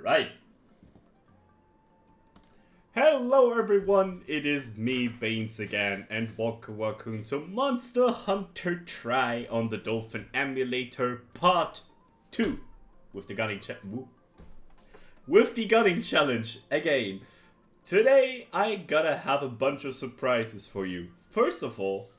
Alright. Hello everyone, it is me, Baines again, and welcome to Monster Hunter Try on the Dolphin Emulator Part 2 with the gunning challenge again. Today I gotta have a bunch of surprises for you. First of all,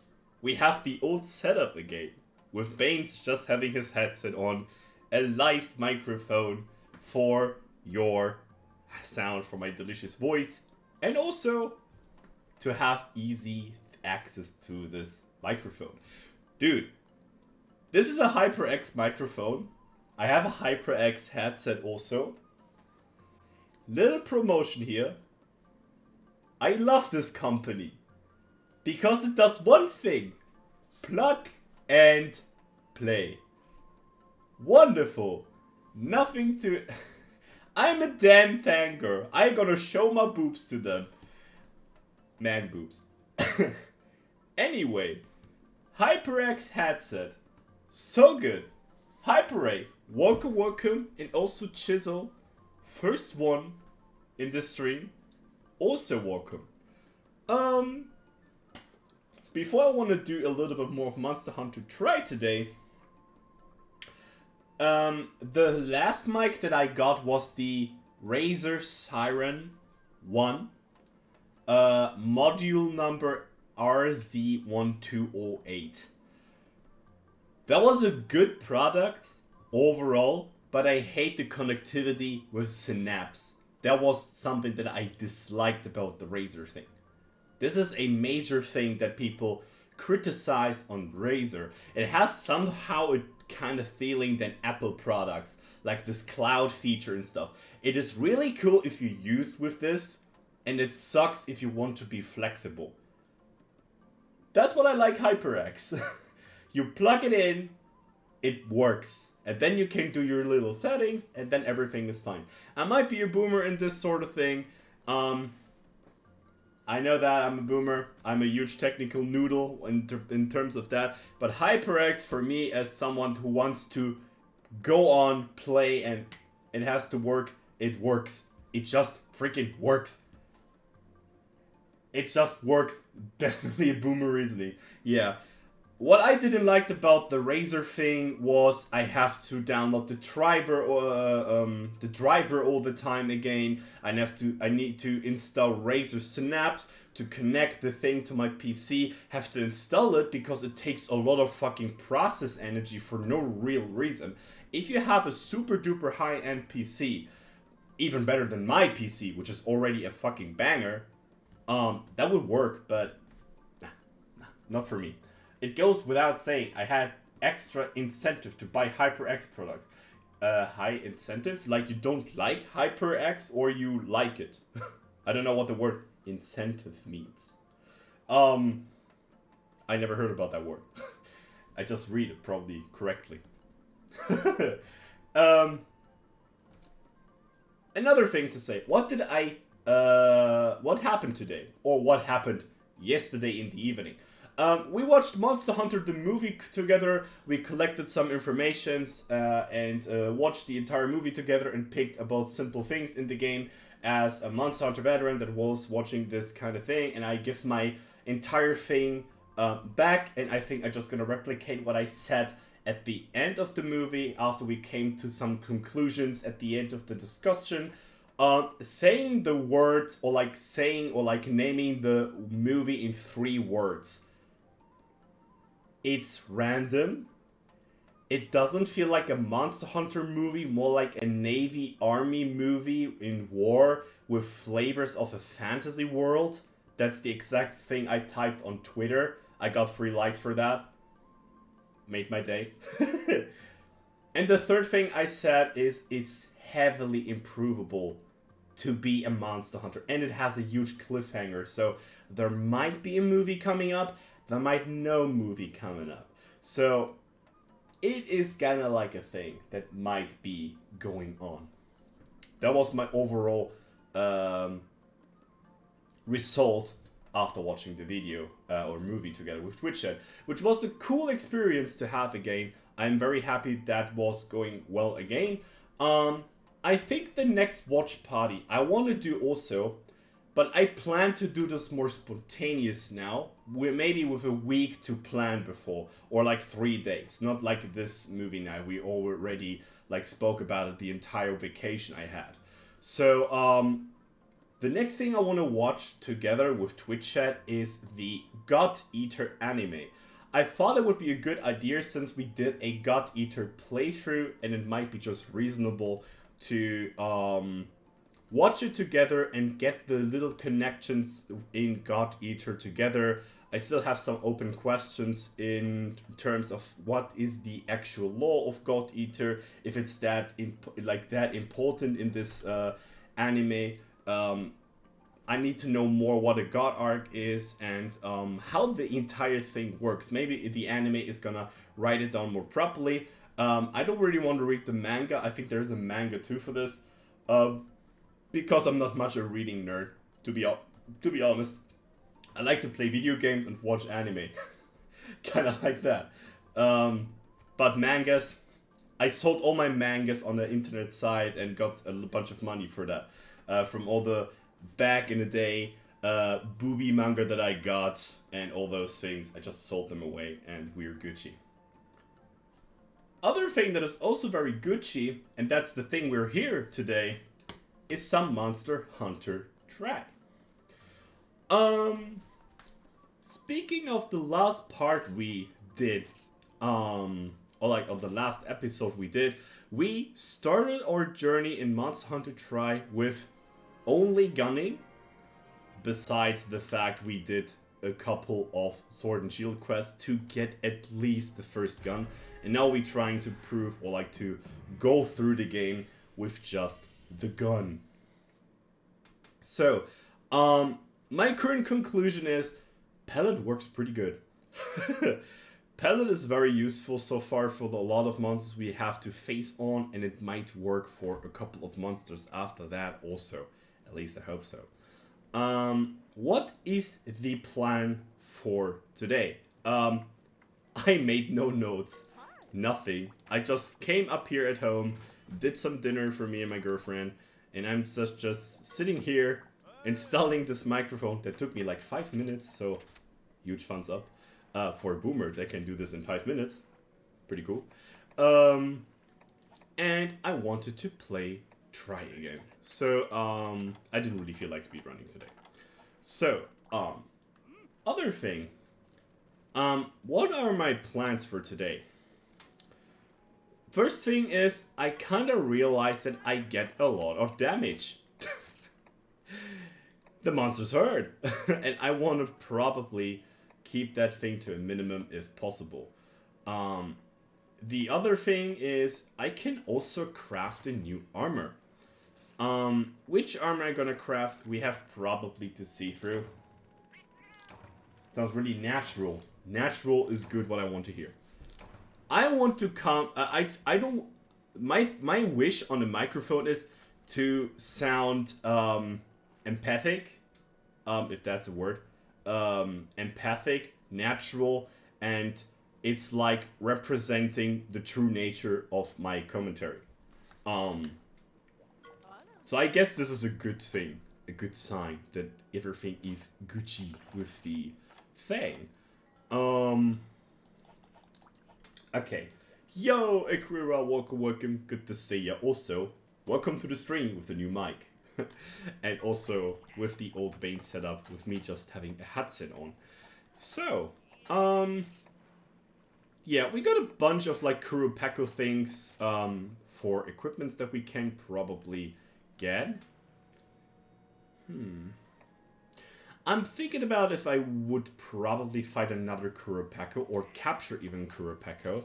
we have the old setup again, with Baines just having his headset on, a live microphone for your sound, for my delicious voice, and also to have easy access to this microphone. Dude, this is a HyperX microphone. I have a HyperX headset also. Little promotion here. I love this company because it does one thing: plug and play. Wonderful. Nothing to... I'm a damn fangirl. I gotta show my boobs to them. Man boobs. Anyway, HyperX headset. So good. HyperA, welcome, and also Chisel, first one in the stream, also welcome. Before I want to do a little bit more of Monster Hunter Try today, the last mic that I got was the Razer Siren 1, module number RZ1208. That was a good product overall, but I hate the connectivity with Synapse. That was something that I disliked about the Razer thing. This is a major thing that people criticize on Razer. It has somehow a kind of feeling than Apple products, like this cloud feature and stuff. It is really cool if you use with this, and it sucks if you want to be flexible. That's what I like HyperX. You plug it in, it works, and then you can do your little settings, and then everything is fine. I might be a boomer in this sort of thing. I know that I'm a boomer. I'm a huge technical noodle in terms of that. But HyperX, for me, as someone who wants to go on, play, and it has to work, it works. It just freaking works. It just works. Definitely a boomer reasoning. Yeah. What I didn't like about the Razer thing was I have to download the driver all the time again. I need to install Razer Synapse to connect the thing to my PC. Have to install it because it takes a lot of fucking process energy for no real reason. If you have a super duper high-end PC, even better than my PC, which is already a fucking banger, that would work, but not for me. It goes without saying, I had extra incentive to buy HyperX products. High incentive? Like you don't like HyperX or you like it? I don't know what the word incentive means. I never heard about that word. I just read it probably correctly. Another thing to say. What happened today? Or what happened yesterday in the evening? We watched Monster Hunter the movie together, we collected some informations and watched the entire movie together and picked about simple things in the game as a Monster Hunter veteran that was watching this kind of thing, and I give my entire thing back, and I think I'm just gonna replicate what I said at the end of the movie after we came to some conclusions at the end of the discussion. Saying the words or naming the movie in 3 words. It's random. It doesn't feel like a Monster Hunter movie, more like a Navy Army movie in war with flavors of a fantasy world. That's the exact thing I typed on Twitter. I got 3 likes for that. Made my day. And the third thing I said is it's heavily improvable to be a Monster Hunter. And it has a huge cliffhanger. So there might be a movie coming up. There might no movie coming up. So it is kind of like a thing that might be going on. That was my overall result after watching the video or movie together with Twitch, which was a cool experience to have again. I'm very happy that was going well again. I think the next watch party I want to do also, but I plan to do this more spontaneous now. Maybe with a week to plan before, or like 3 days. Not like this movie night. We already like spoke about it the entire vacation I had. So the next thing I want to watch together with Twitch chat is the God Eater anime. I thought it would be a good idea since we did a God Eater playthrough, and it might be just reasonable to watch it together and get the little connections in God Eater together. I still have some open questions in terms of what is the actual law of God Eater, if it's that important in this anime. I need to know more what a God arc is and how the entire thing works. Maybe the anime is gonna write it down more properly. I don't really want to read the manga. I think there's a manga too for this. Because I'm not much a reading nerd, to be honest. I like to play video games and watch anime. Kind of like that. But mangas, I sold all my mangas on the internet site and got a bunch of money for that. From all the back in the day booby manga that I got and all those things. I just sold them away and we're Gucci. Other thing that is also very Gucci, and that's the thing we're here today, is some Monster Hunter try. Speaking of the last part we did, or like of the last episode we started our journey in Monster Hunter Try with only gunning, besides the fact we did a couple of Sword and Shield quests to get at least the first gun, and now we're trying to prove or like to go through the game with just the gun. So, my current conclusion is pellet works pretty good. Pellet is very useful so far for a lot of monsters we have to face on, and it might work for a couple of monsters after that also. At least I hope so. What is the plan for today? I made no notes. Nothing. I just came up here at home, did some dinner for me and my girlfriend, and I'm just sitting here installing this microphone that took me like 5 minutes, so huge thumbs up for a boomer that can do this in 5 minutes. Pretty cool. And I wanted to play Try again. So, I didn't really feel like speedrunning today. So, other thing. What are my plans for today? First thing is, I kinda realized that I get a lot of damage. The monster's hurt. And I want to probably keep that thing to a minimum if possible. The other thing is, I can also craft a new armor. Which armor I'm gonna craft, we have probably to see through. Sounds really natural. Natural is good, what I want to hear. I want to come. I don't. My wish on the microphone is to sound empathic, if that's a word. Empathic, natural, and it's like representing the true nature of my commentary. So I guess this is a good thing, a good sign that everything is Gucci with the thing. Okay. Yo, Akira, welcome. Good to see ya. Also, welcome to the stream with the new mic. And also with the old Bane setup with me just having a headset on. So, yeah, we got a bunch of like Kurupeko things for equipments that we can probably get. I'm thinking about if I would probably fight another Kurupeko or capture even Kurupeko.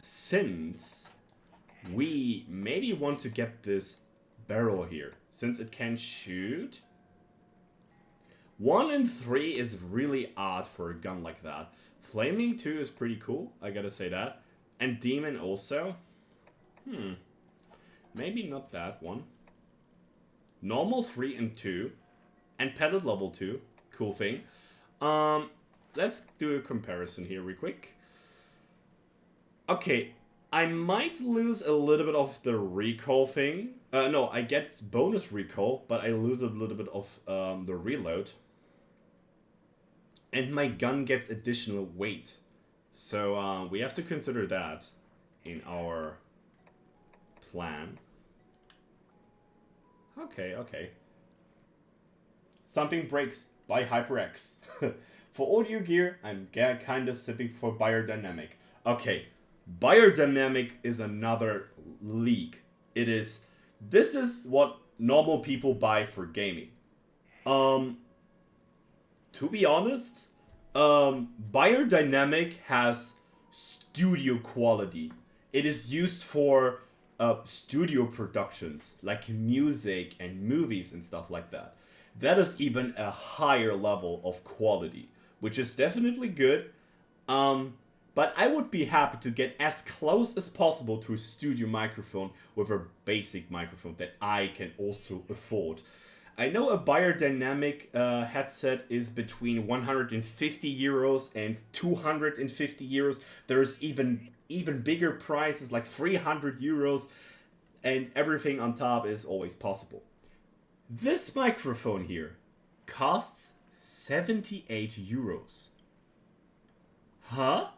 Since we maybe want to get this barrel here. Since it can shoot. 1 and 3 is really odd for a gun like that. Flaming 2 is pretty cool, I gotta say that. And Demon also. Maybe not that one. Normal 3 and 2. And Pellet level 2. Cool thing. Let's do a comparison here real quick. Okay, I might lose a little bit of the recoil thing. No, I get bonus recoil, but I lose a little bit of the reload. And my gun gets additional weight. So we have to consider that in our plan. Okay. Something breaks by HyperX. For audio gear, I'm kinda sipping for biodynamic. Okay, biodynamic is another league. This is what normal people buy for gaming. To be honest, biodynamic has studio quality. It is used for studio productions, like music and movies and stuff like that. That is even a higher level of quality, which is definitely good. But I would be happy to get as close as possible to a studio microphone with a basic microphone that I can also afford. I know a biodynamic headset is between 150 euros and 250 euros. There's even bigger prices like 300 euros, and everything on top is always possible. This microphone here costs 78 euros. Huh?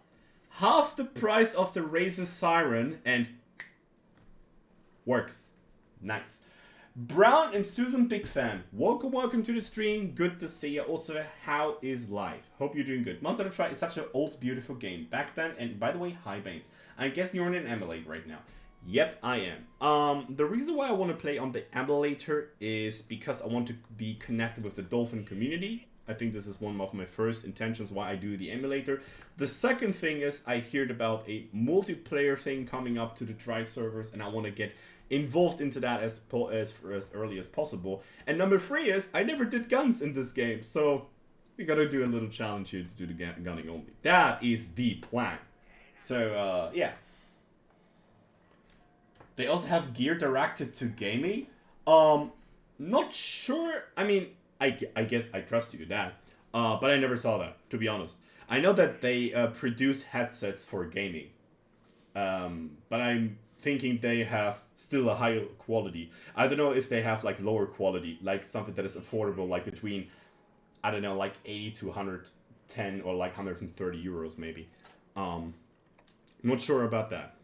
Half the price of the Razer Siren and works. Nice. Brown and Susan, big fan. Welcome to the stream. Good to see you. Also, how is life? Hope you're doing good. Monster Try is such an old, beautiful game. Back then, and by the way, hi Baines. I guess you're on an emulate right now. Yep, I am. The reason why I want to play on the emulator is because I want to be connected with the Dolphin community. I think this is one of my first intentions why I do the emulator. The second thing is I heard about a multiplayer thing coming up to the Try servers, and I want to get involved into that as early as possible. And number 3 is I never did guns in this game, so we gotta do a little challenge here to do the gunning only. That is the plan. So yeah. They also have gear directed to gaming. Not sure. I mean, I guess I trust you with that. But I never saw that, to be honest. I know that they produce headsets for gaming. But I'm thinking they have still a higher quality. I don't know if they have like lower quality, like something that is affordable, like between, I don't know, like 80 to 110 or like 130 euros maybe. Not sure about that.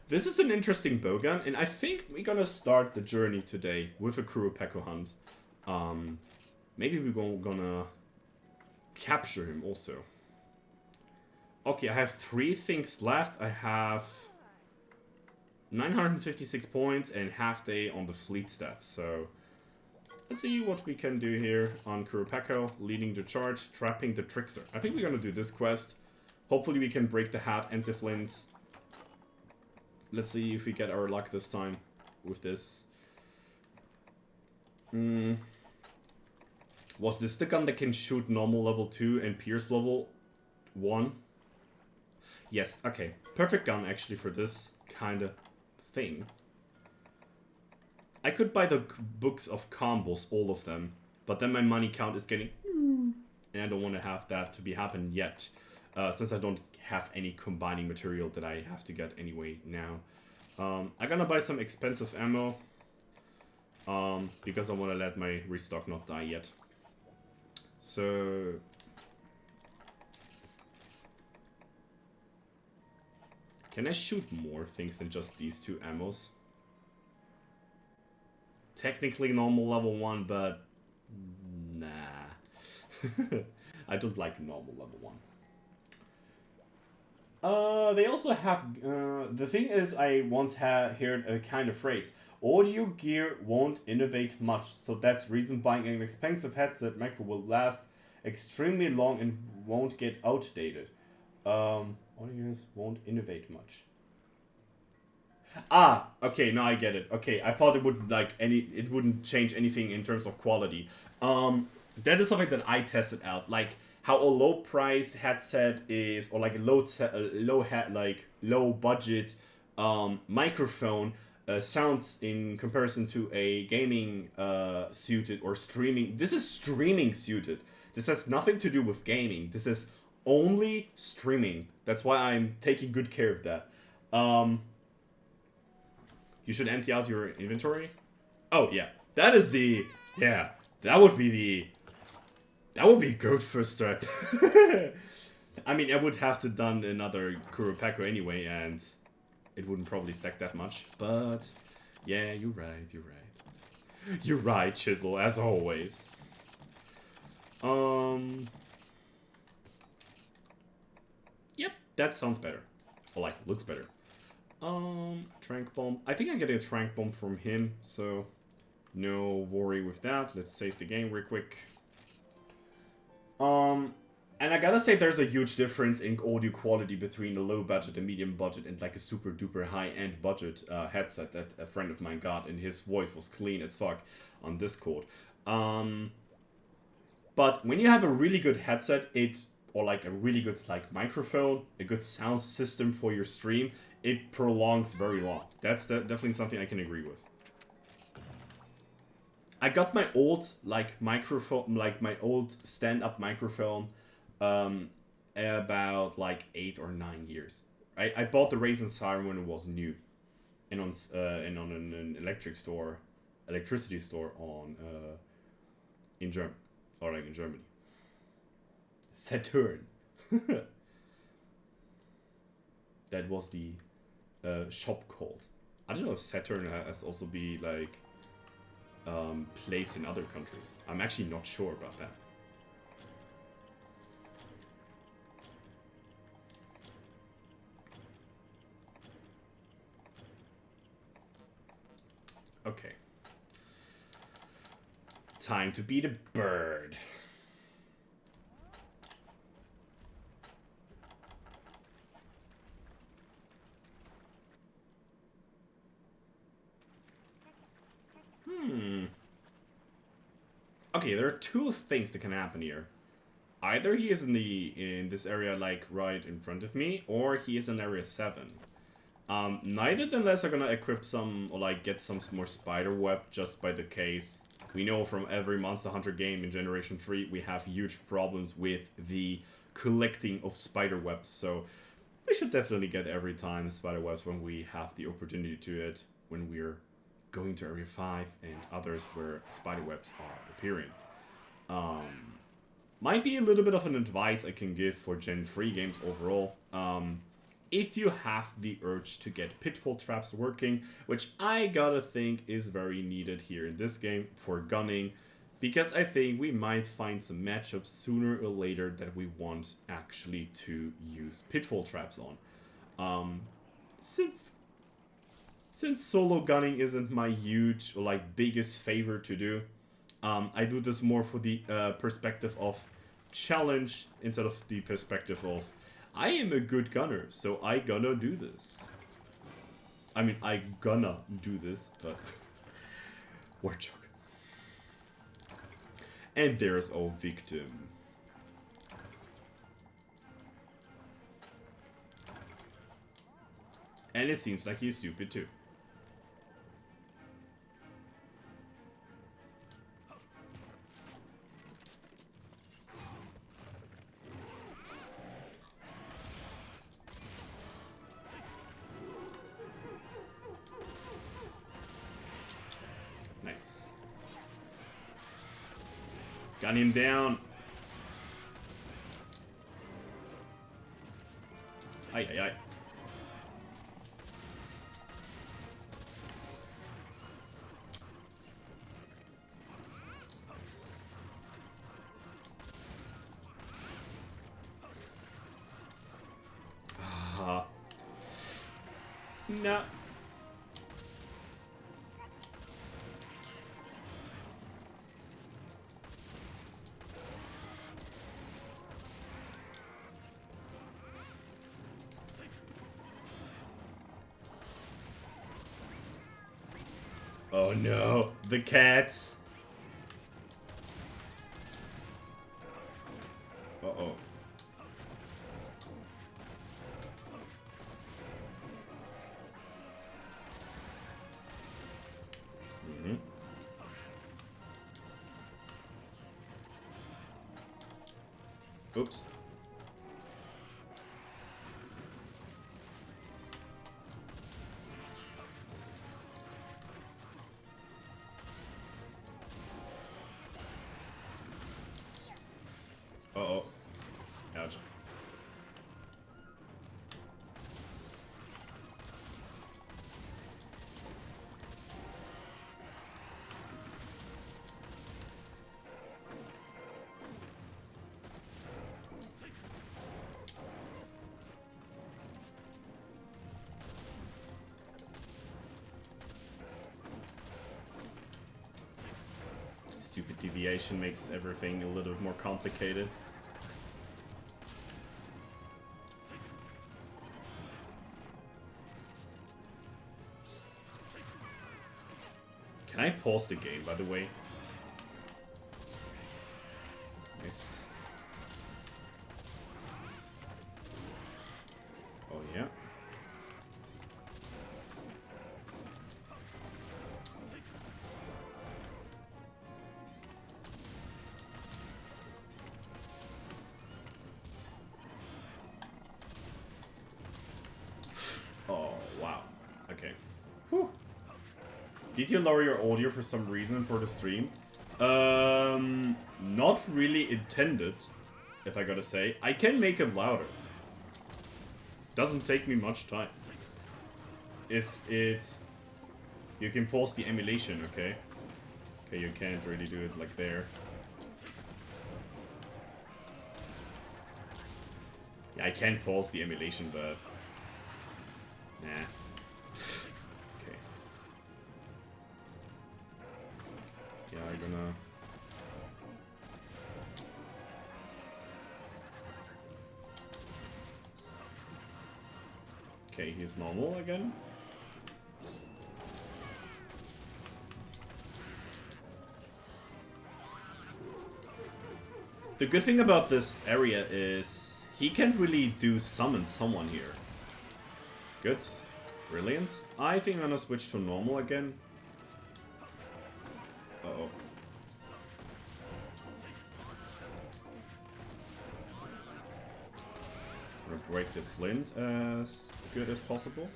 This is an interesting bowgun, and I think we're gonna start the journey today with a Kurupeko hunt. Maybe we're gonna capture him also. Okay, I have 3 things left. I have 956 points and half day on the fleet stats. So let's see what we can do here on Kurupeko. Leading the charge, trapping the trickster. I think we're gonna do this quest. Hopefully we can break the hat and the flints. Let's see if we get our luck this time with this. Was this the gun that can shoot normal level 2 and pierce level 1? Yes, okay. Perfect gun, actually, for this kind of thing. I could buy the books of combos, all of them, but then my money count is getting... And I don't want to have that to be happen yet, since I don't have any combining material that I have to get anyway now. I'm gonna buy some expensive ammo, because I want to let my restock not die yet. So... Can I shoot more things than just these 2 ammos? Technically normal level 1, but... Nah. I don't like normal level 1. They also have... the thing is, I once heard a kind of phrase. Audio gear won't innovate much, so that's reason buying an expensive headset micro will last extremely long and won't get outdated. Audios won't innovate much. Ah, okay, now I get it. Okay, I thought it would it wouldn't change anything in terms of quality. That is something that I tested out, like how a low price headset is, or like a low budget microphone sounds in comparison to a gaming suited or streaming. This is streaming suited. This has nothing to do with gaming. This is only streaming. That's why I'm taking good care of that. You should empty out your inventory. Oh yeah, that is the that would be good first step. I mean, I would have to done another Kuropeko anyway, and it wouldn't probably stack that much. But yeah, you're right. You're right, Chisel, as always. Yep, that sounds better. Or like, looks better. Trank bomb. I think I get a trank bomb from him, so no worry with that. Let's save the game real quick. And I gotta say, there's a huge difference in audio quality between a low budget, a medium budget, and like a super duper high end budget headset that a friend of mine got, and his voice was clean as fuck on Discord. But when you have a really good headset, or like a really good like microphone, a good sound system for your stream, it prolongs very long. That's definitely something I can agree with. I got my old like microphone, like my old stand-up microphone, about like 8 or 9 years. I bought the Raisin Siren when it was new, and on an electricity store in Germany. Saturn. That was the shop called. I don't know if Saturn has also be like placed in other countries. I'm actually not sure about that. Okay. Time to beat a bird. Okay, there are two things that can happen here. Either he is in this area, like right in front of me, or he is in area 7. Neither of them are gonna equip some, or like get some more spider web just by the case. We know from every Monster Hunter game in Generation 3, we have huge problems with the collecting of spider webs, so we should definitely get every time spider webs when we have the opportunity to it, when we're going to area 5 and others where spider webs are appearing. Might be a little bit of an advice I can give for Gen 3 games overall. If you have the urge to get pitfall traps working, which I gotta think is very needed here in this game for gunning, because I think we might find some matchups sooner or later that we want actually to use pitfall traps on. Since solo gunning isn't my huge or like biggest favor to do, I do this more for the perspective of challenge instead of the perspective of I am a good gunner, so I gonna do this. I mean, I gonna do this, but word joke. And there's our victim. And it seems like he's stupid too. Nice. Gun him down. Ay, ay, ay. No. Oh no, the cats. Uh-oh. Oops. Uh-oh. Ouch. Stupid deviation makes everything a little bit more complicated. Can I pause the game, by the way? Nice. Oh, yeah. Oh, wow. Okay. Whew. Did you lower your audio for some reason for the stream? Not really intended, if I gotta say. I can make it louder. Doesn't take me much time. If it... You can pause the emulation, okay? Okay, you can't really do it like there. Yeah, I can pause the emulation, but... Nah. Okay. Yeah, I'm gonna... Okay, he's normal again. The good thing about this area is he can't really do summon someone here. Good. Brilliant. I think I'm gonna switch to normal again. Uh-oh. Gonna break the flint as good as possible.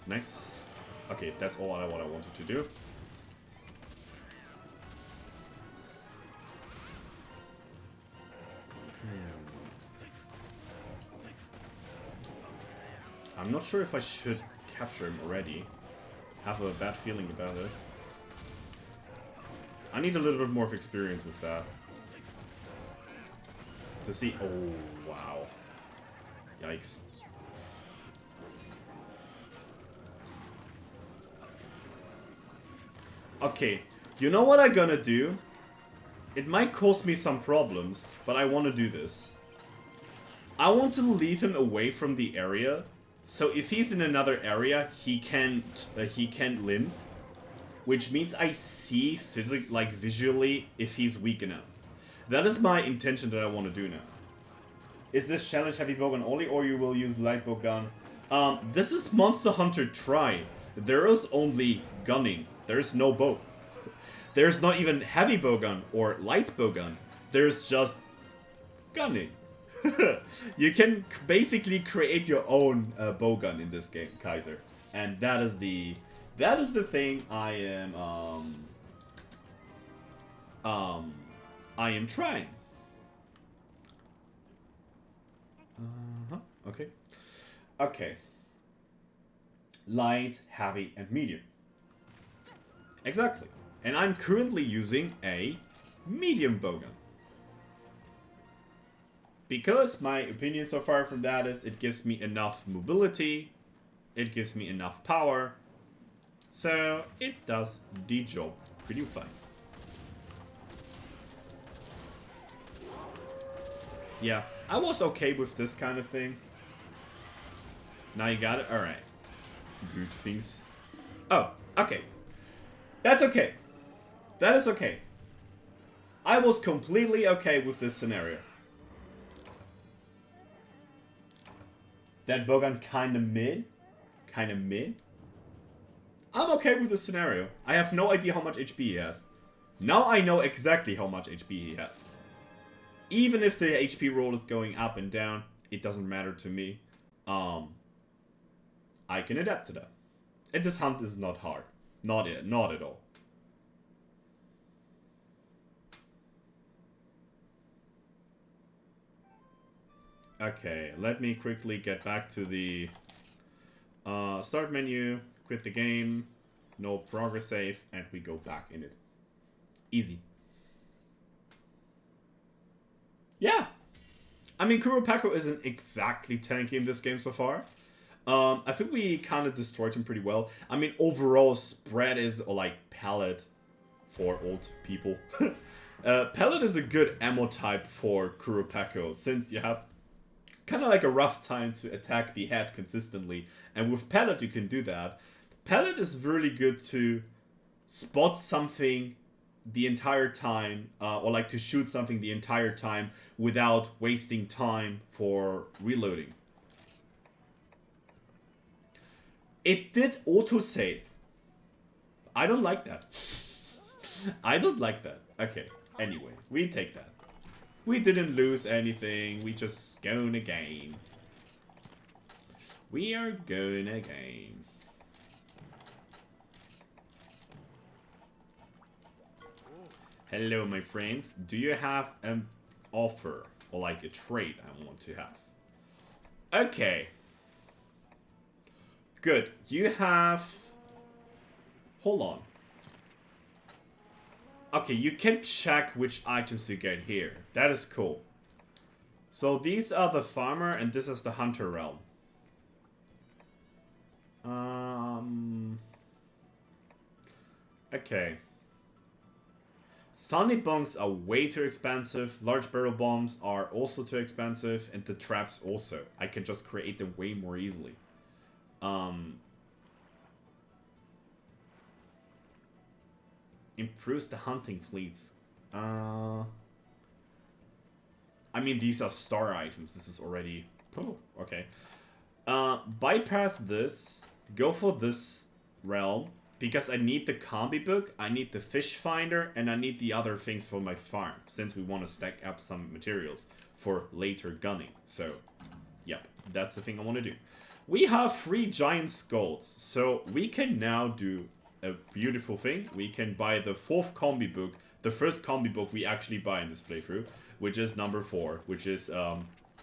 Nice. Okay, that's all what I wanted to do. I'm not sure if I should capture him already. Have a bad feeling about it. I need a little bit more of experience with that. To see... Oh, wow. Yikes. Okay, you know what I'm gonna do? It might cause me some problems, but I want to do this. I want to leave him away from the area, so if he's in another area, he can't limp, which means I see visually if he's weak enough. That is my intention that I want to do now. Is this challenge heavy bowgun only, or you will use light bowgun? This is Monster Hunter Tri. There is only gunning. There's no bow. There's not even heavy bowgun or light bowgun. There's just gunning. You can basically create your own bowgun in this game, Kaiser, and that is the thing I am trying. Okay. Okay. Light, heavy, and medium. Exactly. And I'm currently using a medium bowgun. Because my opinion so far from that is it gives me enough mobility, it gives me enough power, so it does the job pretty fine. Yeah, I was okay with this kind of thing. Now you got it? Alright. Good things. Oh, okay. That's okay. That is okay. I was completely okay with this scenario. That bowgun kinda mid. Kinda mid. I'm okay with this scenario. I have no idea how much HP he has. Now I know exactly how much HP he has. Even if the HP roll is going up and down, it doesn't matter to me. I can adapt to that. And this hunt is not hard. Not at all. Okay, let me quickly get back to the start menu, quit the game, no progress save, and we go back in it. Easy. Yeah. I mean, Kuropeko isn't exactly tanky in this game so far. I think we kind of destroyed him pretty well. I mean, overall, spread is like pallet for old people. Pellet is a good ammo type for Kuropeko, since you have kind of like a rough time to attack the head consistently. And with Pellet, you can do that. Pellet is really good to spot something the entire time, or like to shoot something the entire time without wasting time for reloading. It did autosave. I don't like that. I don't like that. Okay, anyway, we take that. We didn't lose anything, we just going again. We are going again. Hello, my friends. Do you have an offer or like a trade I want to have? Okay. Good. You have... Hold on. Okay, you can check which items you get here. That is cool. So these are the farmer and this is the hunter realm. Okay. Sunny bongs are way too expensive. Large barrel bombs are also too expensive. And the traps also. I can just create them way more easily. Improves the hunting fleets. I mean, these are star items. This is already... Oh, okay. Bypass this. Go for this realm. Because I need the combi book, I need the fish finder, and I need the other things for my farm. Since we want to stack up some materials for later gunning. So, yep. That's the thing I want to do. We have 3 giant skulls. So, we can now do a beautiful thing. We can buy the 4th combi book. The first combi book we actually buy in this playthrough. Which is number 4. Which is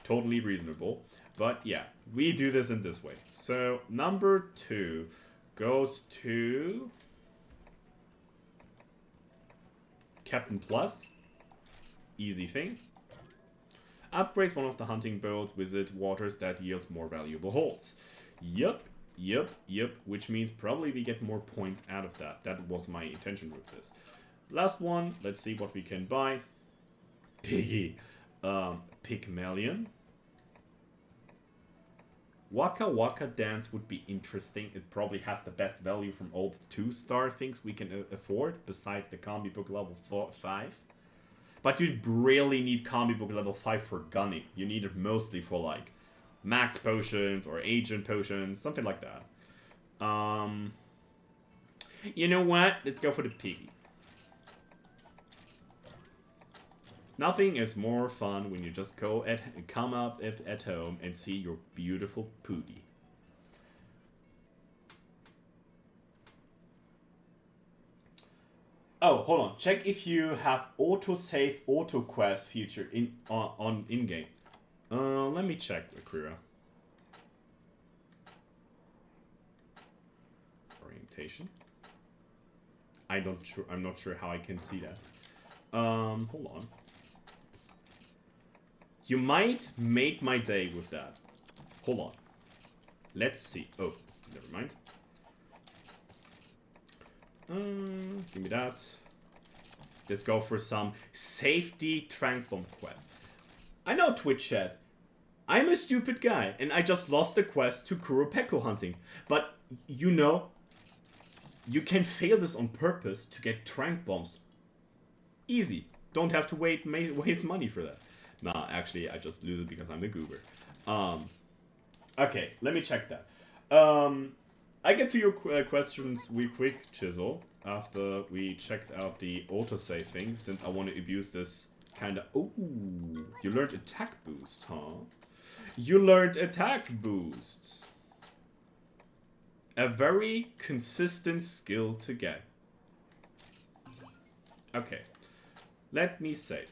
totally reasonable. But yeah, we do this in this way. So, number 2 goes to Captain Plus. Easy thing. Upgrades one of the hunting boats, visit waters that yields more valuable holds. Yup. Which means probably we get more points out of that. That was my intention with this. Last one. Let's see what we can buy. Piggy. Pygmalion. Waka Waka Dance would be interesting. It probably has the best value from all the 2-star things we can afford, besides the combi book level 5. But you really need combi book level 5 for gunning. You need it mostly for like max potions or agent potions, something like that. You know what? Let's go for the piggy. Nothing is more fun when you just come up at home and see your beautiful poogie. Oh, hold on. Check if you have autosave auto quest feature on in-game. Let me check, Akira. Orientation. I'm not sure how I can see that. Hold on. You might make my day with that. Hold on. Let's see. Oh, never mind. Give me that. Let's go for some safety trank bomb quest. I know, Twitch chat. I'm a stupid guy, and I just lost the quest to Kuropeko hunting. But, you know, you can fail this on purpose to get trank bombs. Easy. Don't have to waste money for that. Nah, actually, I just lose it because I'm a goober. Okay, let me check that. I get to your questions real quick, Chisel, after we checked out the autosave thing, since I want to abuse this kind of... Ooh, you learned attack boost, huh? You learned attack boost. A very consistent skill to get. Okay. Let me save.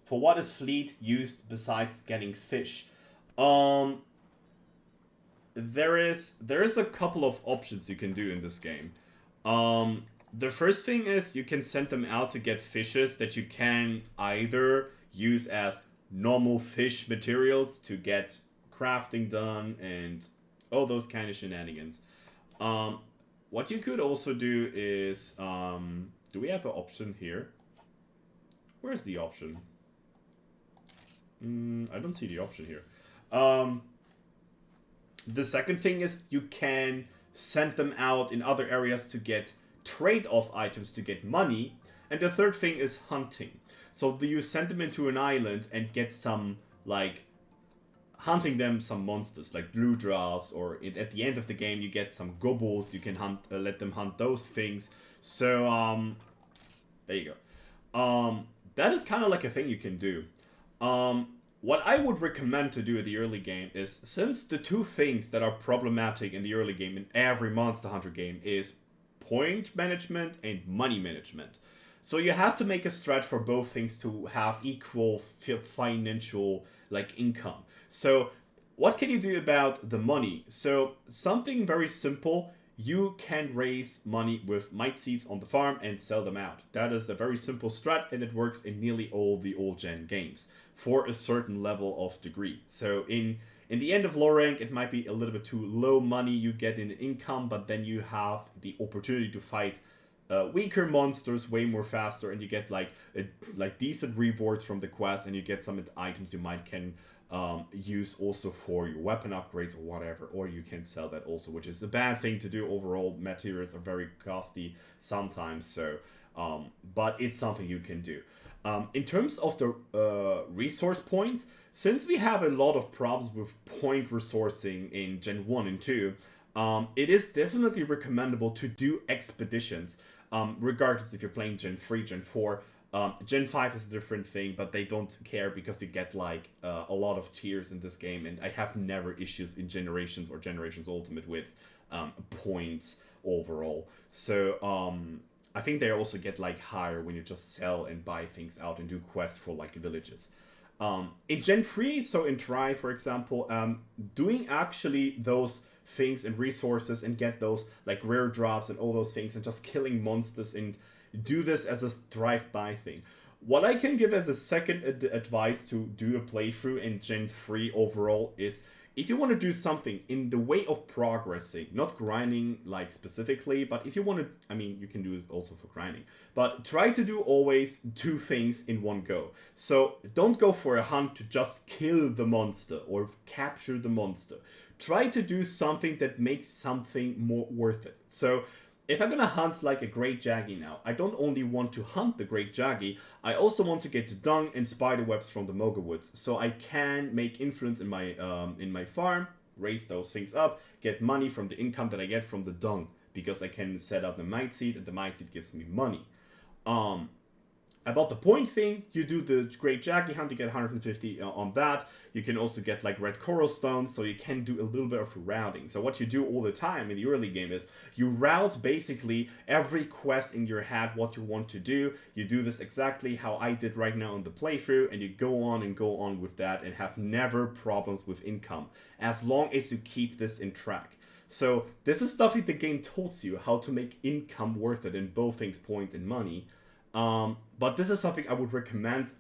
For what is fleet used besides getting fish? There is a couple of options you can do in this game. The first thing is you can send them out to get fishes that you can either use as normal fish materials to get crafting done and all those kind of shenanigans. What you could also do is, do we have an option here? Where's the option? I don't see the option here. The second thing is you can send them out in other areas to get trade-off items to get money. And the third thing is hunting. So do you send them into an island and get some, like, hunting them some monsters, like blue drafts, or at the end of the game you get some gobbles, you can hunt, let them hunt those things. So, there you go. That is kind of like a thing you can do. What I would recommend to do in the early game is, since the two things that are problematic in the early game in every Monster Hunter game is point management and money management. So you have to make a strat for both things to have equal financial, like, income. So what can you do about the money? So something very simple. You can raise money with might seeds on the farm and sell them out. That is a very simple strat, and it works in nearly all the old gen games for a certain level of degree. So in the end of low rank, it might be a little bit too low money you get in income, but then you have the opportunity to fight weaker monsters way more faster, and you get like decent rewards from the quest, and you get some items you might can use also for your weapon upgrades or whatever, or you can sell that also, which is a bad thing to do. Overall, materials are very costly sometimes, so but it's something you can do. In terms of the resource points, since we have a lot of problems with point resourcing in Gen 1 and 2, it is definitely recommendable to do expeditions, regardless if you're playing Gen 3, Gen 4. Gen 5 is a different thing, but they don't care because you get like a lot of tiers in this game, and I have never issues in Generations or Generations Ultimate with points overall. So I think they also get like higher when you just sell and buy things out and do quests for like villages. In Gen 3, so in Try, for example, doing actually those things and resources and get those like rare drops and all those things and just killing monsters and do this as a drive-by thing. What I can give as a second advice to do a playthrough in Gen 3 overall is, if you want to do something in the way of progressing, not grinding like specifically, but if you want to, I mean, you can do it also for grinding, but try to do always two things in one go. So don't go for a hunt to just kill the monster or capture the monster. Try to do something that makes something more worth it. So if I'm gonna hunt like a Great Jaggy now, I don't only want to hunt the Great Jaggy, I also want to get the dung and spider webs from the Moga Woods, so I can make influence in my farm, raise those things up, get money from the income that I get from the dung, because I can set up the Might Seed, and the Might Seed gives me money. About the point thing, you do the Great Jaggy hunt, you get 150 on that. You can also get like red coral stones, so you can do a little bit of routing. So what you do all the time in the early game is you route basically every quest in your head, what you want to do. You do this exactly how I did right now on the playthrough, and you go on with that and have never problems with income, as long as you keep this in track. So this is stuff that the game tells you, how to make income worth it in both things, point and money. But this is something I would recommend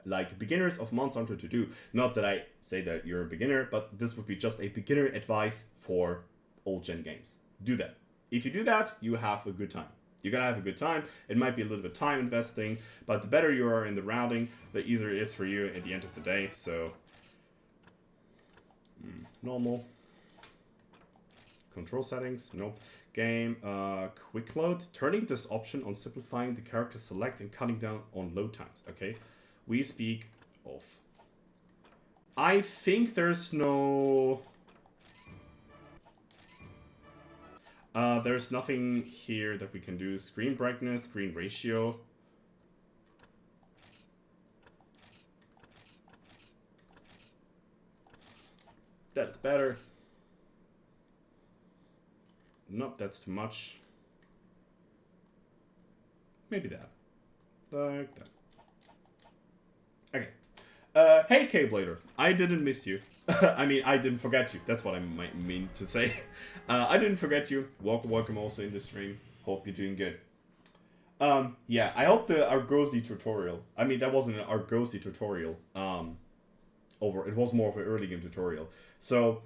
like beginners of Monster Hunter to do. Not that I say that you're a beginner, but this would be just a beginner advice for old gen games. Do that. If you do that, you have a good time. You're gonna have a good time. It might be a little bit time investing, but the better you are in the routing, the easier it is for you at the end of the day. So normal. Control settings, nope. Game, quick load. Turning this option on simplifying the character select and cutting down on load times. Okay, we speak of. I think there's no. There's nothing here that we can do. Screen brightness, screen ratio. That is better. Nope, that's too much. Maybe that. Like that. Okay. Hey, K-Blader. I didn't miss you. I mean, I didn't forget you. That's what I might mean to say. I didn't forget you. Welcome also in the stream. Hope you're doing good. Yeah, I hope the Argosy tutorial. I mean, that wasn't an Argosy tutorial. It was more of an early game tutorial. So,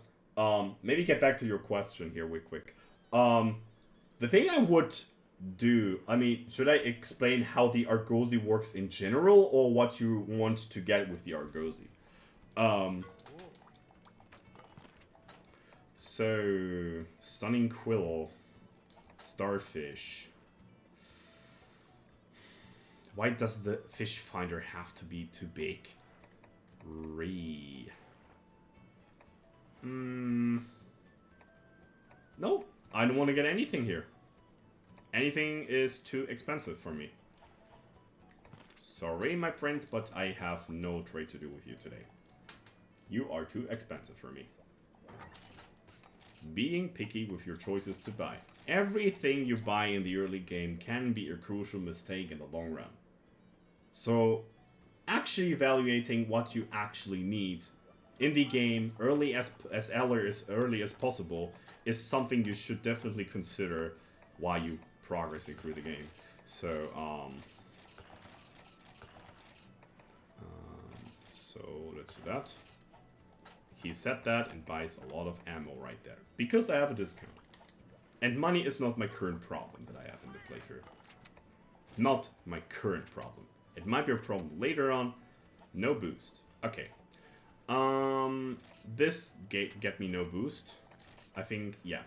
maybe get back to your question here real quick. The thing I would do, I mean, should I explain how the Argosy works in general, or what you want to get with the Argosy? So, Stunning Quill, Starfish. Why does the fish finder have to be too big? No, I don't want to get anything here. Anything is too expensive for me. Sorry, my friend, but I have no trade to do with you today. You are too expensive for me. Being picky with your choices to buy. Everything you buy in the early game can be a crucial mistake in the long run. So, actually evaluating what you actually need in the game early as early as possible is something you should definitely consider while you progressing through the game. So, so let's do that. He said that and buys a lot of ammo right there because I have a discount. And money is not my current problem that I have in the playthrough. Not my current problem. It might be a problem later on. No boost. Okay. This get me no boost. I think, yeah.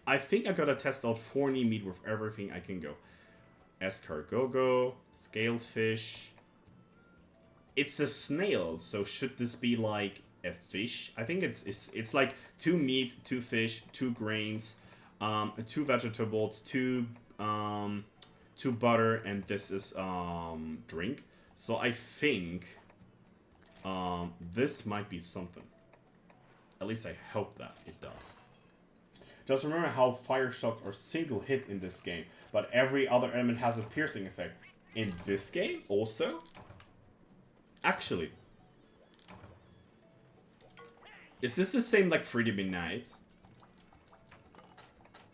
I think I gotta test out thorny meat with everything I can go. Escargogo, scalefish. It's a snail, so should this be like a fish? I think it's like 2 meat, 2 fish, 2 grains, 2 vegetables, 2 butter, and this is drink. So I think this might be something. At least I hope that it does. Just remember how fire shots are single hit in this game, but every other element has a piercing effect. In this game also? Actually, is this the same like Freedom in Night?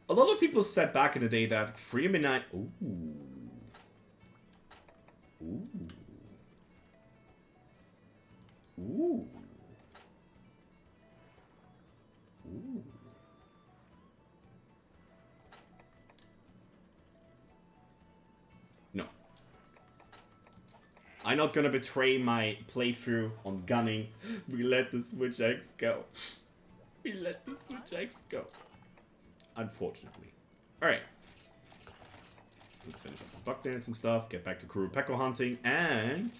A lot of people said back in the day that Freedom in Night... Ooh. Ooh. Ooh. Ooh. No. I'm not gonna betray my playthrough on gunning. We let the Switch X go. We let the Switch X go. Unfortunately. Alright. Let's finish up the buck dance and stuff. Get back to Kurupeko hunting. And...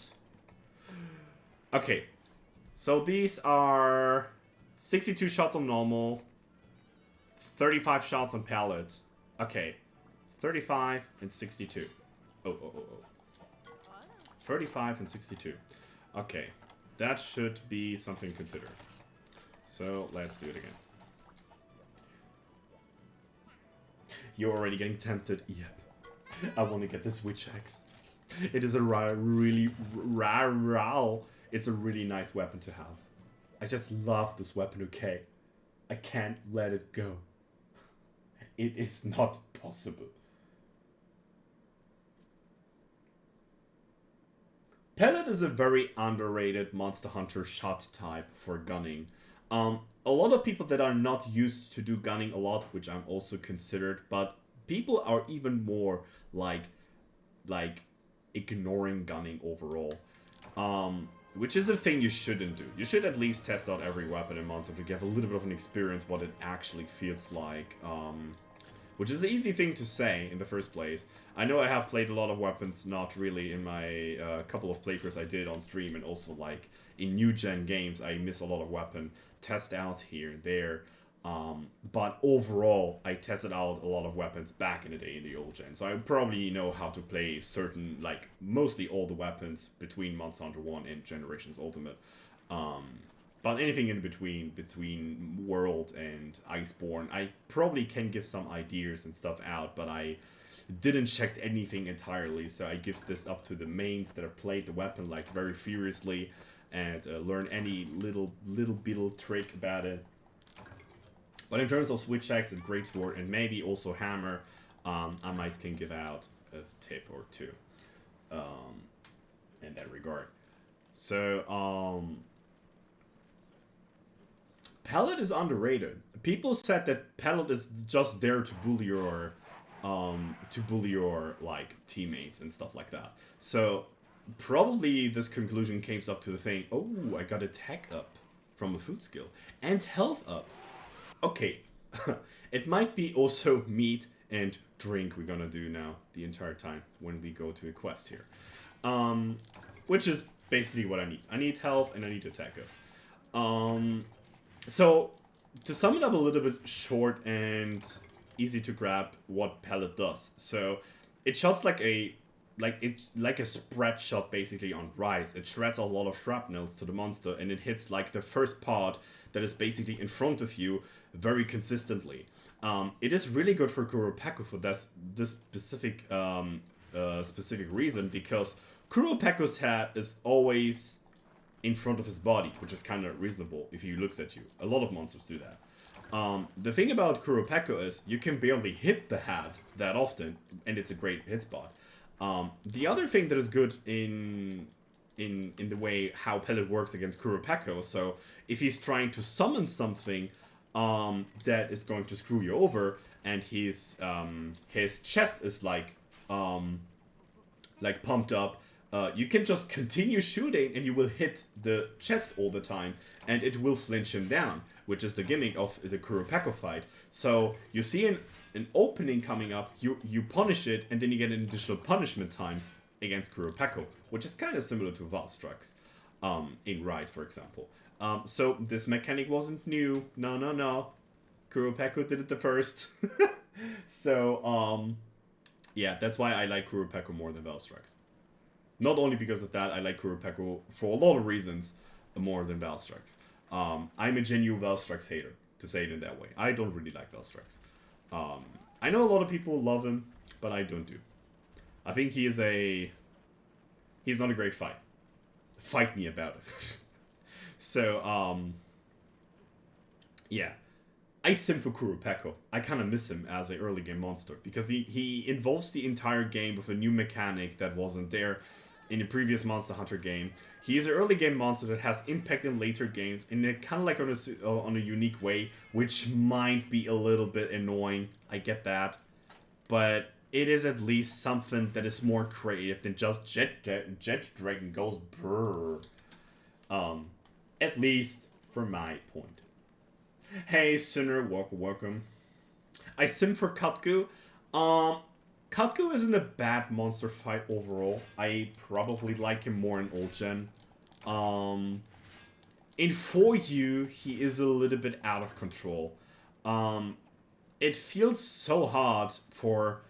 okay. So these are 62 shots on normal. 35 shots on pallet. Okay. 35 and 62. Oh. 35 and 62. Okay. That should be something to consider. So let's do it again. You're already getting tempted. Yep. I want to get the Switch X. It is a really rare. It's a really nice weapon to have. I just love this weapon, okay? I can't let it go. It is not possible. Pellet is a very underrated Monster Hunter shot type for gunning. A lot of people that are not used to do gunning a lot, which I'm also considered, but people are even more like ignoring gunning overall. Which is a thing you shouldn't do. You should at least test out every weapon in Monster to get a little bit of an experience what it actually feels like. Which is an easy thing to say in the first place. I know I have played a lot of weapons, not really in my couple of playthroughs I did on stream, and also like in new gen games I miss a lot of weapon test outs here and there. But overall, I tested out a lot of weapons back in the day in the old gen, so I probably know how to play certain, like, mostly all the weapons between Monster Hunter 1 and Generations Ultimate. Um, but anything in between World and Iceborne, I probably can give some ideas and stuff out, but I didn't check anything entirely, so I give this up to the mains that have played the weapon like very furiously and learn any little beetle trick about it. But in terms of switch axe and greatsword and maybe also hammer, I might can give out a tip or two in that regard. So Pellet is underrated. People said that Pellet is just there to bully your like teammates and stuff like that. So probably this conclusion came up to the thing. Oh, I got attack up from a food skill and health up. Okay, it might be also meat and drink we're gonna do now the entire time when we go to a quest here. Which is basically what I need. I need health and I need attack up. So, to sum it up a little bit short and easy to grab what Pellet does. So, it shots like a spread shot basically on Rise. It shreds a lot of shrapnels to the monster and it hits like the first part that is basically in front of you very consistently. It is really good for Kuropeko for this specific specific reason, because Kuropeko's head is always in front of his body, which is kind of reasonable if he looks at you. A lot of monsters do that. The thing about Kuropeko is you can barely hit the head that often, and it's a great hit spot. The other thing that is good in the way how Pellet works against Kuropeko, so if he's trying to summon something that is going to screw you over, and his chest is like pumped up, you can just continue shooting and you will hit the chest all the time and it will flinch him down, which is the gimmick of the Kuropeko fight. So you see an opening coming up, you punish it, and then you get an additional punishment time against Kuropeko, which is kind of similar to Valstrax in Rise, for example. So this mechanic wasn't new. No. Kuropeko did it the first. So, yeah, that's why I like Kuropeko more than Valstrax. Not only because of that, I like Kuropeko for a lot of reasons more than Valstrax. I'm a genuine Valstrax hater, to say it in that way. I don't really like Valstrax. I know a lot of people love him, but I don't do. I think he's not a great fight. Fight me about it. So, yeah. I sim for Kuropeko. I kind of miss him as an early game monster, because he involves the entire game with a new mechanic that wasn't there in the previous Monster Hunter game. He is an early game monster that has impact in later games in a kind of like on a unique way, which might be a little bit annoying. I get that. But it is at least something that is more creative than just Jet Dragon goes brrr. At least from my point. Hey, Sinner, welcome. I sim for Katku. Katku isn't a bad monster fight overall. I probably like him more in old gen. In 4U, he is a little bit out of control. It feels so hard for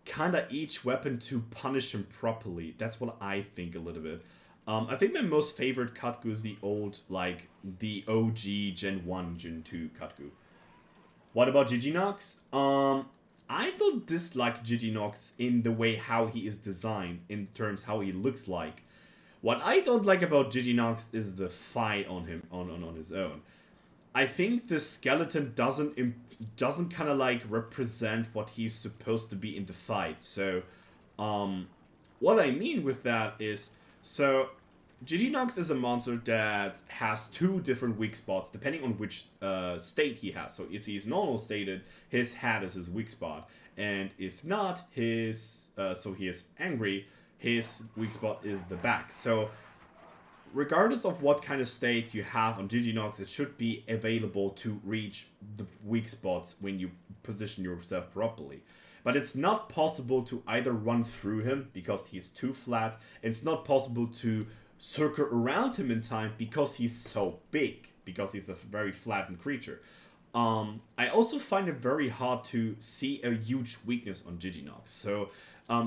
kinda each weapon to punish him properly. That's what I think a little bit. I think my most favorite Katku is the old, like, the OG Gen 1, Gen 2 Katku. What about Giginox? I don't dislike Giginox in the way how he is designed, in terms how he looks like. What I don't like about Giginox is the fight on him, on his own. I think the skeleton doesn't kind of like represent what he's supposed to be in the fight. So, what I mean with that is, so Giginox is a monster that has two different weak spots depending on which state he has. So if he's normal stated, his head is his weak spot, and if not, so he is angry, his weak spot is the back. So regardless of what kind of state you have on Giginox, it should be available to reach the weak spots when you position yourself properly. But it's not possible to either run through him because he's too flat, and it's not possible to circle around him in time because he's so big, because he's a very flattened creature. I also find it very hard to see a huge weakness on Giginox. So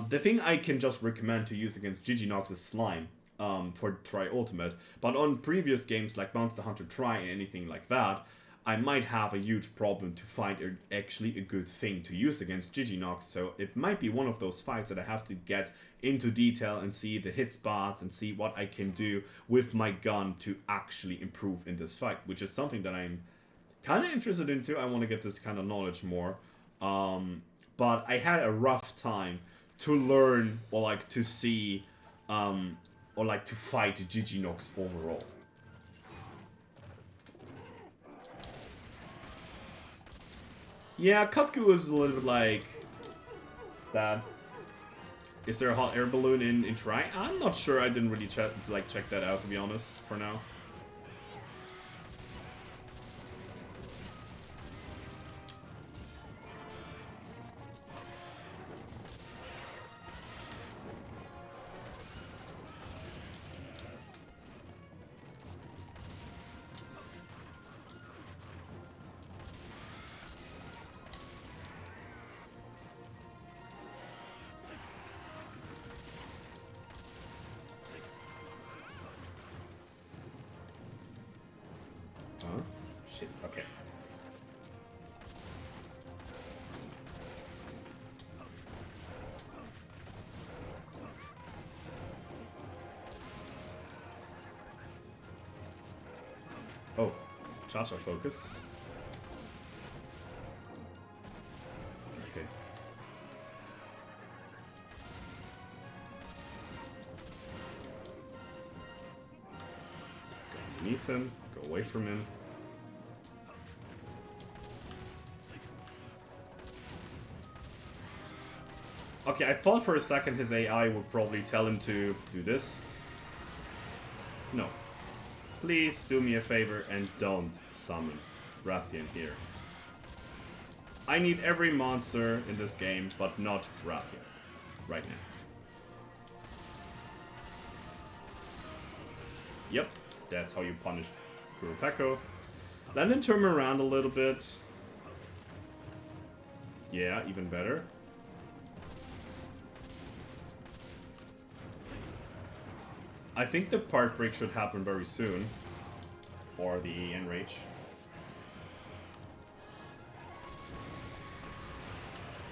the thing I can just recommend to use against Giginox is Slime for Tri Ultimate. But on previous games like Monster Hunter Tri and anything like that, I might have a huge problem to find actually a good thing to use against Giginox. So it might be one of those fights that I have to get into detail and see the hit spots and see what I can do with my gun to actually improve in this fight, which is something that I'm kind of interested into. I want to get this kind of knowledge more. But I had a rough time to learn or like to see or like to fight Giginox overall. Yeah, Kutku is a little bit like that. Is there a hot air balloon in Tri? I'm not sure. I didn't really check that out, to be honest, for now. Shit, okay. Oh, Cha-Cha focus. Okay. Go underneath him, go away from him. Okay, I thought for a second his AI would probably tell him to do this. No. Please do me a favor and don't summon Rathian here. I need every monster in this game, but not Rathian. Right now. Yep, that's how you punish Kurupeko. Let him turn around a little bit. Yeah, even better. I think the part break should happen very soon. Or the enrage.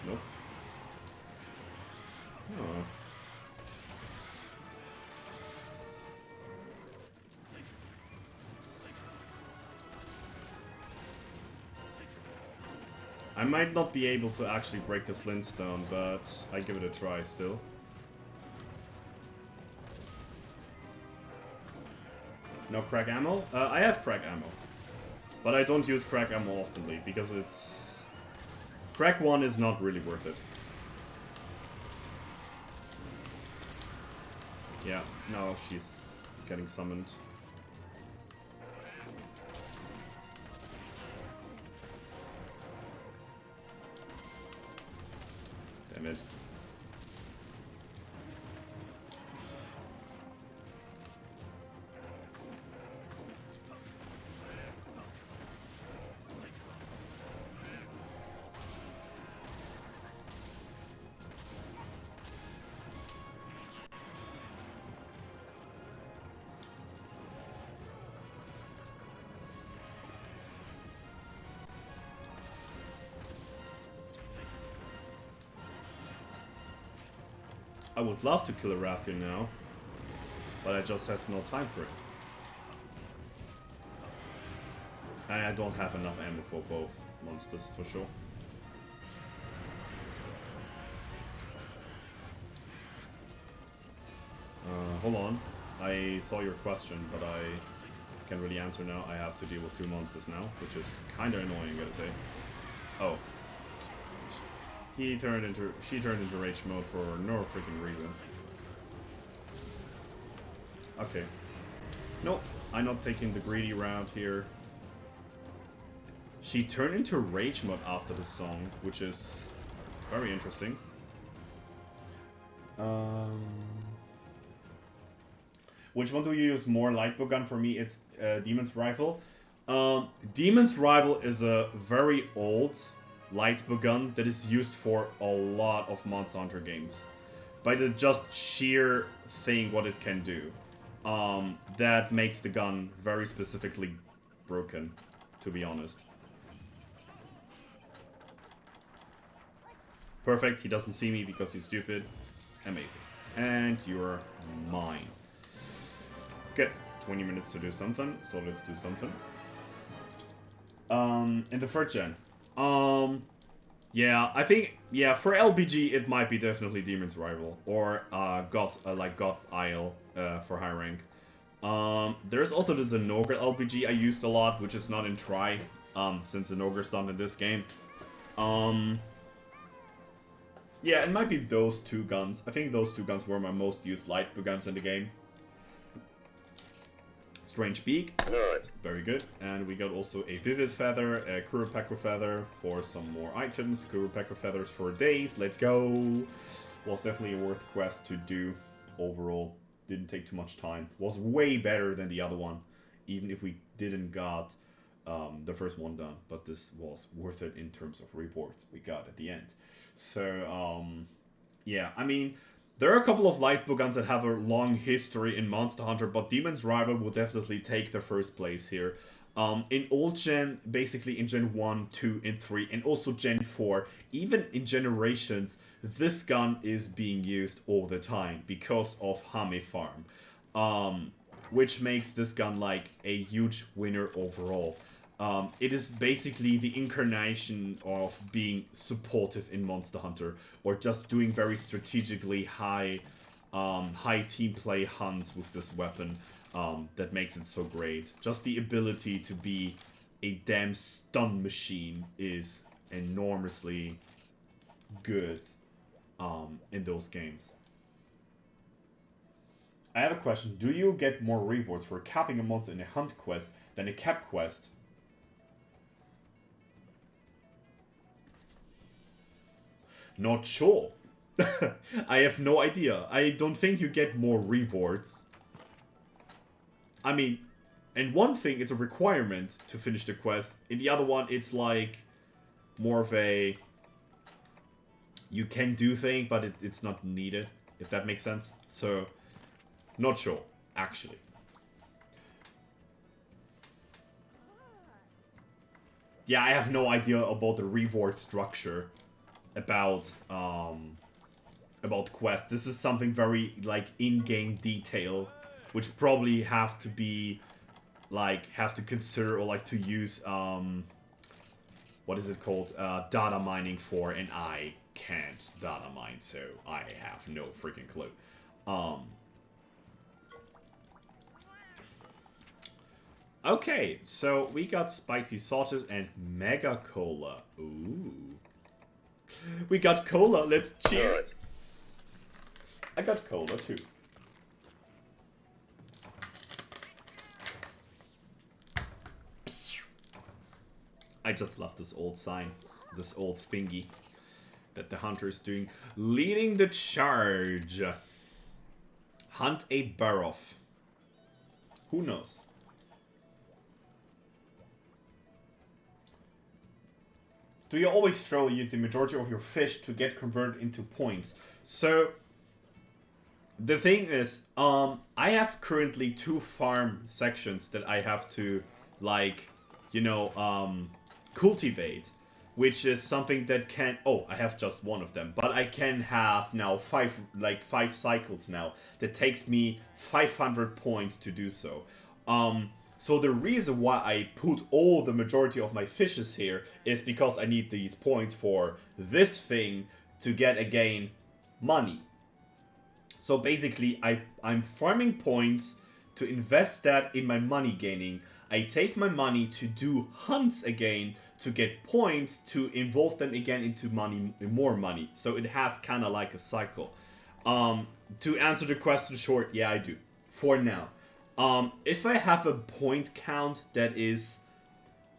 Nope. Oh. I might not be able to actually break the Flintstone, but I give it a try still. No crack ammo? I have crack ammo. But I don't use crack ammo oftenly, because it's... Crack 1 is not really worth it. Yeah, now she's getting summoned. Damn it. I would love to kill a Rathian now, but I just have no time for it. And I don't have enough ammo for both monsters, for sure. Hold on. I saw your question, but I can't really answer now. I have to deal with 2 monsters now, which is kinda annoying, I gotta say. Oh. She turned into rage mode for no freaking reason. Okay. Nope, I'm not taking the greedy route here. She turned into rage mode after the song, which is very interesting. Which one do you use more? Lightbow gun for me, it's Demon's Rifle. Demon's Rival is a very old light bow gun that is used for a lot of Monster Hunter games. By the just sheer thing what it can do. That makes the gun very specifically broken, to be honest. Perfect, he doesn't see me because he's stupid. Amazing. And you're mine. Okay, 20 minutes to do something, so let's do something. In the third gen. Yeah, I think, yeah, for LBG it might be definitely Demon's Rival. Or, God's Isle, for high rank. There's also the Zenogre LBG I used a lot, which is not in try, since Zenogre's done in this game. Yeah, it might be those two guns. I think those two guns were my most used light bow guns in the game. Strange Beak. Very good. And we got also a Vivid Feather, a Kurapeka Feather for some more items. Kurapeka Feathers for days. Let's go. Was definitely a worth quest to do overall. Didn't take too much time. Was way better than the other one. Even if we didn't got the first one done. But this was worth it in terms of rewards we got at the end. So, yeah, I mean, there are a couple of light bow guns that have a long history in Monster Hunter, but Demon's Rival will definitely take the first place here. In old gen, basically in Gen 1, 2, and 3, and also Gen 4, even in Generations, this gun is being used all the time because of Hame Farm, which makes this gun like a huge winner overall. It is basically the incarnation of being supportive in Monster Hunter, or just doing very strategically high team play hunts with this weapon that makes it so great. Just the ability to be a damn stun machine is enormously good in those games. I have a question. Do you get more rewards for capping a monster in a hunt quest than a cap quest? Not sure. I have no idea. I don't think you get more rewards. I mean, in one thing, it's a requirement to finish the quest. In the other one, it's like more of a you can do thing, but it's not needed, if that makes sense. So, not sure, actually. Yeah, I have no idea about the reward structure. About quests. This is something very like in-game detail, which probably have to be like have to consider or like to use what is it called, data mining for, and I can't data mine, so I have no freaking clue. Okay, so we got spicy sausage and mega cola. Ooh. We got cola, let's cheer. I got cola too. I just love this old sign, this old thingy that the hunter is doing. Leading the charge. Hunt a Baroth. Who knows? Do you always throw the majority of your fish to get converted into points? So, the thing is, I have currently 2 farm sections that I have to, like, you know, cultivate. Which is something that can... Oh, I have just one of them. But I can have now 5 cycles now. That takes me 500 points to do so. So the reason why I put all the majority of my fishes here is because I need these points for this thing to get, again, money. So basically, I'm farming points to invest that in my money gaining. I take my money to do hunts again to get points to involve them again into money, more money. So it has kind of like a cycle. To answer the question short, yeah, I do. For now. If I have a point count that is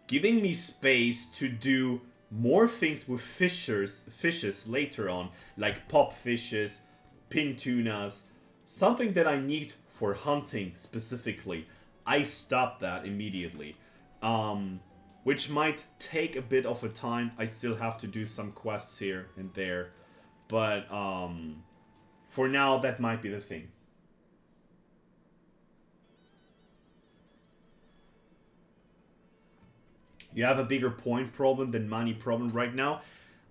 giving me space to do more things with fishes later on, like pop fishes, pin tunas, something that I need for hunting specifically, I stop that immediately. which might take a bit of a time. I still have to do some quests here and there, but for now that might be the thing. You have a bigger point problem than money problem right now.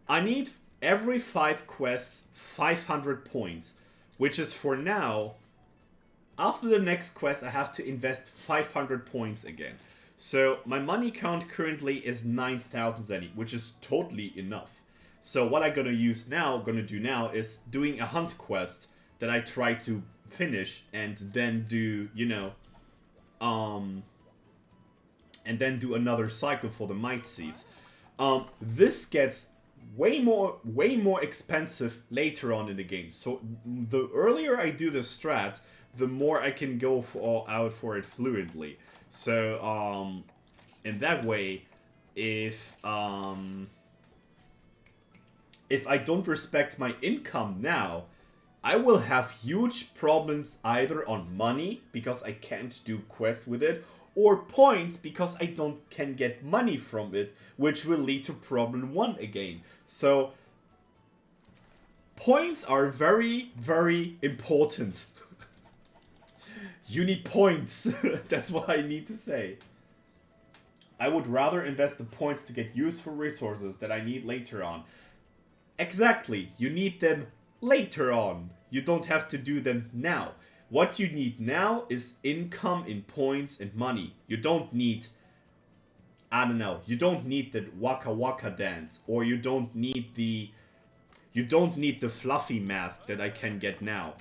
I need every 5 quests 500 points, which is for now. After the next quest, I have to invest 500 points again. So my money count currently is 9,000 zenny, which is totally enough. So what I'm gonna do now is doing a hunt quest that I try to finish and then do, and then do another cycle for the might seeds. This gets way more expensive later on in the game. So the earlier I do the strat, the more I can go out for it fluently. So in that way, if I don't respect my income now, I will have huge problems either on money because I can't do quests with it, or points because I can get money from it, which will lead to problem 1 again. So points are very, very important. You need points. That's what I need to say. I would rather invest the points to get useful resources that I need later on. Exactly. You need them later on. You don't have to do them now. What you need now is income in points and money. You don't need, I don't know, you don't need the Waka Waka dance, or you don't need the fluffy mask that I can get now.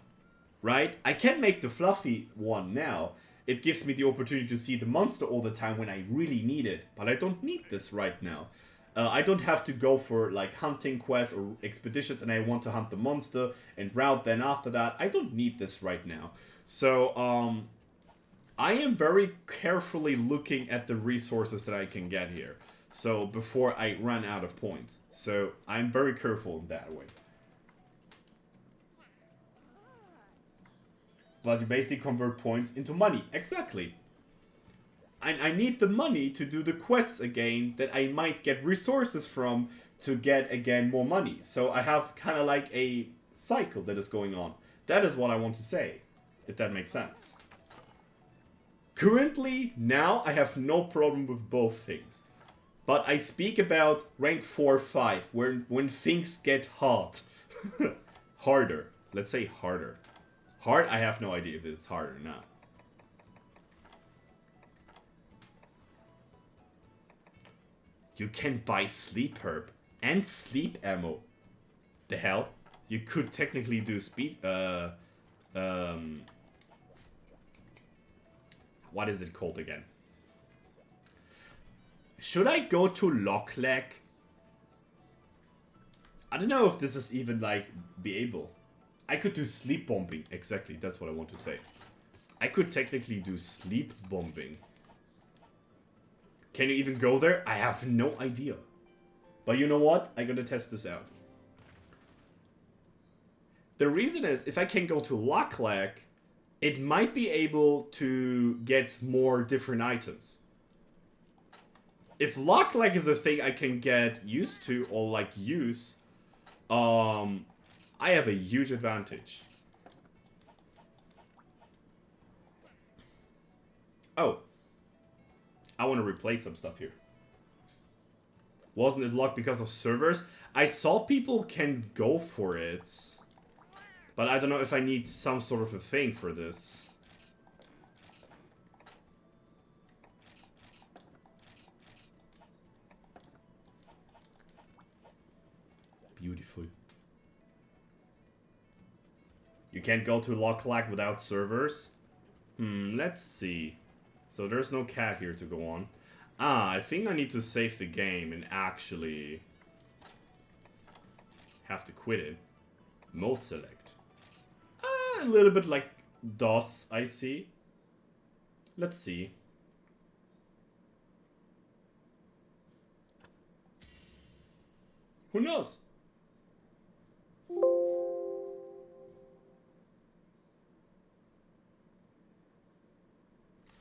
Right? I can make the fluffy one now. It gives me the opportunity to see the monster all the time when I really need it. But I don't need this right now. I don't have to go for like hunting quests or expeditions and I want to hunt the monster and route then after that. I don't need this right now. So I am very carefully looking at the resources that I can get here. So before I run out of points. So I'm very careful in that way. But you basically convert points into money. Exactly. I need the money to do the quests again that I might get resources from to get again more money. So I have kind of like a cycle that is going on. That is what I want to say, if that makes sense. Currently, now I have no problem with both things. But I speak about rank 4-5, when things get hard. Harder. Let's say harder. Hard? I have no idea if it's hard or not. You can buy sleep herb and sleep ammo. The hell? You could technically do speed. What is it called again? Should I go to Lockleg? I don't know if this is even like be able. I could do sleep bombing. Exactly, that's what I want to say. I could technically do sleep bombing. Can you even go there? I have no idea. But you know what? I'm gonna test this out. The reason is, if I can go to Lockleg, it might be able to get more different items. If Lockleg is a thing I can get used to or like use, I have a huge advantage. Oh. I want to replace some stuff here. Wasn't it locked because of servers? I saw people can go for it. But I don't know if I need some sort of a thing for this. Beautiful. You can't go to Locklag without servers? Let's see. So there's no cat here to go on. I think I need to save the game and actually have to quit it. Mode select. A little bit like DOS, I see. Let's see. Who knows?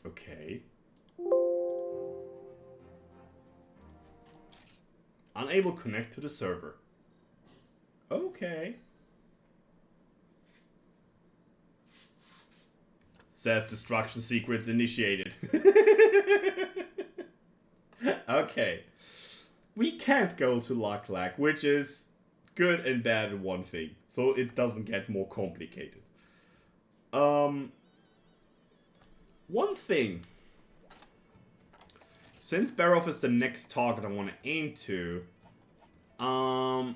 Okay. Unable to connect to the server. Okay. Self-destruction secrets initiated. Okay. We can't go to Lag, which is good and bad in one thing. So it doesn't get more complicated. One thing. Since Barov is the next target I want to aim to, I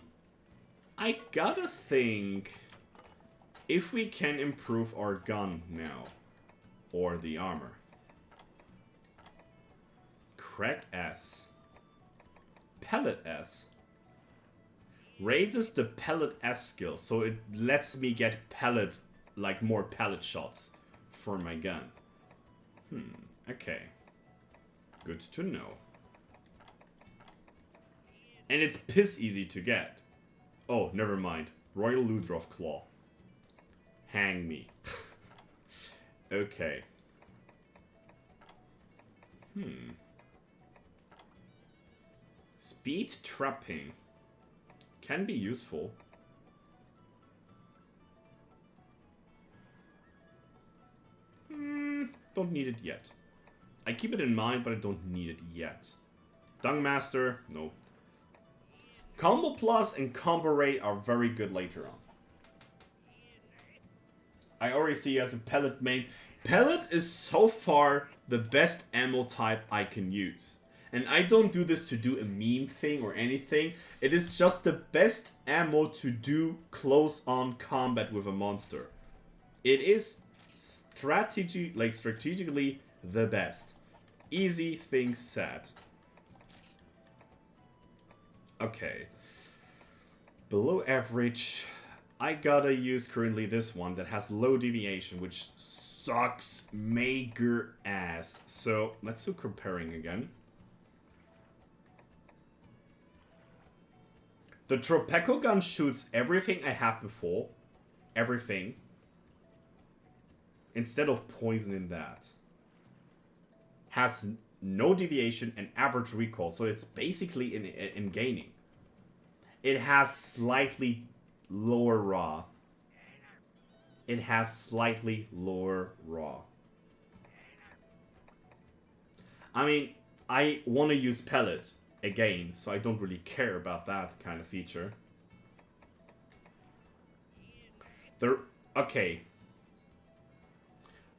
gotta think if we can improve our gun now. Or the armor. Crack S. Pellet S. Raises the pellet S skill, so it lets me get pellet, like more pellet shots for my gun. Okay. Good to know. And it's piss easy to get. Oh, never mind. Royal Ludroth Claw. Hang me. Okay. Speed trapping. Can be useful. Don't need it yet. I keep it in mind, but I don't need it yet. Dung Master, no. Combo Plus and Combo Rate are very good later on. I already see as a pellet main. Pellet is so far the best ammo type I can use. And I don't do this to do a meme thing or anything. It is just the best ammo to do close-on combat with a monster. It is strategically the best. Easy things said. Okay. Below average. I gotta use currently this one that has low deviation, which sucks major ass. So let's do comparing again. The Tropeco gun shoots everything I have before. Everything. Instead of poison in that. Has no deviation and average recoil. So it's basically in gaining. It has slightly lower raw. It has slightly lower raw. I mean, I want to use pellet again, so I don't really care about that kind of feature. Okay.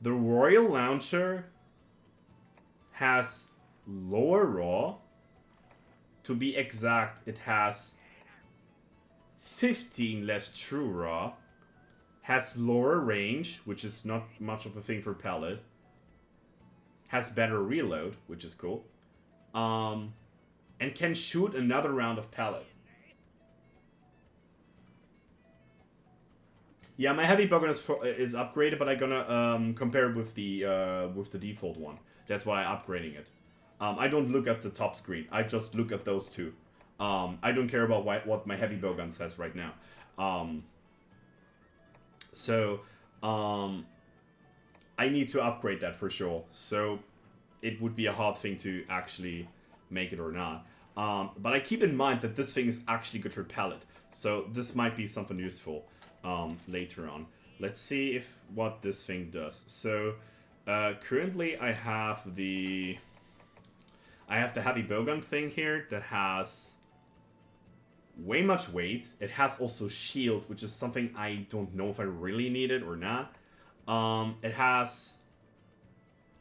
The Royal Launcher has lower raw. To be exact, it has 15 less true raw. Has lower range, which is not much of a thing for pellet. Has better reload, which is cool. And can shoot another round of pellet. Yeah, my heavy bowgun is upgraded, but I'm gonna compare it with the default one. That's why I'm upgrading it. I don't look at the top screen. I just look at those two. I don't care about what my heavy bowgun says right now. I need to upgrade that for sure. So it would be a hard thing to actually make it or not. But I keep in mind that this thing is actually good for pellet. So this might be something useful later on. Let's see what this thing does. So currently I have the heavy bowgun thing here that has way much weight. It has also shield, which is something I don't know if I really need it or not. It has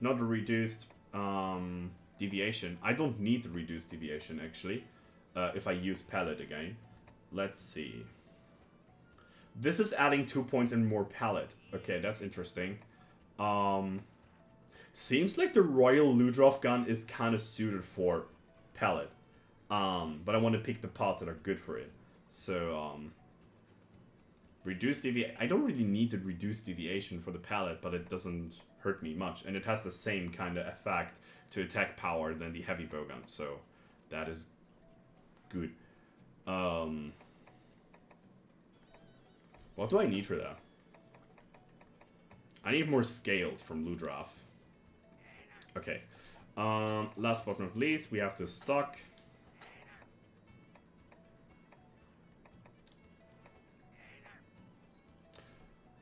not a reduced deviation. I don't need the reduced deviation, actually, if I use pellet again. Let's see. This is adding 2 points and more pellet. Okay, that's interesting. Seems like the Royal Ludroth gun is kind of suited for pellet. But I want to pick the parts that are good for it. So, reduced deviation. I don't really need the reduced deviation for the pellet, but it doesn't hurt me much. And it has the same kind of effect to attack power than the heavy bowgun. So, that is good. What do I need for that? I need more scales from Ludroth. Okay. Last but not least, we have the stock.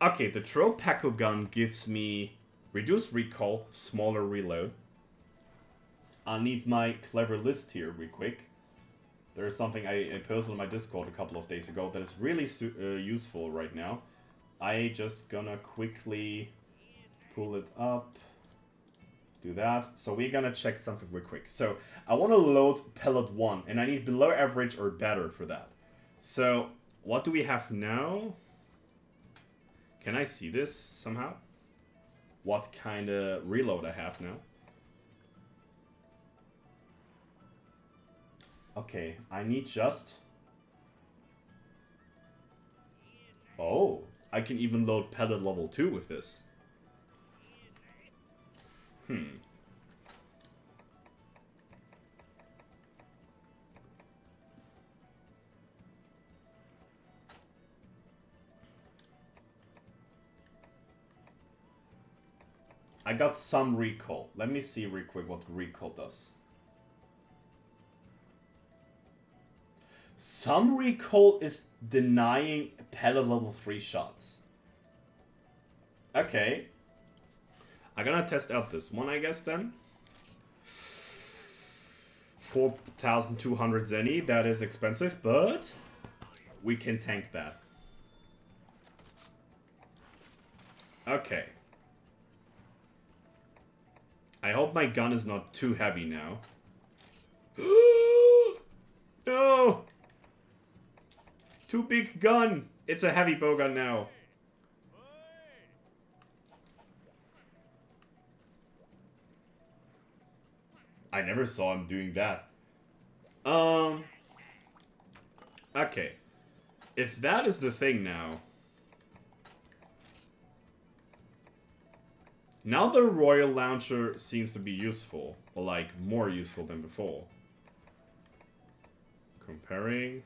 Okay, the Tropaco gun gives me reduced recoil, smaller reload. I'll need my clever list here real quick. There's something I posted on my Discord a couple of days ago that is really useful right now. I just gonna quickly pull it up. Do that. So we're gonna check something real quick. So I want to load pellet 1, and I need below average or better for that. So what do we have now? Can I see this somehow? What kind of reload I have now? Okay, I need just... Oh, I can even load pellet level 2 with this. I got some recoil. Let me see real quick what recoil does. Some recoil is denying pellet level 3 shots. Okay. I'm gonna test out this one, I guess, then. 4,200 Zenny, that is expensive, but we can tank that. Okay. I hope my gun is not too heavy now. No! Too big gun! It's a heavy bow gun now. I never saw him doing that. Okay. If that is the thing now... Now the Royal Launcher seems to be useful. Or like, more useful than before. Comparing...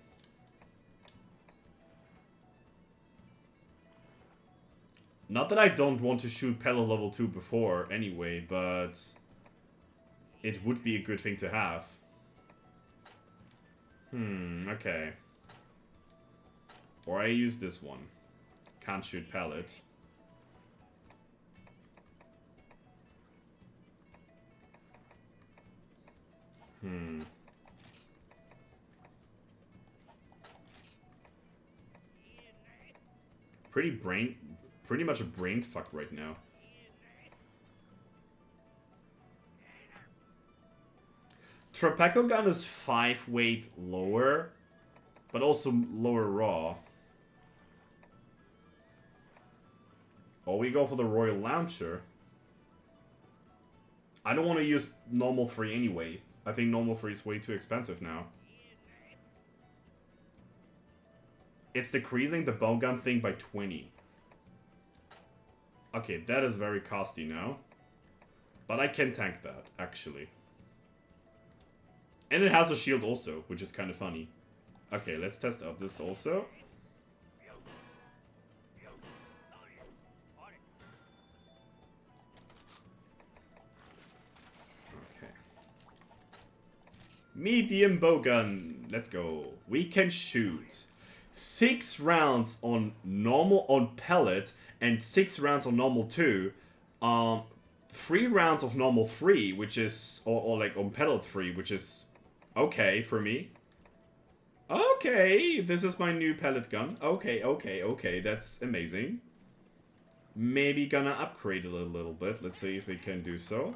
Not that I don't want to shoot pellet level 2 before, anyway, but... It would be a good thing to have. Okay. Or I use this one. Can't shoot pellet. Pretty much a brain fuck right now. Tropaco gun is 5 weight lower, but also lower raw. Or we go for the Royal Launcher. I don't want to use normal 3 anyway. I think normal 3 is way too expensive now. It's decreasing the bow gun thing by 20. Okay, that is very costly now. But I can tank that, actually. And it has a shield also, which is kind of funny. Okay, let's test out this also. Okay. Medium bowgun. Let's go. We can shoot 6 rounds on normal on pellet and 6 rounds on normal 2. 3 rounds of normal 3, which is or like on pellet 3, which is okay for me. Okay, this is my new pellet gun. Okay, that's amazing. Maybe gonna upgrade it a little bit. Let's see if we can do so.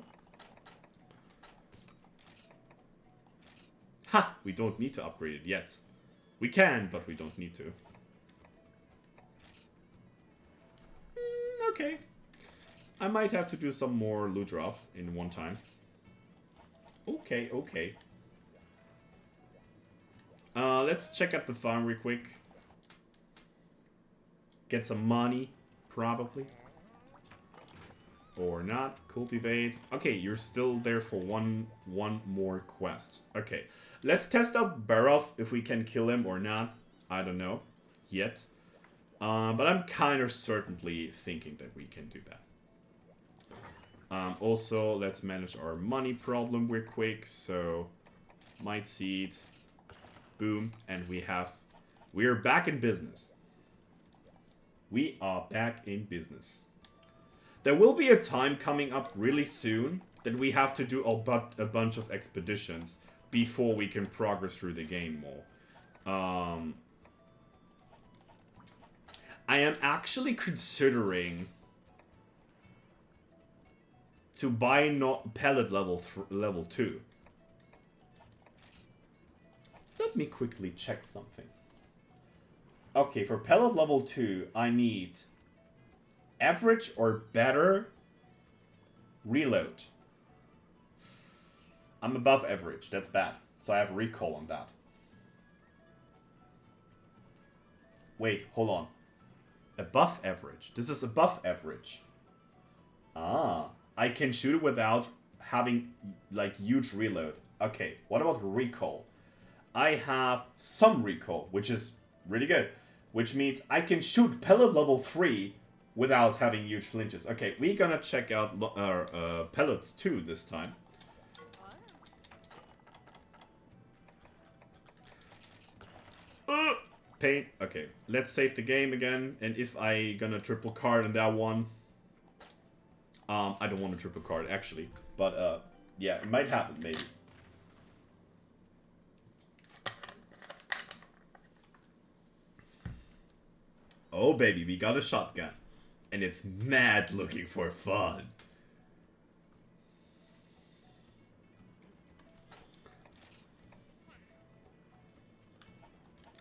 Ha! We don't need to upgrade it yet. We can, but we don't need to. Okay. I might have to do some more loot drop in one time. Okay. Let's check out the farm real quick. Get some money, probably. Or not. Cultivate. Okay, you're still there for one more quest. Okay. Let's test out Barov, if we can kill him or not. I don't know. Yet. But I'm kind of certainly thinking that we can do that. Also, let's manage our money problem real quick. So, Might Seed. Boom. And we're back in business. We are back in business. There will be a time coming up really soon that we have to do a bunch of expeditions before we can progress through the game more. I am actually considering to buy pellet level 2. Let me quickly check something. Okay, for pellet level 2, I need average or better reload. I'm above average, that's bad. So I have recall on that. Wait, hold on. Above average. This is above average. Ah, I can shoot it without having, like, huge reload. Okay, what about recall? I have some recall, which is really good. Which means I can shoot pellet level 3 without having huge flinches. Okay, we're gonna check out pellets 2 this time. Pain. Okay, let's save the game again. And if I gonna triple card in that one, I don't want to triple card actually, but yeah, it might happen maybe. Oh baby, we got a shotgun, and it's mad looking for fun.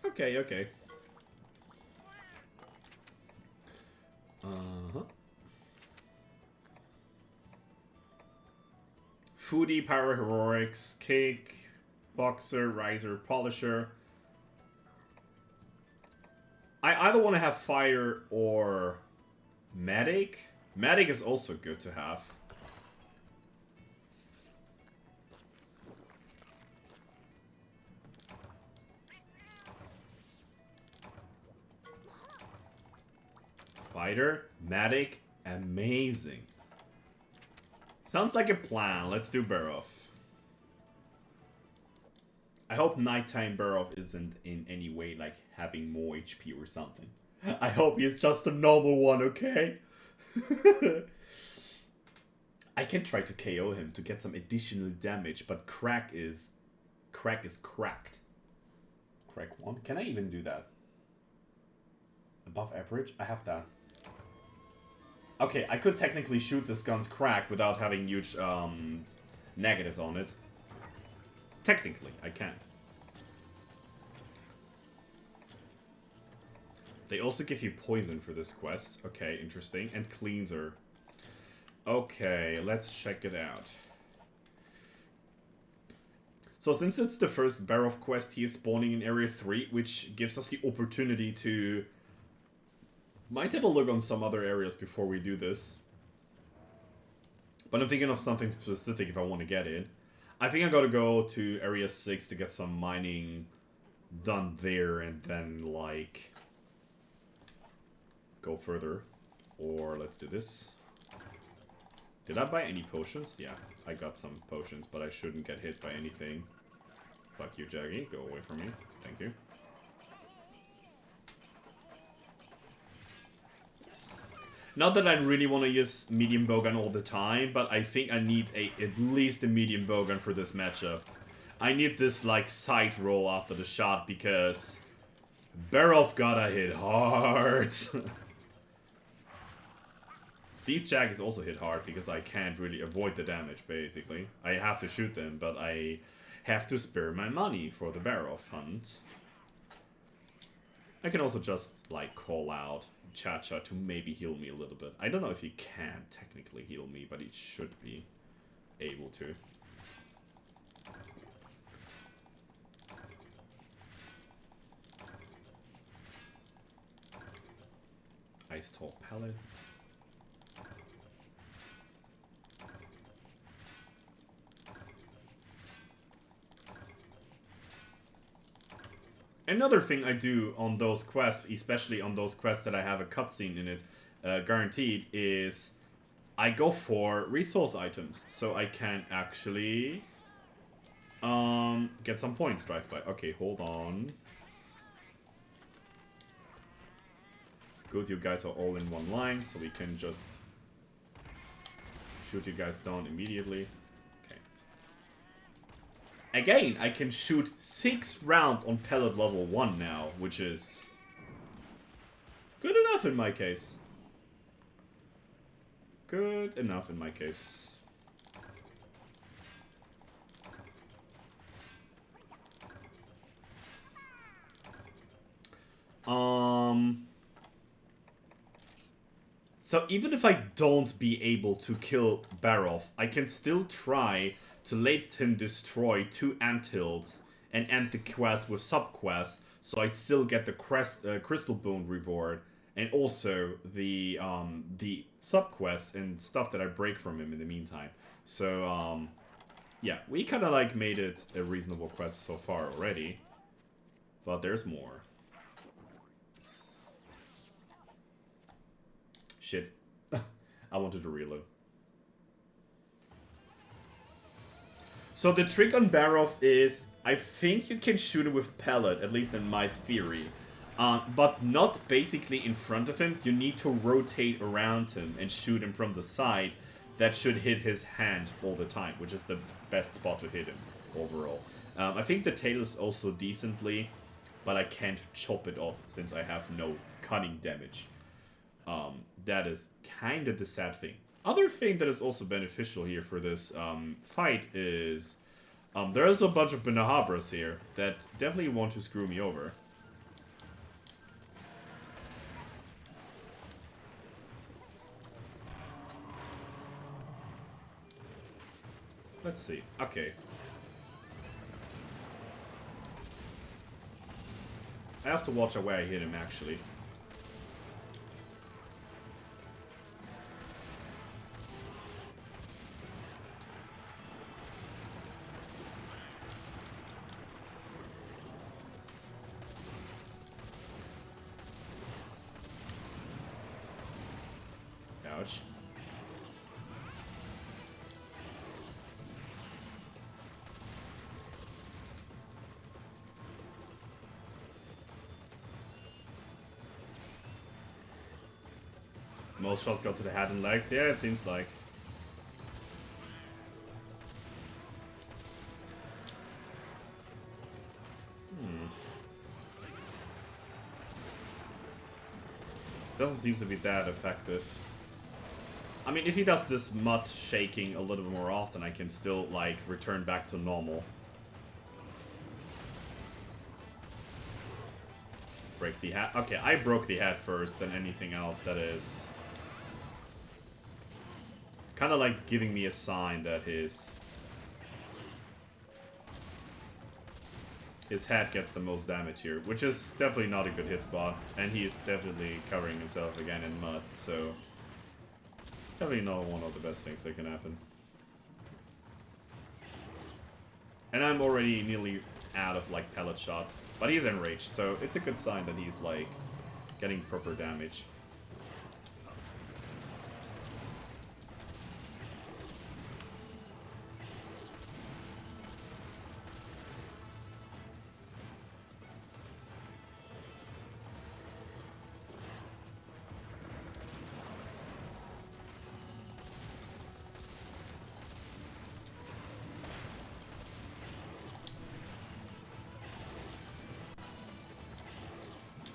Okay, okay. Foodie, Power Heroics, Cake, Boxer, Riser, Polisher. I either want to have Fire or Medic. Medic is also good to have. Fighter, Medic, amazing. Sounds like a plan. Let's do Barrow. I hope nighttime Barrow isn't in any way like having more HP or something. I hope he's just a normal one, okay? I can try to KO him to get some additional damage, but crack is cracked. Crack 1? Can I even do that? Above average? I have that. Okay, I could technically shoot this gun's crack without having huge negatives on it. Technically, I can. They also give you poison for this quest. Okay, interesting. And cleanser. Okay, let's check it out. So since it's the first Barrow quest, he is spawning in Area 3, which gives us the opportunity to... Might have a look on some other areas before we do this. But I'm thinking of something specific if I want to get in. I think I gotta go to Area 6 to get some mining done there and then, like, go further. Or let's do this. Did I buy any potions? Yeah, I got some potions, but I shouldn't get hit by anything. Fuck you, Jaggy. Go away from me. Thank you. Not that I really want to use medium bowgun all the time, but I think I need at least a medium bowgun for this matchup. I need this, like, side roll after the shot, because Barrow gotta hit hard. These Jaggies also hit hard, because I can't really avoid the damage, basically. I have to shoot them, but I have to spare my money for the Barrow hunt. I can also just, like, call out Cha-Cha to maybe heal me a little bit. I don't know if he can technically heal me, but he should be able to. Ice Tall Pallet. Another thing I do on those quests, especially on those quests that I have a cutscene in it, guaranteed, is I go for resource items, so I can actually get some points drive by. Okay, hold on. Good, you guys are all in one line, so we can just shoot you guys down immediately. Okay. Again, I can shoot 6 rounds on pellet level 1 now, which is good enough in my case. Good enough in my case. So even if I don't be able to kill Barov, I can still try to let him destroy 2 anthills and end the quest with subquests, so I still get the crystal bone reward and also the subquests and stuff that I break from him in the meantime. So yeah, we kind of like made it a reasonable quest so far already, but there's more. Shit. I wanted to reload. So the trick on Barov is, I think you can shoot him with pellet, at least in my theory. But not basically in front of him. You need to rotate around him and shoot him from the side. That should hit his hand all the time, which is the best spot to hit him overall. I think the tail is also decently, but I can't chop it off since I have no cutting damage. That is kind of the sad thing. Other thing that is also beneficial here for this fight is there's a bunch of Benahabras here that definitely want to screw me over. Let's see. Okay. I have to watch where I hit him, actually. Ouch. Most shots go to the head and legs. Yeah, it seems like. Doesn't seem to be that effective. I mean, if he does this mud shaking a little bit more often, I can still, like, return back to normal. Break the head. Okay, I broke the head first, then anything else that is kind of like giving me a sign that his head gets the most damage here, which is definitely not a good hit spot, and he is definitely covering himself again in mud, so definitely not one of the best things that can happen. And I'm already nearly out of, like, pellet shots, but he's enraged, so it's a good sign that he's, like, getting proper damage.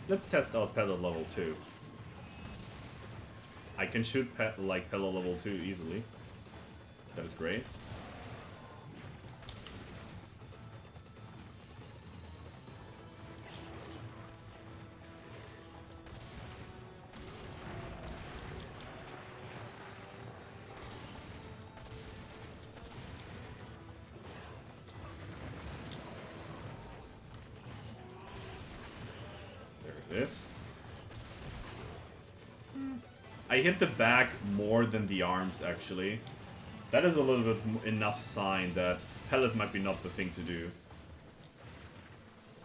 Let's test out pellet level 2. I can shoot like pellet level 2 easily. That is great. This. I hit the back more than the arms, actually. That is a little bit enough sign that pellet might be not the thing to do.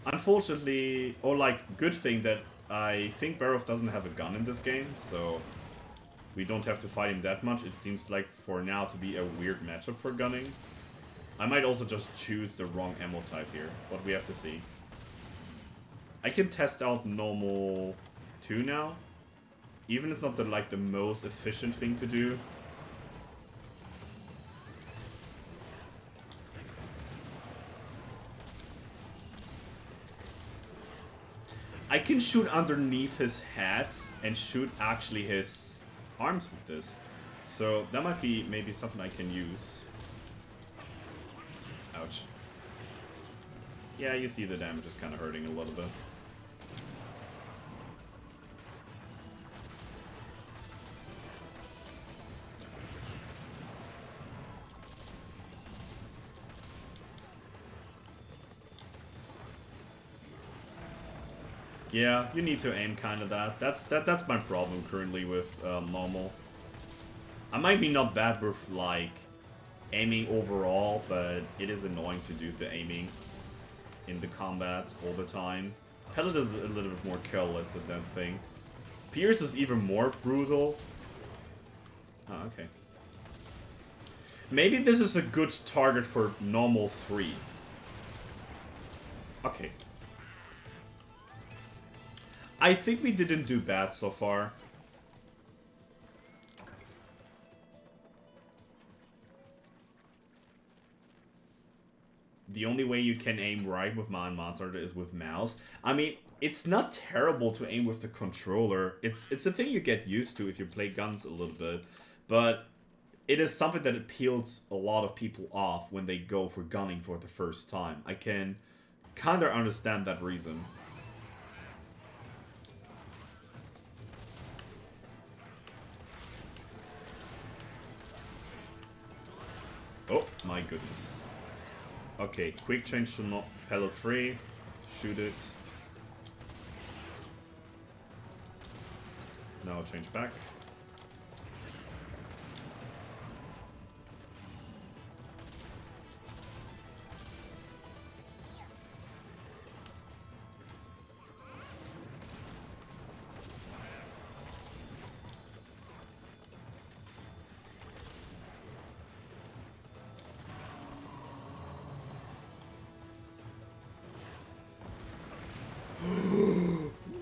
Unfortunately, or like, good thing that I think Barov doesn't have a gun in this game, so we don't have to fight him that much. It seems like for now to be a weird matchup for gunning. I might also just choose the wrong ammo type here, but we have to see. I can test out normal 2 now. Even it's not like the most efficient thing to do. I can shoot underneath his head and shoot actually his arms with this. So that might be maybe something I can use. Ouch. Yeah, you see the damage is kind of hurting a little bit. Yeah, you need to aim kind of that. That's my problem currently with normal. I might be not bad with like aiming overall, but it is annoying to do the aiming in the combat all the time. Pellet is a little bit more careless at that thing. Pierce is even more brutal. Oh, okay. Maybe this is a good target for normal 3. Okay. I think we didn't do bad so far. The only way you can aim right with Man Monster is with mouse. I mean, it's not terrible to aim with the controller. It's a thing you get used to if you play guns a little bit. But it is something that appeals a lot of people off when they go for gunning for the first time. I can kind of understand that reason. Oh, my goodness. Okay, quick change to not pellet free. Shoot it. Now change back.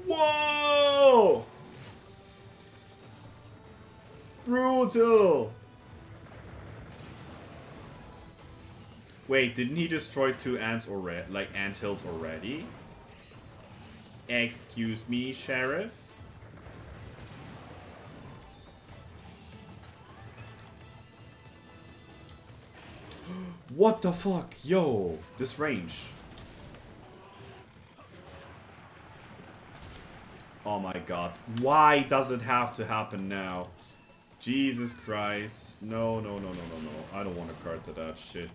Whoa! Brutal! Wait, didn't he destroy 2 ants already? Like anthills already? Excuse me, Sheriff? What the fuck? Yo, this range. Oh my god. Why does it have to happen now? Jesus Christ. No, no, no, no, no, no. I don't want to card to that shit.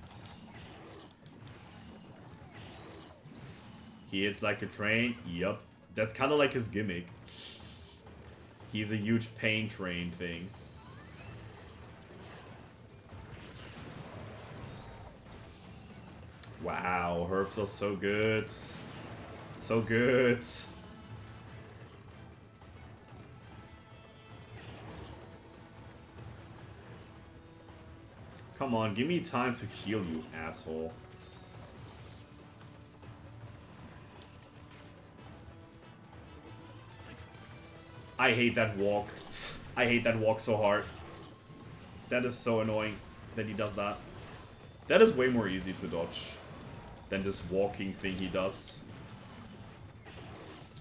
He hits like a train. Yup. That's kind of like his gimmick. He's a huge pain train thing. Wow, herbs are so good. So good. Come on, give me time to heal you, asshole. I hate that walk. I hate that walk so hard. That is so annoying that he does that. That is way more easy to dodge than this walking thing he does.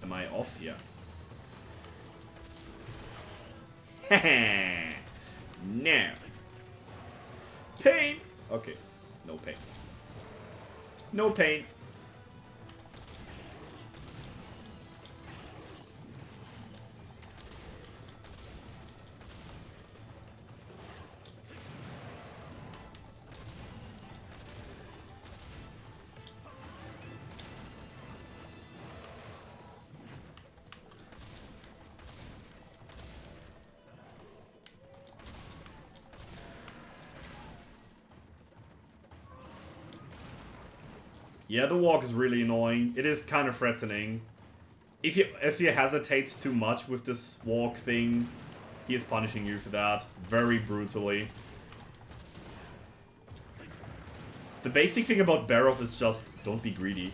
Am I off? Yeah. Haha. No. Pain! Okay. No pain. No pain. Yeah, the walk is really annoying. It is kind of threatening. If you hesitate too much with this walk thing, he is punishing you for that very brutally. The basic thing about Barov is just don't be greedy.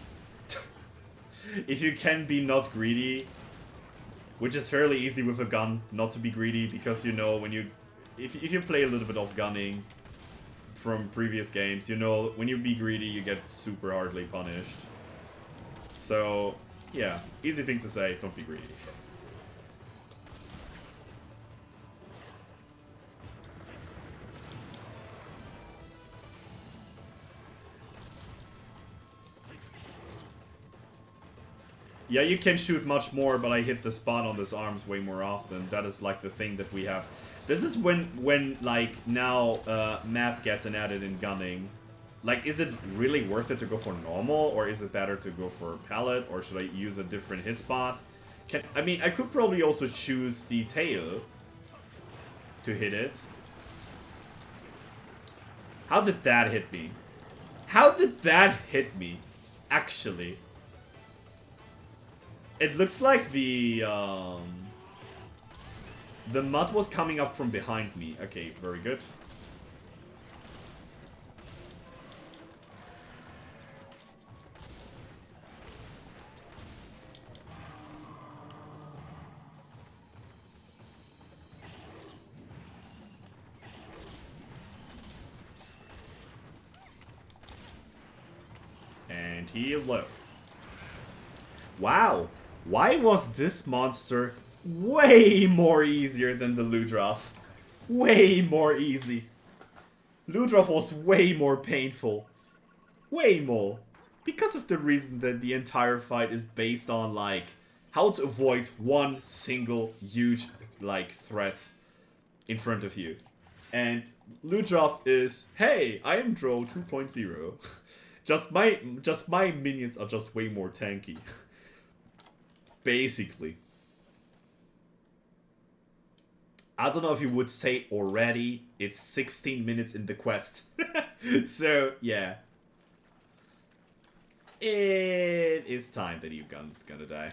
If you can be not greedy, Which is fairly easy with a gun, not to be greedy, because you know when you... If you play a little bit of gunning from previous games, you know when you be greedy you get super hardly punished. So, yeah, easy thing to say, don't be greedy. Yeah, you can shoot much more, but I hit the spot on this arms way more often. That is like the thing that we have. This is when like now math gets added in gunning. Like, is it really worth it to go for normal, or is it better to go for pallet, or should I use a different hit spot? I mean, I could probably also choose the tail to hit it. How did that hit me? How did that hit me? Actually. It looks like the mud was coming up from behind me. Okay, very good. And he is low. Wow. Why was this monster way more easier than the Ludroth? Way more easy. Ludroth was way more painful. Way more. Because of the reason that the entire fight is based on, like, how to avoid one single huge, like, threat in front of you. And Ludroth is, hey, I am Dro 2.0. just my minions are just way more tanky. Basically. I don't know if you would say already, it's 16 minutes in the quest. So, yeah. It is time that your gun's gonna die.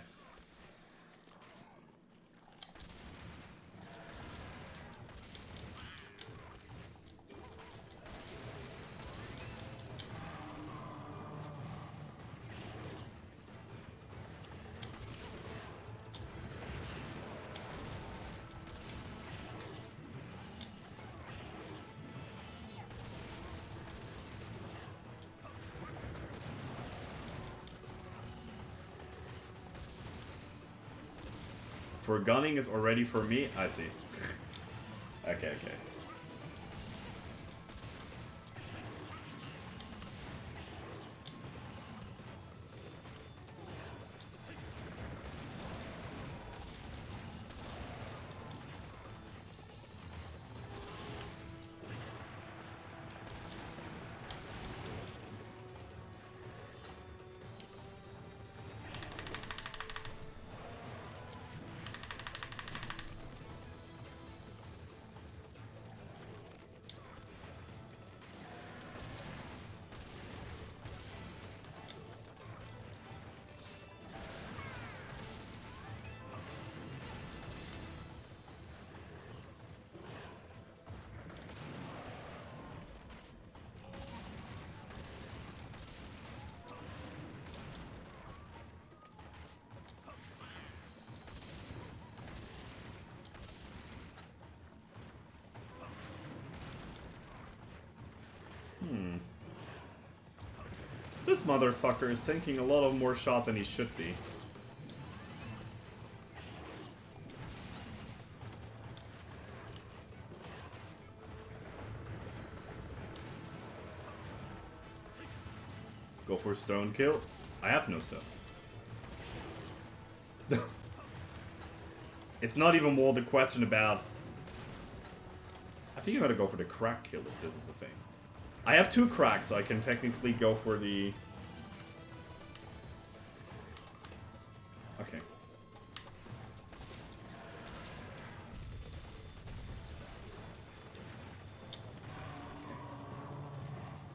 For gunning is already for me? I see. Okay. This motherfucker is taking a lot of more shots than he should be. Go for stone kill. I have no stone. It's not even more the question about... I think I'm gonna go for the crack kill if this is a thing. I have 2 cracks, so I can technically go for the... Okay.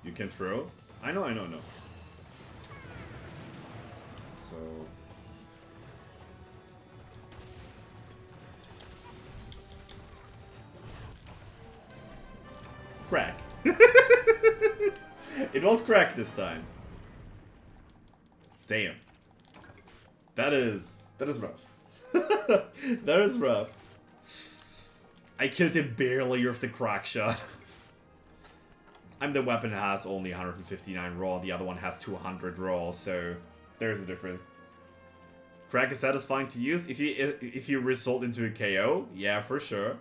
You can throw? I know. So... Crack. It was crack this time. Damn. That is rough. That is rough. I killed him barely with the crack shot. The weapon has only 159 raw, the other one has 200 raw, so there's a difference. Crack is satisfying to use if you result into a KO. Yeah, for sure.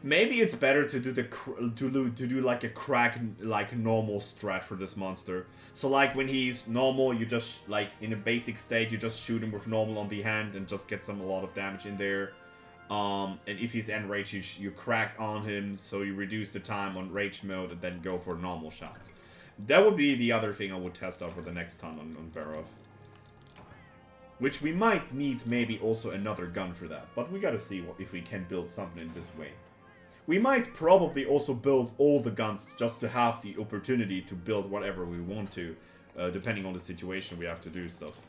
Maybe it's better to do to do like a crack like normal strat for this monster. So like when he's normal, you just like in a basic state, you just shoot him with normal on the hand and just get a lot of damage in there. And if he's enraged, you crack on him, so you reduce the time on rage mode and then go for normal shots. That would be the other thing I would test out for the next time on Barov. Which we might need maybe also another gun for that, but we gotta see if we can build something in this way. We might probably also build all the guns just to have the opportunity to build whatever we want to, depending on the situation we have to do stuff.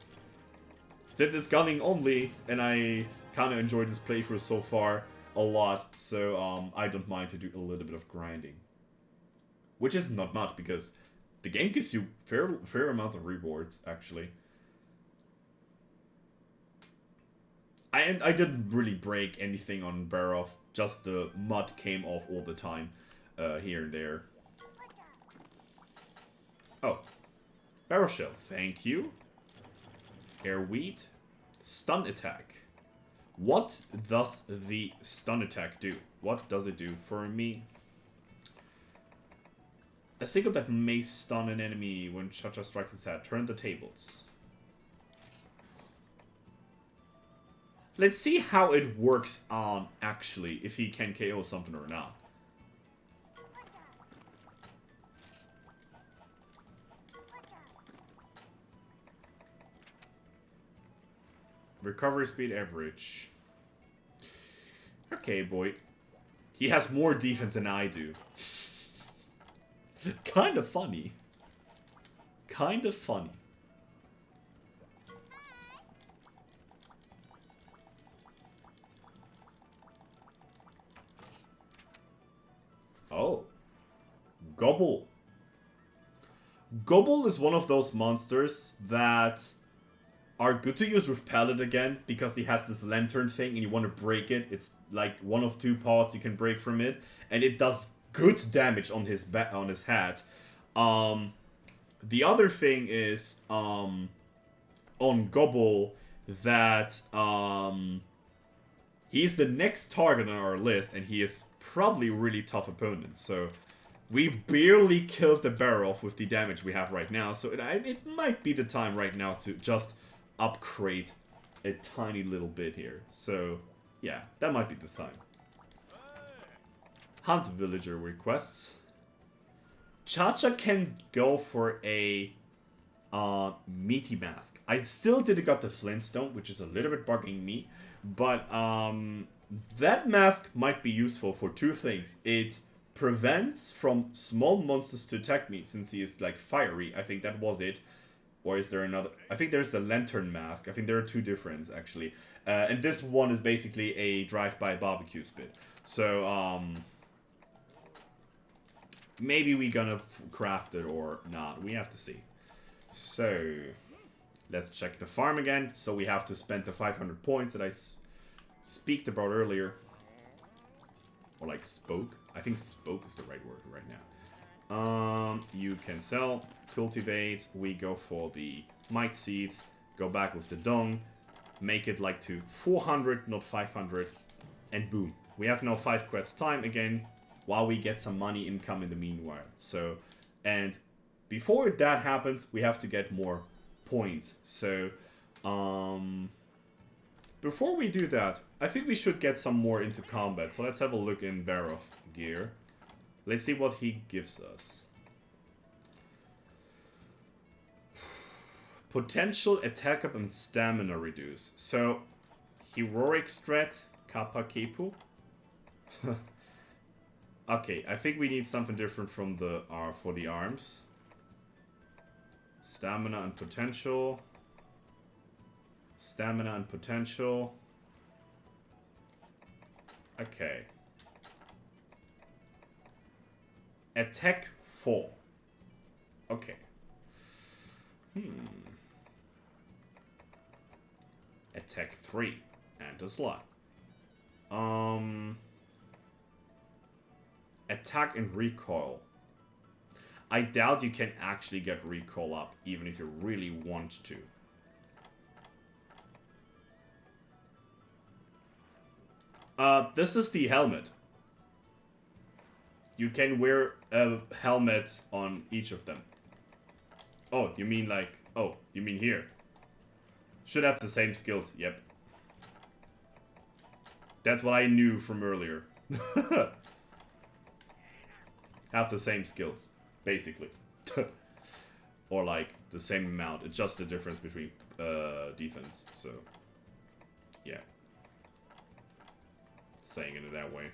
Since it's gunning only, and I kind of enjoyed this playthrough so far a lot, so I don't mind to do a little bit of grinding. Which is not much, because the game gives you fair amounts of rewards, actually. I didn't really break anything on Barov, just the mud came off all the time, here and there. Oh. Barrel shell, thank you. Air wheat. Stun attack. What does the stun attack do? What does it do for me? A signal that may stun an enemy when Cha-Cha strikes its head. Turn the tables. Let's see how it works on, actually, if he can KO something or not. Recovery speed average. Okay, boy. He has more defense than I do. Kind of funny. Kind of funny. Oh. Gobble. Gobble is one of those monsters that are good to use with Pallet again, because he has this lantern thing and you want to break it. It's like one of two parts you can break from it, and it does good damage on his head. The other thing is on Gobble that he's the next target on our list, and he is probably a really tough opponent. So we barely killed the Barov with the damage we have right now, so it might be the time right now to just upgrade a tiny little bit here. So yeah, that might be the time. Hunt villager requests. Cha-Cha can go for a meaty mask. I still didn't got the Flintstone, which is a little bit bugging me, but that mask might be useful for two things. It prevents from small monsters to attack me, since he is like fiery. I think that was it. Or is there another? I think there's the lantern mask. I think there are two different, actually. And this one is basically a drive-by barbecue spit. So, maybe we gonna craft it or not. We have to see. So, let's check the farm again. So we have to spend the 500 points that I speaked about earlier. Or like spoke. I think spoke is the right word right now. You can sell, cultivate, we go for the mite seeds, go back with the dung, make it like to 400, not 500, and boom. We have now 5 quests time again, while we get some money income in the meanwhile. So, and before that happens, we have to get more points. So, before we do that, I think we should get some more into combat. So let's have a look in Barov gear. Let's see what he gives us. Potential attack up and stamina reduce. So, heroic strat, Kappa Kepu. Okay, I think we need something different from the for the arms. Stamina and potential. Stamina and potential. Okay. Attack 4. Okay. attack 3 and a slot. Attack and recoil. I doubt you can actually get recoil up, even if you really want to. This is the helmet. You can wear a helmet on each of them. Oh, you mean like... Oh, you mean here. Should have the same skills, yep. That's what I knew from earlier. Have the same skills, basically. Or like, the same amount. It's just the difference between defense, so... Yeah. Saying it that way.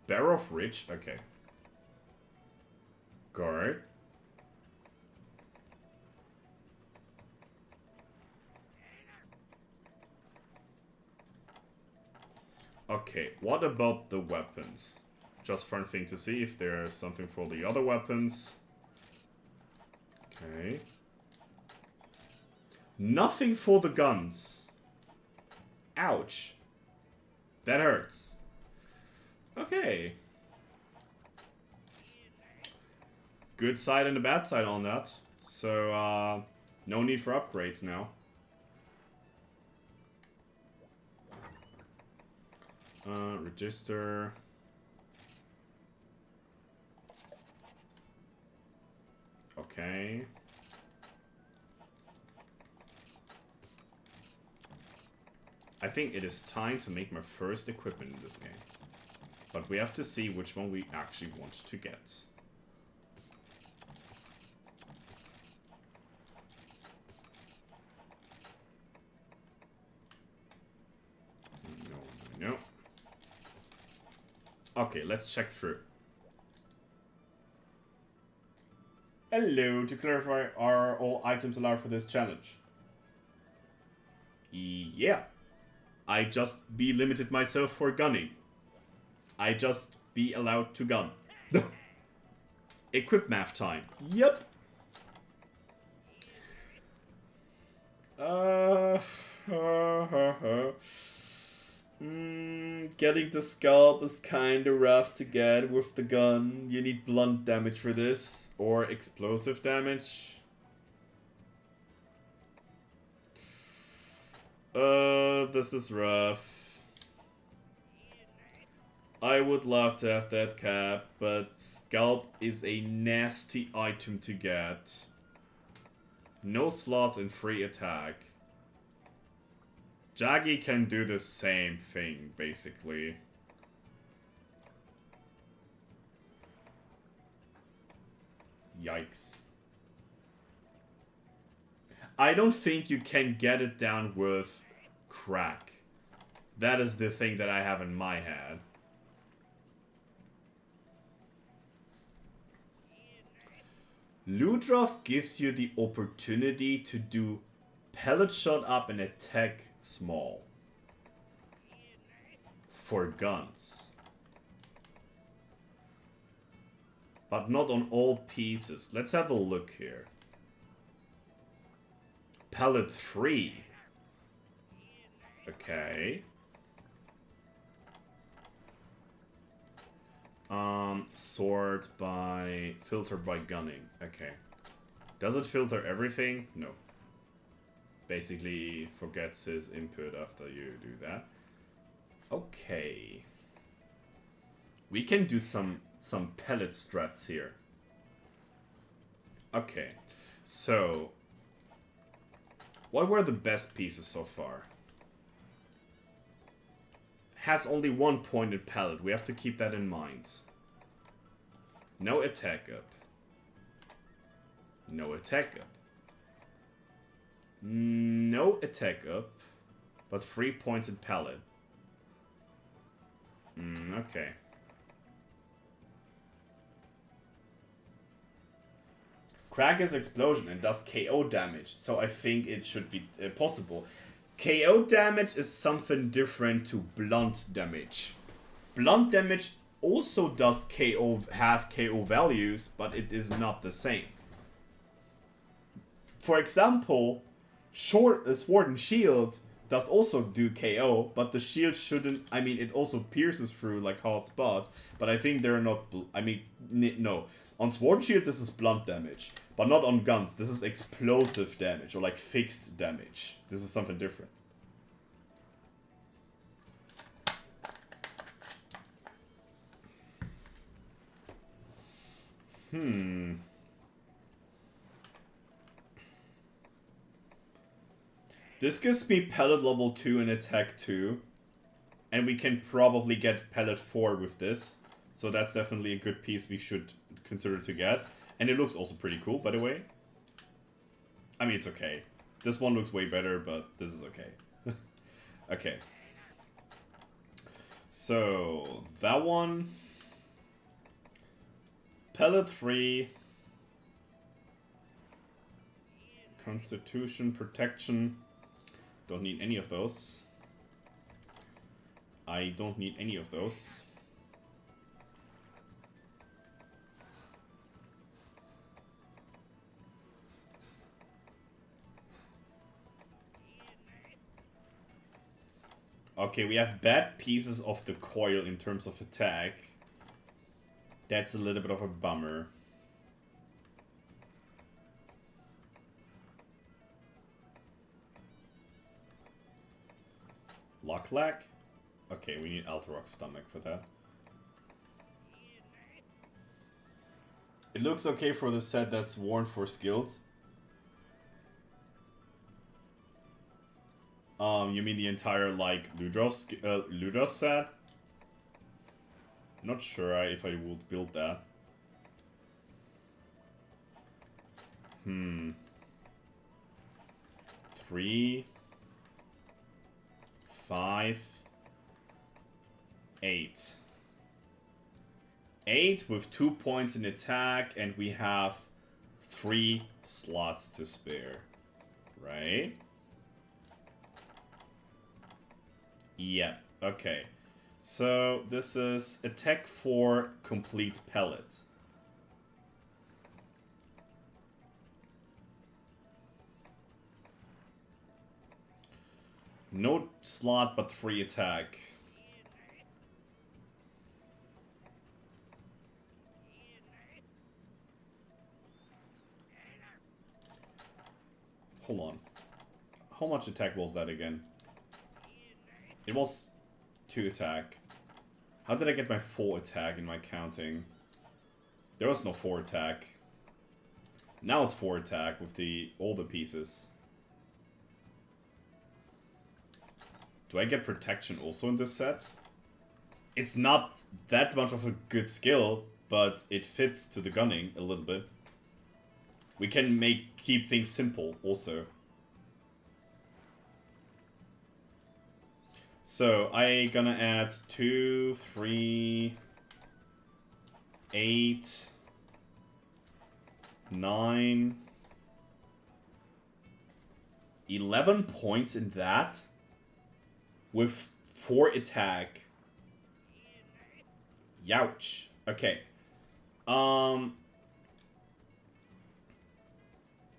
Bear of Ridge, okay. Guard. Okay, what about the weapons? Just fun thing to see if there's something for the other weapons. Okay. Nothing for the guns. Ouch. That hurts. Okay. Good side and a bad side on that. So, no need for upgrades now. Register. Okay. I think it is time to make my first equipment in this game. But we have to see which one we actually want to get. No. Okay, let's check through. Hello, to clarify, are all items allowed for this challenge? Yeah. I just be limited myself for gunning. I just be allowed to gun. Equip math time. Yep. Getting the scalp is kinda rough to get with the gun. You need blunt damage for this, or explosive damage. This is rough. I would love to have that cap, but scalp is a nasty item to get. No slots and free attack. Jaggy can do the same thing, basically. Yikes. I don't think you can get it down with crack. That is the thing that I have in my head. Ludroth gives you the opportunity to do pellet shot up and attack small. For guns. But not on all pieces. Let's have a look here. Pellet 3. Okay. Sort by... Filter by gunning. Okay. Does it filter everything? No. Basically forgets his input after you do that. Okay. We can do some pellet strats here. Okay. So... what were the best pieces so far? Has only one pointed pellet. We have to keep that in mind. No attack up. No attack up. No attack up. But 3 pointed pellet. Okay. Crack is explosion and does KO damage. So I think it should be possible. KO damage is something different to blunt damage. Blunt damage also does have KO values, but it is not the same. For example, Sword and Shield does also do KO, but the shield shouldn't... I mean, it also pierces through, like, hard spots, but I think they're not... I mean, no. On Sword and Shield, this is blunt damage, but not on guns. This is explosive damage, or, like, fixed damage. This is something different. This gives me pellet level 2 and attack 2. And we can probably get pellet 4 with this. So that's definitely a good piece we should consider to get. And it looks also pretty cool, by the way. I mean, it's okay. This one looks way better, but this is okay. Okay. So, that one. Pellet 3. Constitution, protection. Don't need any of those. I don't need any of those. Okay, we have bad pieces of the coil in terms of attack. That's a little bit of a bummer. Luck lag? Okay, we need Alterock's stomach for that. It looks okay for the set that's worn for skills. You mean the entire, like, Ludros set? Not sure if I would build that. 3, 5, 8. 8 with 2 points in attack, and we have 3 slots to spare. Right? Yeah, okay. So this is attack 4, complete pellet. No slot, but 3 attack. Hold on. How much attack was that again? It was 2 attack. How did I get my 4 attack in my counting? There was no 4 attack. Now it's 4 attack with all the pieces. Do I get protection also in this set? It's not that much of a good skill, but it fits to the gunning a little bit. We can keep things simple also. So I gonna add 2, 3, 8, 9, 11 points in that with 4 attack. Youch. Okay.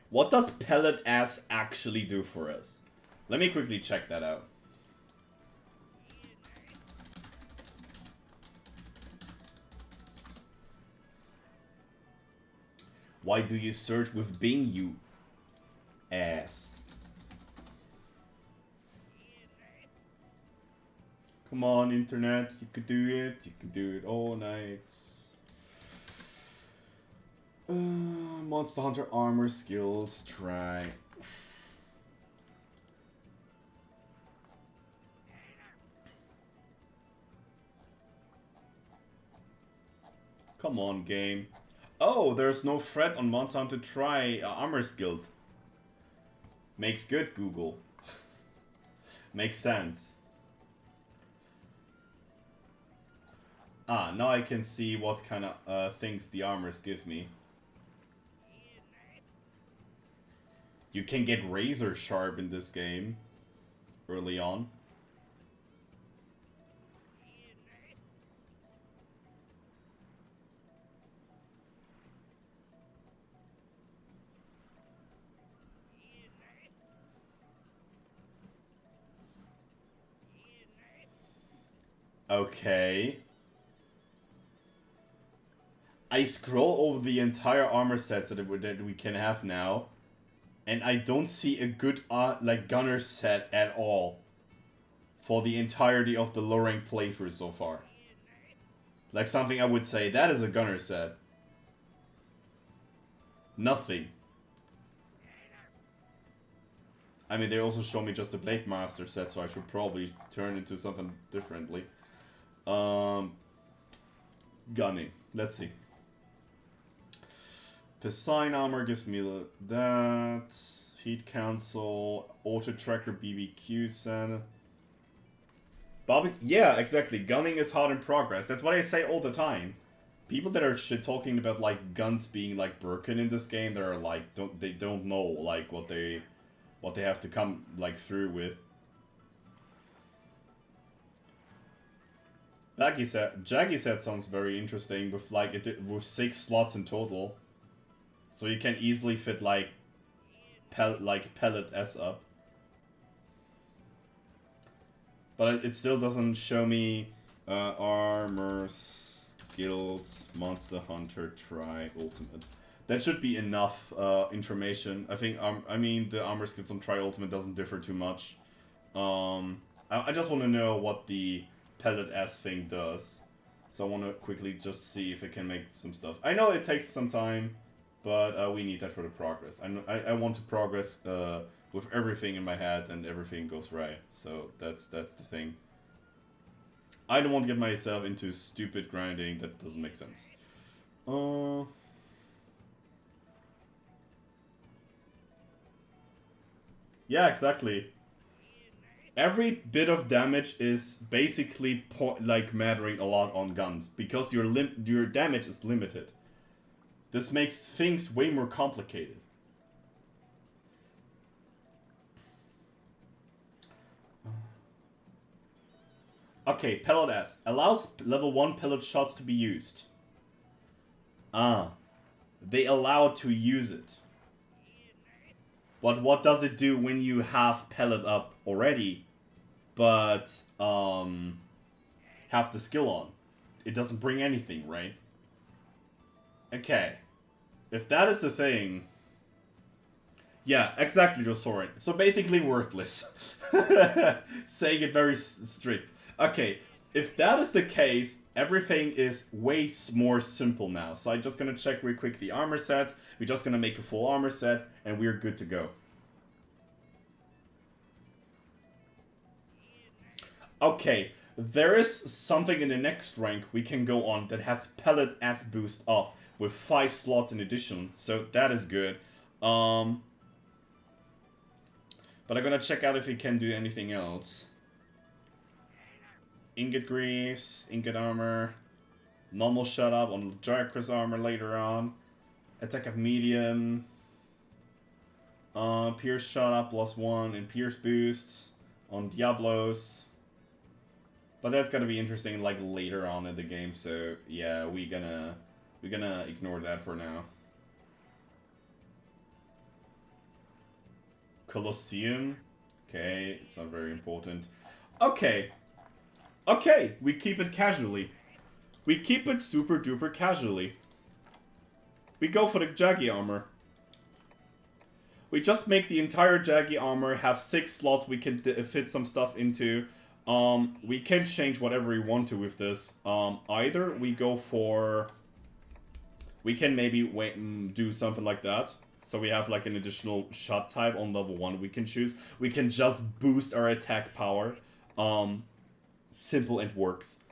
What does pellet ass actually do for us? Let me quickly check that out. Why do you search with Bing, you ass? Come on, internet. You could do it. You could do it all night. Monster Hunter armor skills. Try. Come on, game. Oh, there's no threat on Monster Hunter Try armor skills. Makes good, Google. Makes sense. Ah, now I can see what kind of things the armors give me. You can get razor sharp in this game. early on. Okay. I scroll over the entire armor sets that we can have now, and I don't see a good like gunner set at all for the entirety of the low rank playthrough so far. Like something I would say that is a gunner set. Nothing. I mean, they also show me just the Blade Master set, so I should probably turn into something differently. Gunning. Let's see. The sign armor gives me that. Heat cancel. Auto tracker BBQ set. Yeah, exactly. Gunning is hard in progress. That's what I say all the time. People that are shit talking about like guns being like broken in this game, they're like they don't know like what they have to come like through with. Jaggy set sounds very interesting with like with 6 slots in total, so you can easily fit like pellet S up. But it still doesn't show me armor skills Monster Hunter Tri Ultimate. That should be enough information. I think I mean the armor skills on Tri Ultimate doesn't differ too much. I just want to know what the pellet S thing does. So I want to quickly just see if it can make some stuff. I know it takes some time, but we need that for the progress. I want to progress with everything in my head and everything goes right. So that's the thing. I don't want to get myself into stupid grinding that doesn't make sense. Yeah, exactly. Every bit of damage is basically like mattering a lot on guns because your damage is limited. This makes things way more complicated. Okay, pellet S. Allows level 1 pellet shots to be used. They allow to use it. But what does it do when you have pellet up already, but have the skill on? It doesn't bring anything, right? Okay. If that is the thing... Yeah, exactly, the sword. So basically worthless. Saying it very strict. Okay, if that is the case, everything is way more simple now. So I'm just gonna check real quick the armor sets. We're just gonna make a full armor set, and we're good to go. Okay, there is something in the next rank we can go on that has pellet S boost off with 5 slots in addition, so that is good. But I'm gonna check out if we can do anything else. Ingot grease, ingot armor, normal shut up on Jackra's armor later on, attack of medium, pierce shut up +1 and pierce boost on Diablos. But that's gonna be interesting like later on in the game, so yeah, we're gonna ignore that for now. Colosseum. Okay, it's not very important. Okay. Okay, we keep it casually. We keep it super duper casually. We go for the Jaggy armor. We just make the entire Jaggy armor have 6 slots we can fit some stuff into. We can change whatever we want to with this. Either we go for... We can maybe wait and do something like that. So we have like an additional shot type on level 1 we can choose. We can just boost our attack power. Simple and works.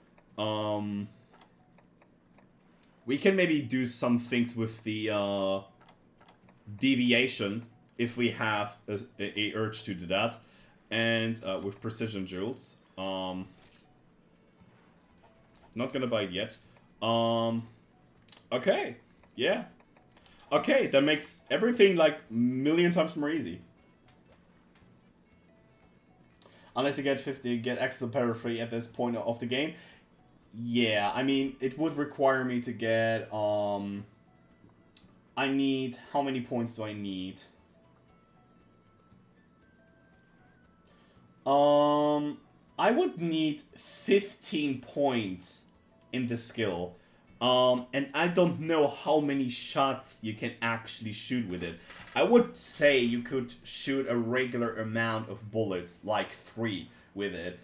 We can maybe do some things with the deviation if we have a urge to do that. And with precision jewels. Not gonna buy it yet. Okay. Yeah. Okay, that makes everything like a million times more easy. unless you get 50, get extra power free at this point of the game. Yeah, I mean, it would require me to get, I need, how many points do I need? I would need 15 points in the skill. And I don't know how many shots you can actually shoot with it. I would say you could shoot a regular amount of bullets, like 3 with it.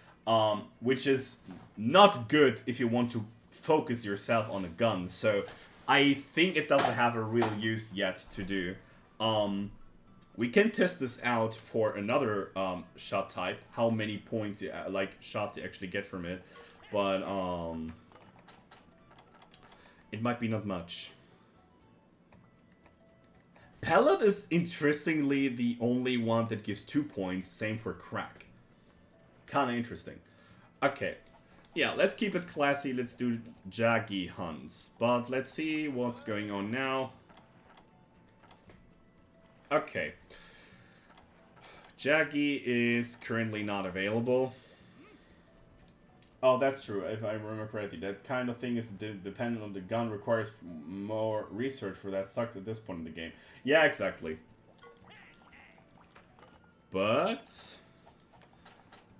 Which is not good if you want to focus yourself on a gun. So I think it doesn't have a real use yet to do. We can test this out for another shot type, how many points, shots you actually get from it. But, it might be not much. Pellet is interestingly the only one that gives 2 points, same for crack. Kinda interesting. Okay. Yeah, let's keep it classy, let's do Jaggy hunts. But let's see what's going on now. Okay. Jaggy is currently not available. Oh, that's true, if I remember correctly. That kind of thing is dependent on the gun, requires more research for that. Sucks at this point in the game. Yeah, exactly. But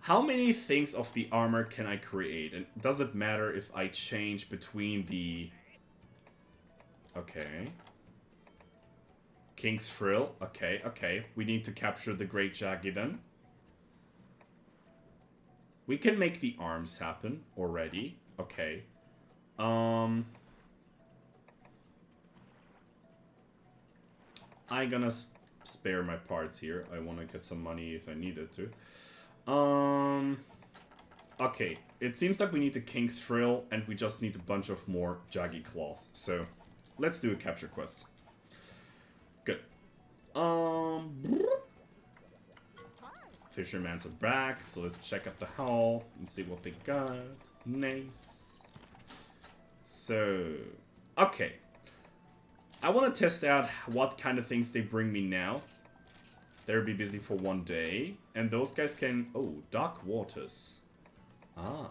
how many things of the armor can I create? And does it matter if I change between the... Okay. King's Frill. Okay, okay. We need to capture the Great Jaggy then. We can make the arms happen already. Okay. I'm gonna spare my parts here. I want to get some money if I needed to. Okay. It seems like we need the King's Frill, and we just need a bunch of more Jaggy Claws. So, let's do a capture quest. Good. Fishermans are back, so let's check out the haul and see what they got. Nice. So, okay. I want to test out what kind of things they bring me now. They'll be busy for 1 day. And those guys can... Oh, Dark Waters. Ah,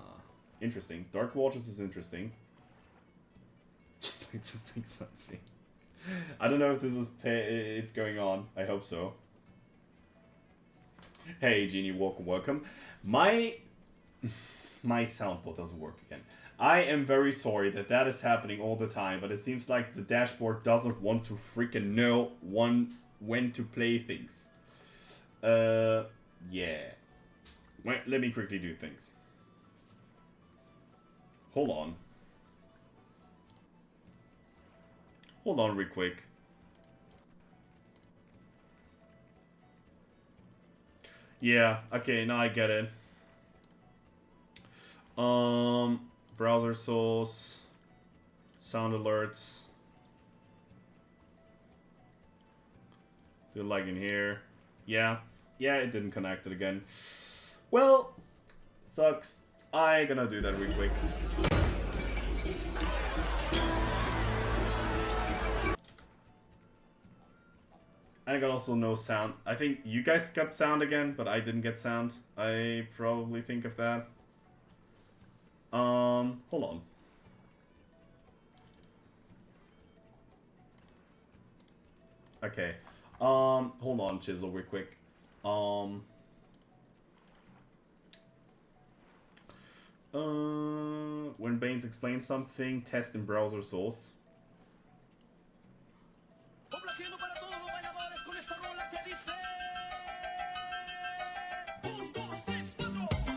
interesting. Dark Waters is interesting. Wait to say something. I don't know if this is... It's going on. I hope so. Hey, Genie, welcome. My soundboard doesn't work again. I am very sorry that is happening all the time, but it seems like the dashboard doesn't want to freaking know when to play things. Yeah. Wait, let me quickly do things. Hold on. Hold on real quick. Yeah, okay, now I get it. Browser source, sound alerts. Do like in here. Yeah, it didn't connect it again. Well, sucks. I'm gonna do that real quick. I got also no sound. I think you guys got sound again, but I didn't get sound. I probably think of that. Hold on. Okay. Hold on, Chisel, real quick. When Baines explains something, test in browser source.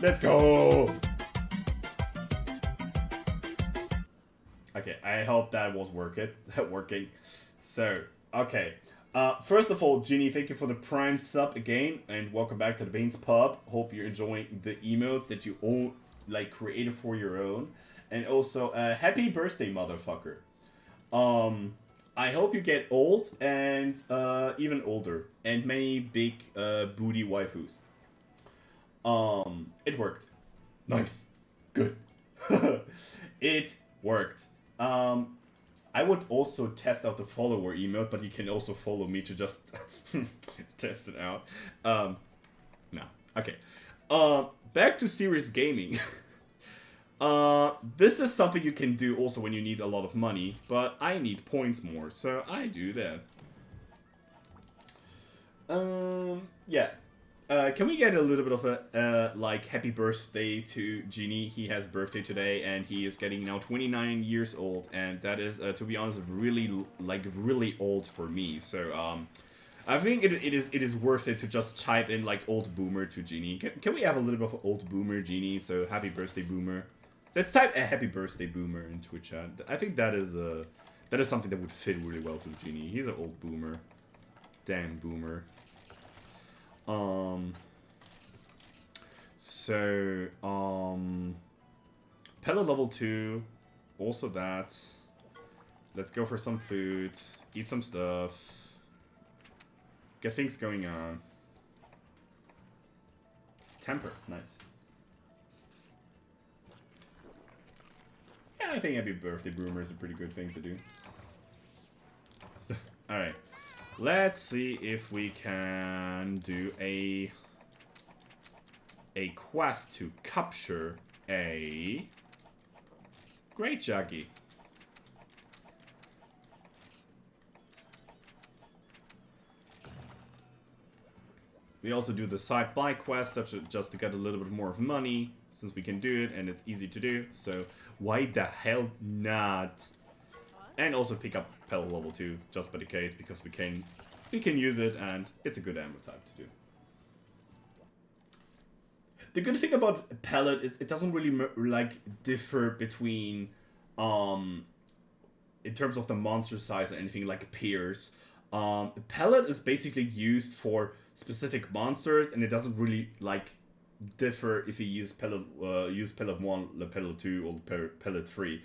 Let's go! Okay, I hope that was working. So, okay. First of all, Ginny, thank you for the Prime sub again, and welcome back to the Baines Pub. Hope you're enjoying the emotes that you all created for your own. And also, happy birthday, motherfucker. I hope you get old and even older, and many big booty waifus. It worked. Nice. Good. It worked. I would also test out the follower emote, but you can also follow me to just test it out. No. Okay. Back to serious gaming. This is something you can do also when you need a lot of money, but I need points more, so I do that. Yeah. Can we get a little bit of a, like, happy birthday to Genie? He has birthday today, and he is getting now 29 years old, and that is, to be honest, really old for me, so, I think it is worth it to just type in, like, old boomer to Genie. Can we have a little bit of old boomer, Genie? So, happy birthday, boomer. Let's type a happy birthday, boomer, in Twitch chat. I think that is something that would fit really well to Genie. He's an old boomer. Damn boomer. Pellet level 2, also that. Let's go for some food, eat some stuff, get things going on. Temper, nice. Yeah, I think happy birthday boomer is a pretty good thing to do. Alright. Let's see if we can do a quest to capture a great juggy. We also do the side buy quest just to get a little bit more of money, since we can do it and it's easy to do. So why the hell not? And also pick up pellet level 2 just by the case, because we can use it and it's a good ammo type to do. The good thing about pellet is it doesn't really like differ between in terms of the monster size or anything like peers. Pellet is basically used for specific monsters, and it doesn't really like differ if you use pellet 1, pellet 2, or pellet 3.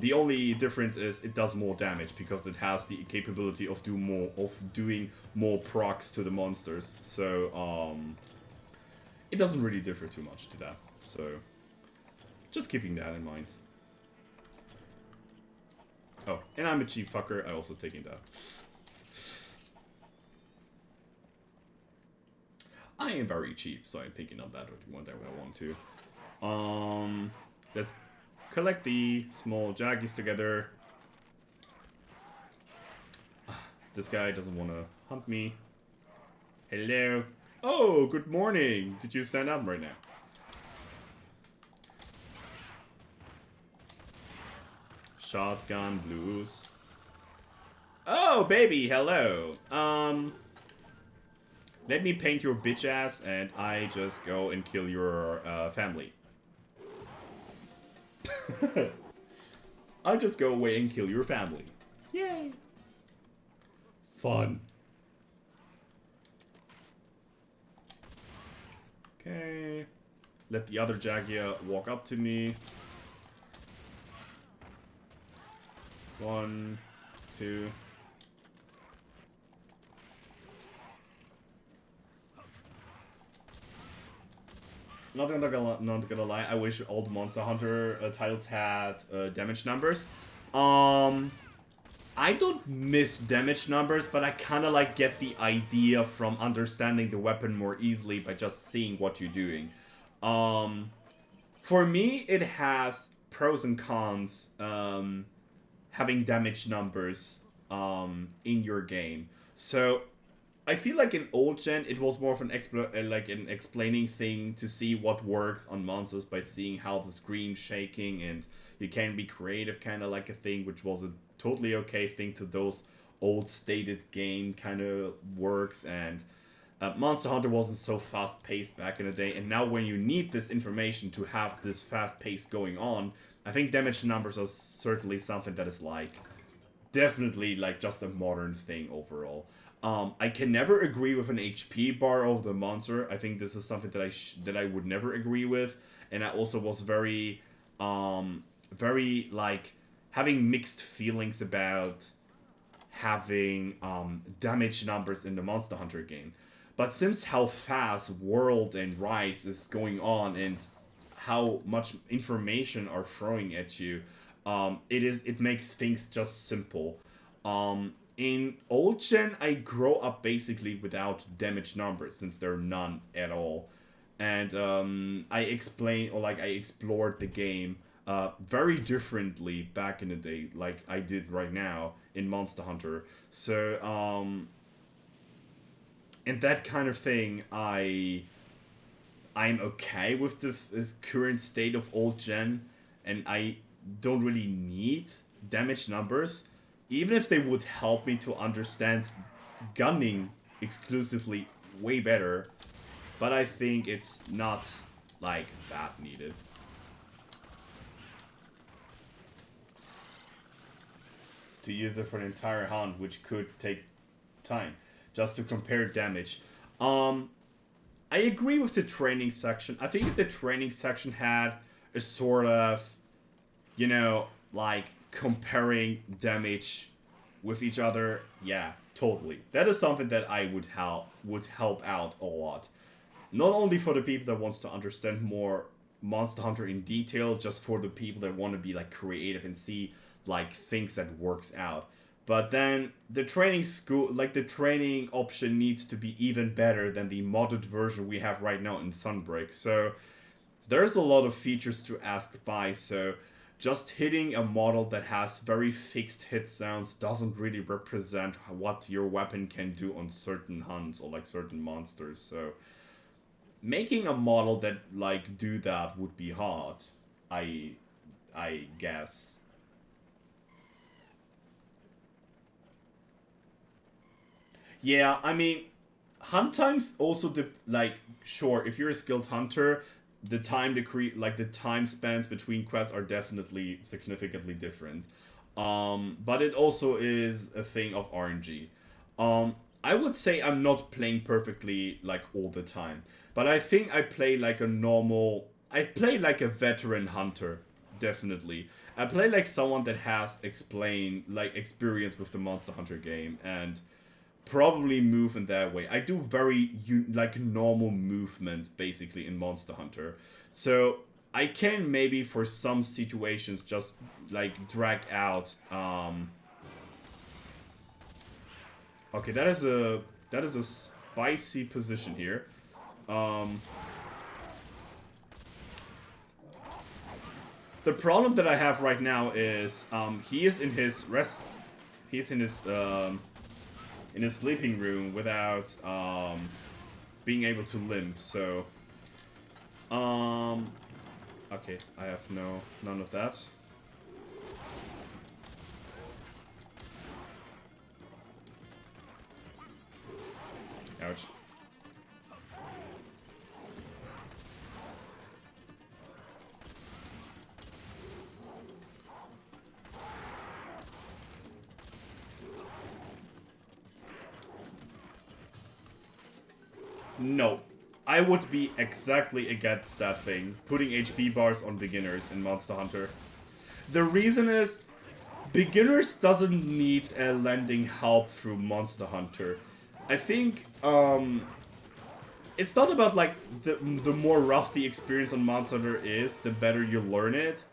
The only difference is it does more damage because it has the capability of doing more procs to the monsters. So it doesn't really differ too much to that. So just keeping that in mind. Oh, and I'm a cheap fucker. I also taking that. I am very cheap, so I'm picking up that one that I want to. Let's collect the small jaggies together. This guy doesn't want to hunt me. Hello. Oh, good morning. Did you stand up right now? Shotgun blues. Oh, baby, hello. Let me paint your bitch ass and I just go and kill your family. I'll just go away and kill your family. Yay. Fun. Okay. Let the other Jagia walk up to me. 1, 2. Not gonna lie, I wish all the Monster Hunter titles had damage numbers. I don't miss damage numbers, but I kind of like get the idea from understanding the weapon more easily by just seeing what you're doing. For me, it has pros and cons having damage numbers in your game. So I feel like in old gen, it was more of an explaining thing to see what works on monsters by seeing how the screen's shaking, and you can be creative, kind of like a thing, which was a totally okay thing to those old stated game kind of works. And Monster Hunter wasn't so fast paced back in the day, and now when you need this information to have this fast pace going on, I think damage numbers are certainly something that is like definitely like just a modern thing overall. I can never agree with an HP bar of the monster. I think this is something that I would never agree with, and I also was very like having mixed feelings about having damage numbers in the Monster Hunter game. But since how fast World and Rise is going on and how much information are throwing at you, it makes things just simple. In old gen, I grow up basically without damage numbers, since there are none at all. and I explained or like I explored the game very differently back in the day, like I did right now in Monster Hunter. So and that kind of thing, I'm okay with this current state of old gen, and I don't really need damage numbers, even if they would help me to understand gunning exclusively way better. But I think it's not like that needed. To use it for an entire hunt, which could take time, just to compare damage. Um, I agree with the training section. I think if the training section had a sort of, like comparing damage with each other, yeah, totally. That is something that I would help out a lot. Not only for the people that wants to understand more Monster Hunter in detail, just for the people that want to be like creative and see like things that works out. But then the training school, like the training option, needs to be even better than the modded version we have right now in Sunbreak. So there's a lot of features to ask by. So just hitting a model that has very fixed hit sounds doesn't really represent what your weapon can do on certain hunts or like certain monsters. So making a model that like do that would be hard. I I guess. Yeah, I mean, hunt times also like sure, if you're a skilled hunter, the time to create like the time spans between quests are definitely significantly different. But it also is a thing of RNG. I would say I'm not playing perfectly like all the time, but I think I play like a normal. I play like a veteran hunter, definitely. I play like someone that has explained like experience with the Monster Hunter game and probably move in that way. I do very like normal movement basically in Monster Hunter. So I can maybe for some situations just like drag out okay, that is a spicy position here. Um the problem that I have right now is he is in his rest he's in his sleeping room without being able to limp. So, um, okay, I have none of that. Ouch. No, I would be exactly against that thing. Putting HP bars on beginners in Monster Hunter. The reason is beginners doesn't need a lending help through Monster Hunter. I think it's not about like the more rough the experience on Monster Hunter is, the better you learn it.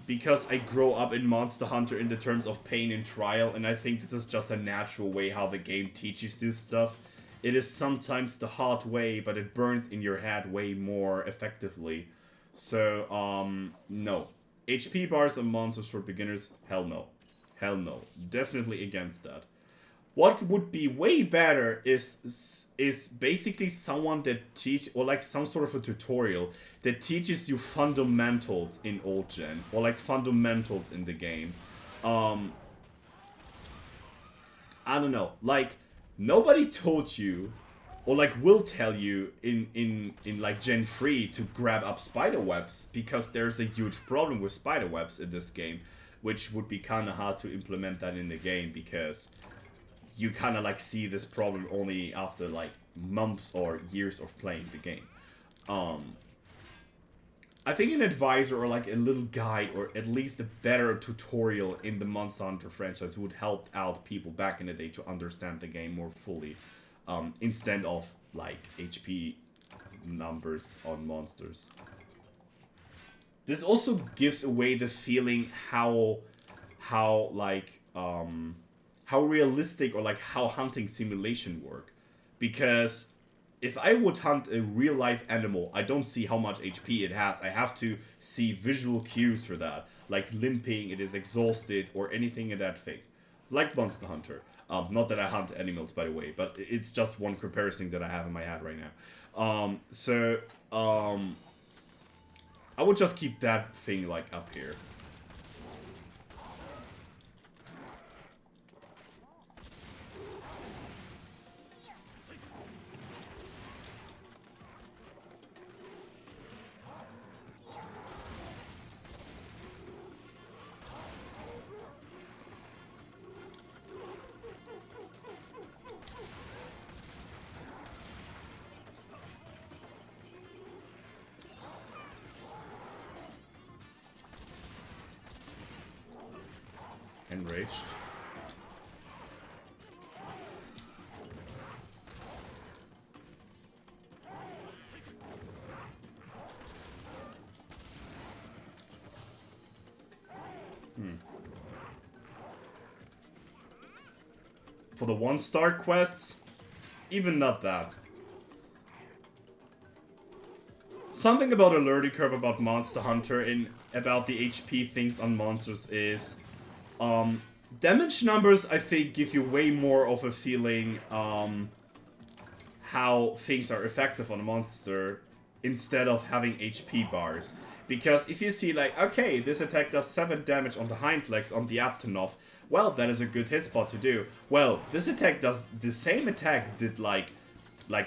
Because I grow up in Monster Hunter in the terms of pain and trial, and I think this is just a natural way how the game teaches you stuff. It is sometimes the hard way, but it burns in your head way more effectively. So, no. HP bars and monsters for beginners, hell no. Hell no. Definitely against that. What would be way better is basically someone that teach or like some sort of a tutorial that teaches you fundamentals in old gen or like fundamentals in the game. Um, I don't know, like nobody told you or like will tell you in like Gen 3 to grab up spider webs because there's a huge problem with spider webs in this game, which would be kind of hard to implement that in the game because you kind of like see this problem only after like months or years of playing the game. Um, I think an advisor or like a little guide or at least a better tutorial in the Monster Hunter franchise would help out people back in the day to understand the game more fully, instead of like HP numbers on monsters. This also gives away the feeling how like how realistic or like how hunting simulation work because if I would hunt a real life animal, I don't see how much HP it has. I have to see visual cues for that, like limping, it is exhausted, or anything in that thing, like Monster Hunter. Not that I hunt animals, by the way, but it's just one comparison that I have in my head right now. I would just keep that thing like up here. Enraged. For the 1-star quests, even not that. Something about a learning curve about Monster Hunter and about the HP things on monsters is damage numbers, I think, give you way more of a feeling how things are effective on a monster instead of having HP bars. Because if you see like, okay, this attack does 7 damage on the hind legs on the Aptonoff, well, that is a good hit spot to do. Well, this attack does, the same attack did like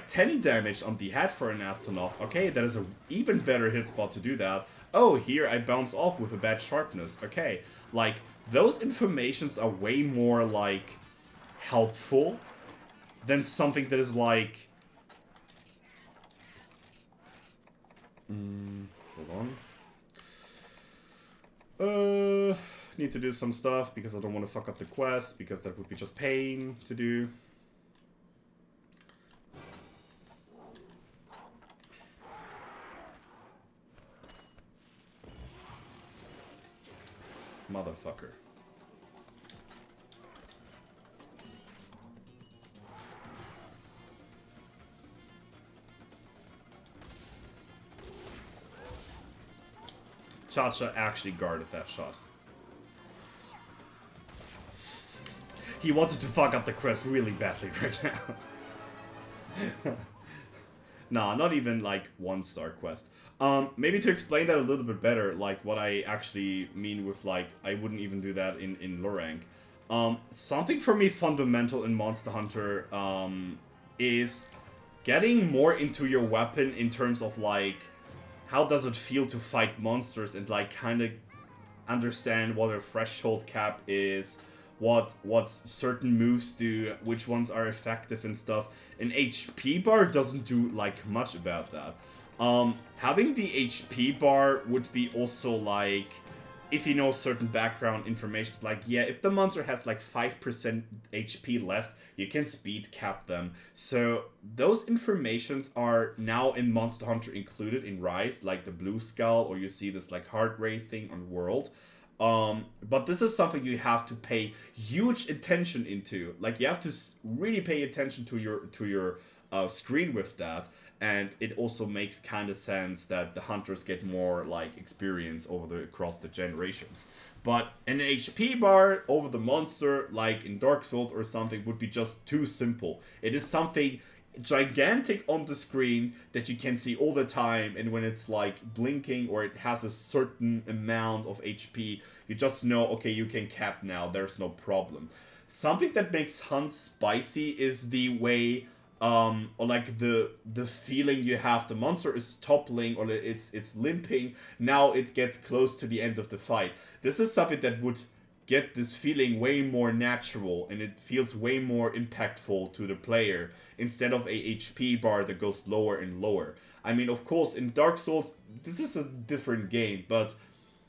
10 damage on the head for an Aptonoff. Okay, that is an even better hit spot to do that. Oh, here I bounce off with a bad sharpness. Okay, like, those informations are way more, like, helpful than something that is like... hold on. Need to do some stuff because I don't want to fuck up the quest, because that would be just pain to do. Motherfucker. Cha-Cha actually guarded that shot. He wanted to fuck up the quest really badly right now. Nah, not even like 1-star quest. Maybe to explain that a little bit better, like what I actually mean with like, I wouldn't even do that in low rank. Something for me fundamental in Monster Hunter is getting more into your weapon in terms of like, how does it feel to fight monsters and like kind of understand what a threshold cap is, what certain moves do, which ones are effective and stuff. An HP bar doesn't do like much about that. Having the HP bar would be also like, if you know certain background information, like, yeah, if the monster has like 5% HP left, you can speed cap them. So those informations are now in Monster Hunter included in Rise, like the blue skull, or you see this like heart rate thing on World. But this is something you have to pay huge attention into. Like, you have to really pay attention to your screen with that. And it also makes kind of sense that the hunters get more like experience across the generations. But an HP bar over the monster, like in Dark Souls or something, would be just too simple. It is something gigantic on the screen that you can see all the time, and when it's like blinking or it has a certain amount of HP, you just know, okay, you can cap now, there's no problem. Something that makes hunts spicy is the way or like the feeling you have. The monster is toppling or it's limping. Now it gets close to the end of the fight. This is something that would get this feeling way more natural, and it feels way more impactful to the player instead of a HP bar that goes lower and lower. I mean, of course, in Dark Souls, this is a different game, but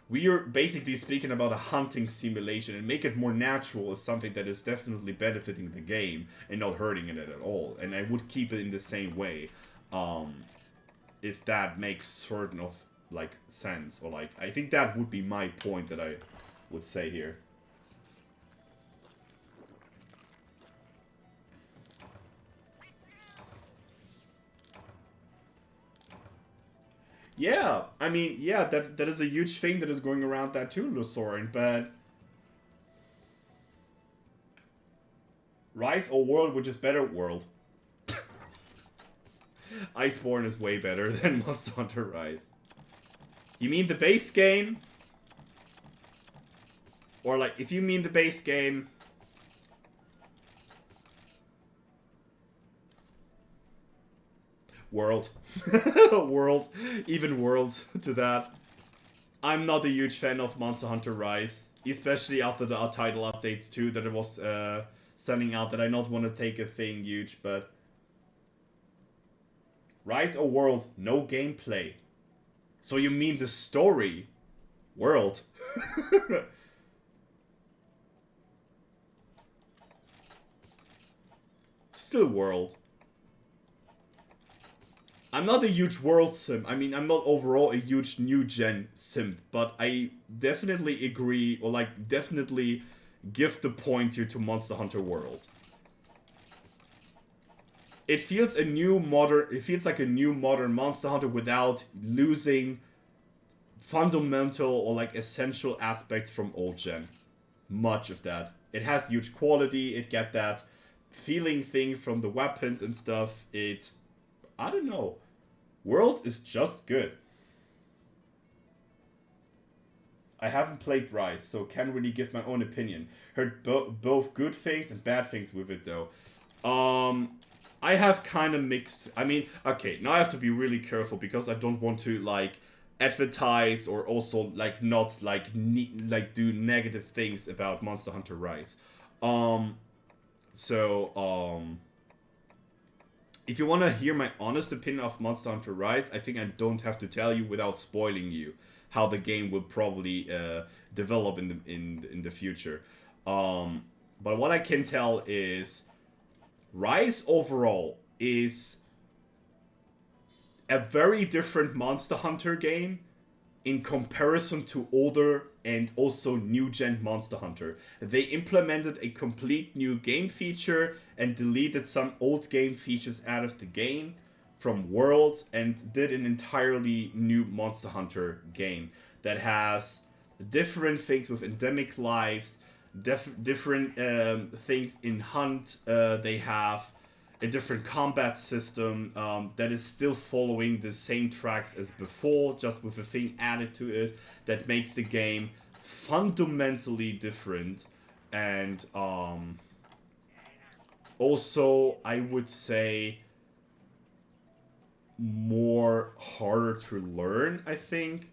we are basically speaking about a hunting simulation, and make it more natural is something that is definitely benefiting the game and not hurting it at all. And I would keep it in the same way, if that makes certain of like sense, or like, I think that would be my point that I would say here. Yeah, I mean, yeah, that is a huge thing that is going around that too, Lusorin, but Rise or World, which is better? World. Iceborne is way better than Monster Hunter Rise. You mean the base game? Or like, if you mean the base game... World. World. Even World to that. I'm not a huge fan of Monster Hunter Rise. Especially after the title updates too, that it was sending out, that I not want to take a thing huge, but... Rise or World, no gameplay. So you mean the story? World. Still World. I'm not a huge world sim. I mean, I'm not overall a huge new gen sim, but I definitely agree, or like definitely give the point here to Monster Hunter World. It feels a new modern. It feels like a new modern Monster Hunter without losing fundamental or like essential aspects from old gen. Much of that. It has huge quality. It get that feeling thing from the weapons and stuff. It, I don't know. World is just good. I haven't played Rise, so can't really give my own opinion. Heard both good things and bad things with it though. I have kind of mixed. I mean, okay, now I have to be really careful because I don't want to like advertise or also like not like do negative things about Monster Hunter Rise. Um, so if you want to hear my honest opinion of Monster Hunter Rise, I think I don't have to tell you without spoiling you how the game will probably develop in the future. But what I can tell is Rise overall is a very different Monster Hunter game in comparison to older and also new gen Monster Hunter. They implemented a complete new game feature and deleted some old game features out of the game from Worlds and did an entirely new Monster Hunter game that has different things with endemic lives, different things in Hunt. They have a different combat system that is still following the same tracks as before, just with a thing added to it that makes the game fundamentally different. And also, I would say, more harder to learn, I think.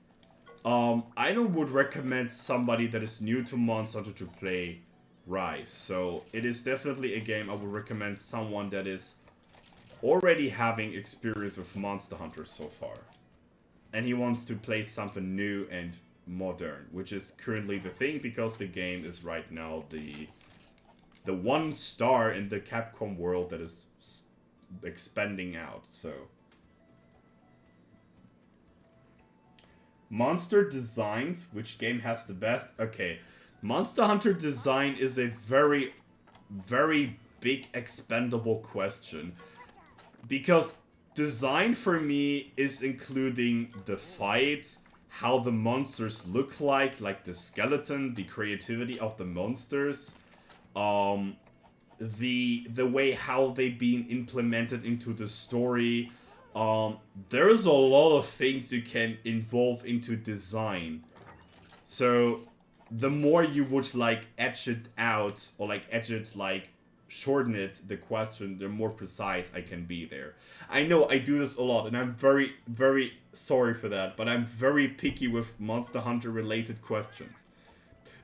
I would recommend somebody that is new to Monster Hunter to play Rise. So it is definitely a game I would recommend someone that is already having experience with Monster Hunter so far. And he wants to play something new and modern, which is currently the thing because the game is right now the one star in the Capcom world that is expanding out, so... Monster Designs, which game has the best? Okay, Monster Hunter Design is a very, very big expendable question. Because design for me is including the fight, how the monsters look like the skeleton, the creativity of the monsters, the way how they've been implemented into the story. There's a lot of things you can involve into design. So the more you would like edge it out or like edge it like shorten it, the question, the more precise I can be there. I know I do this a lot and I'm very, very sorry for that, but I'm very picky with Monster Hunter related questions.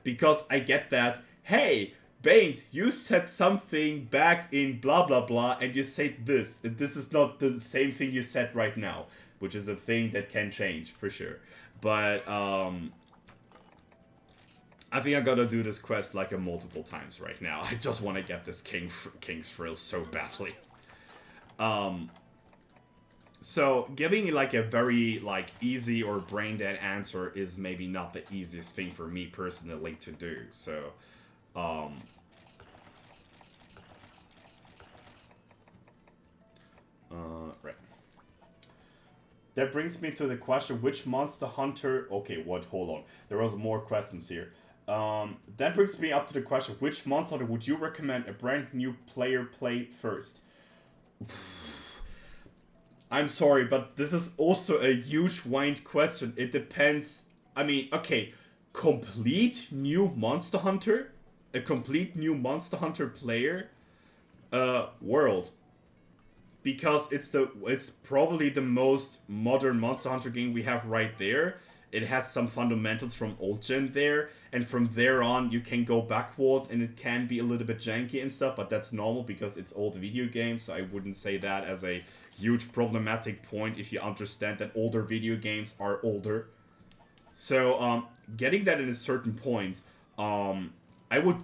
Because I get that, hey, Baines, you said something back in blah blah blah and you said this. And this is not the same thing you said right now. Which is a thing that can change, for sure. But, I think I gotta do this quest like a multiple times right now. I just want to get this King's Thrill so badly. So, giving like a very like easy or brain dead answer is maybe not the easiest thing for me personally to do. So, right. that brings me to the question, which Monster Hunter... Okay, what? Hold on. There was more questions here. That brings me up to the question, which Monster Hunter would you recommend a brand new player play first? I'm sorry, but this is also a huge wide question. It depends. I mean, okay, complete new Monster Hunter? A complete new Monster Hunter player? World. Because it's probably the most modern Monster Hunter game we have right there. It has some fundamentals from old gen there, and from there on you can go backwards, and it can be a little bit janky and stuff, but that's normal because it's old video games, so I wouldn't say that as a huge problematic point if you understand that older video games are older. So, getting that in a certain point, I would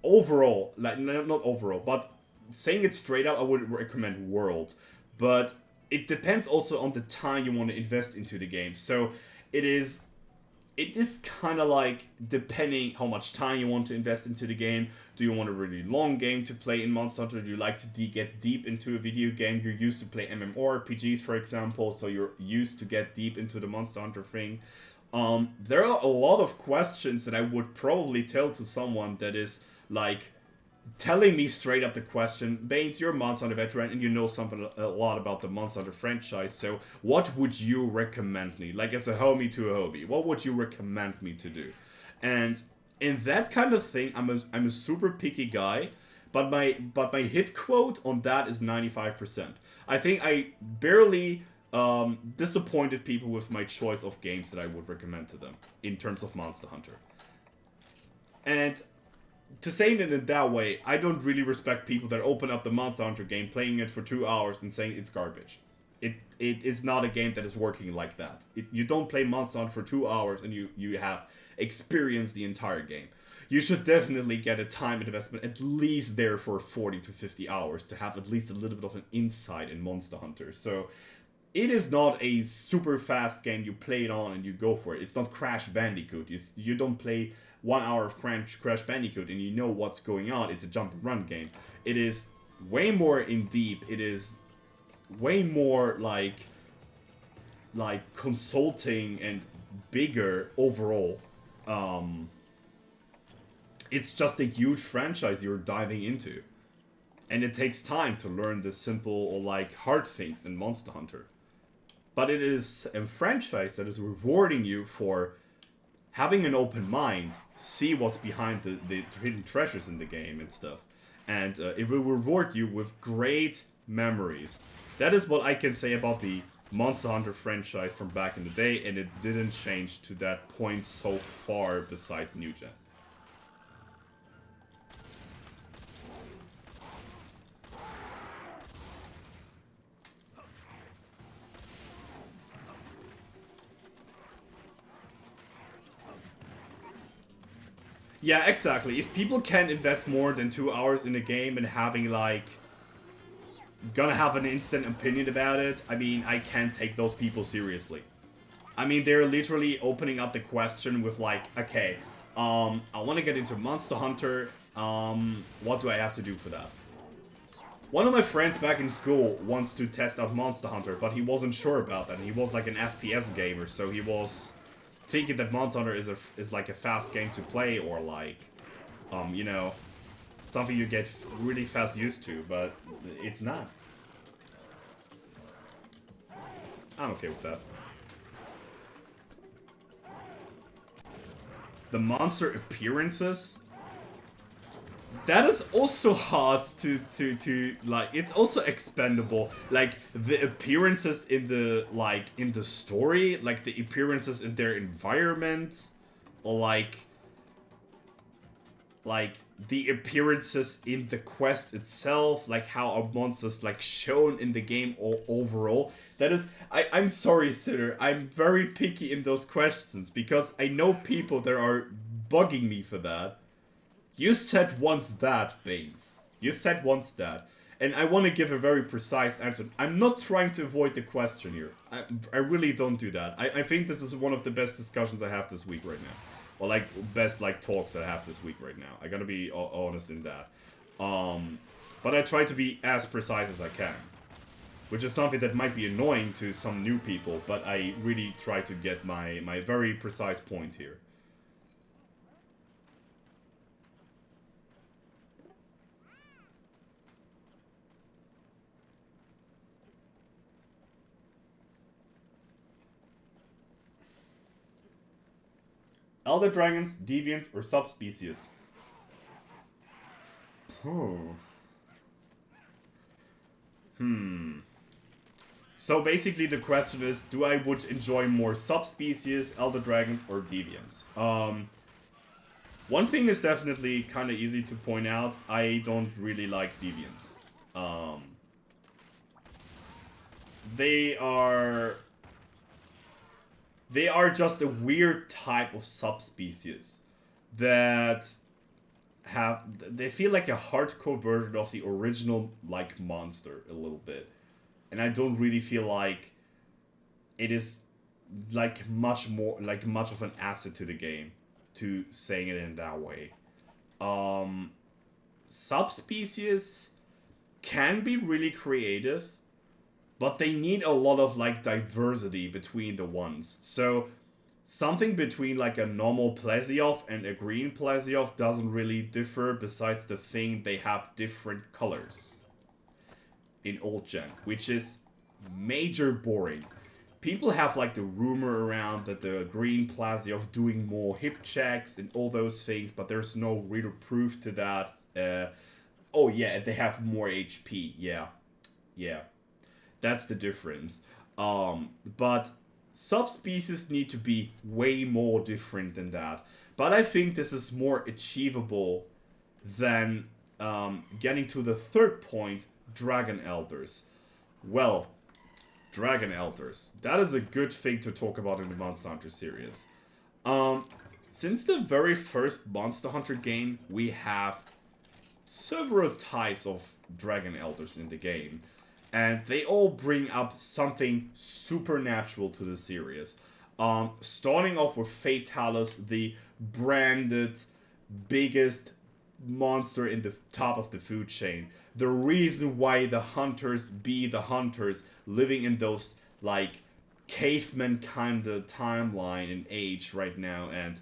overall, like, not overall, but saying it straight up, I would recommend World. But it depends also on the time you want to invest into the game. So, it is kind of like depending how much time you want to invest into the game. Do you want a really long game to play in Monster Hunter? Do you like to get deep into a video game? You're used to play MMORPGs, for example, so you're used to get deep into the Monster Hunter thing. There are a lot of questions that I would probably tell to someone that is like telling me straight up the question, Baines, you're a Monster Hunter veteran and you know a lot about the Monster Hunter franchise, so what would you recommend me? Like, as a homie to a hobby, what would you recommend me to do? And in that kind of thing, I'm a super picky guy, but my hit quote on that is 95%. I think I barely disappointed people with my choice of games that I would recommend to them in terms of Monster Hunter. And to say it in that way, I don't really respect people that open up the Monster Hunter game, playing it for 2 hours and saying it's garbage. It is not a game that is working like that. You don't play Monster Hunter for 2 hours and you have experienced the entire game. You should definitely get a time investment at least there for 40 to 50 hours to have at least a little bit of an insight in Monster Hunter. So it is not a super fast game you play it on and you go for it. It's not Crash Bandicoot. You don't play 1 hour of Crash Bandicoot and you know what's going on. It's a jump and run game. It is way more in deep. It is way more like consulting and bigger overall. It's just a huge franchise you're diving into. And it takes time to learn the simple or like hard things in Monster Hunter. But it is a franchise that is rewarding you for having an open mind, see what's behind the hidden treasures in the game and stuff. And it will reward you with great memories. That is what I can say about the Monster Hunter franchise from back in the day, and it didn't change to that point so far besides New Gen. Yeah, exactly. If people can't invest more than 2 hours in a game and having like gonna have an instant opinion about it, I mean, I can't take those people seriously. I mean, they're literally opening up the question with like, okay, I want to get into Monster Hunter, what do I have to do for that? One of my friends back in school wants to test out Monster Hunter, but he wasn't sure about that. He was like an FPS gamer, so he was thinking that Monster Hunter is like a fast game to play, or like, you know, something you get really fast used to, but it's not. I'm okay with that. The monster appearances? That is also hard to like, it's also expendable. Like, the appearances in the, like, in the story, like, the appearances in their environment, or like, the appearances in the quest itself, like, how are monsters, like, shown in the game overall. That is, I'm sorry, Sitter, I'm very picky in those questions, because I know people that are bugging me for that. You said once that, Baines. You said once that. And I want to give a very precise answer. I'm not trying to avoid the question here. I really don't do that. I think this is one of the best discussions I have this week right now. Or like, best like talks that I have this week right now. I gotta be honest in that. But I try to be as precise as I can. which is something that might be annoying to some new people, but I really try to get my very precise point here. Elder dragons, deviants, or subspecies? Oh. So basically the question is, do I would enjoy more subspecies, elder dragons, or deviants? One thing is definitely kind of easy to point out. I don't really like deviants. They are just a weird type of subspecies that they feel like a hardcore version of the original like monster a little bit, and I don't really feel like it is like much of an asset to the game, to saying it in that way. Subspecies can be really creative, but they need a lot of like diversity between the ones. So something between like a normal Plesioth and a green Plesioth doesn't really differ, besides the thing they have different colors in old gen, which is major boring. People have like the rumor around that the green Plesioth doing more hip checks and all those things, but there's no real proof to that. Oh yeah, they have more HP. Yeah, that's the difference. But subspecies need to be way more different than that. But I think this is more achievable than getting to the third point, Dragon Elders. Well, Dragon Elders. That is a good thing to talk about in the Monster Hunter series. Since the very first Monster Hunter game, we have several types of Dragon Elders in the game. And they all bring up something supernatural to the series. Starting off with Fatalis, the branded biggest monster in the top of the food chain. The reason why the hunters be the hunters, living in those like caveman kind of timeline and age right now, and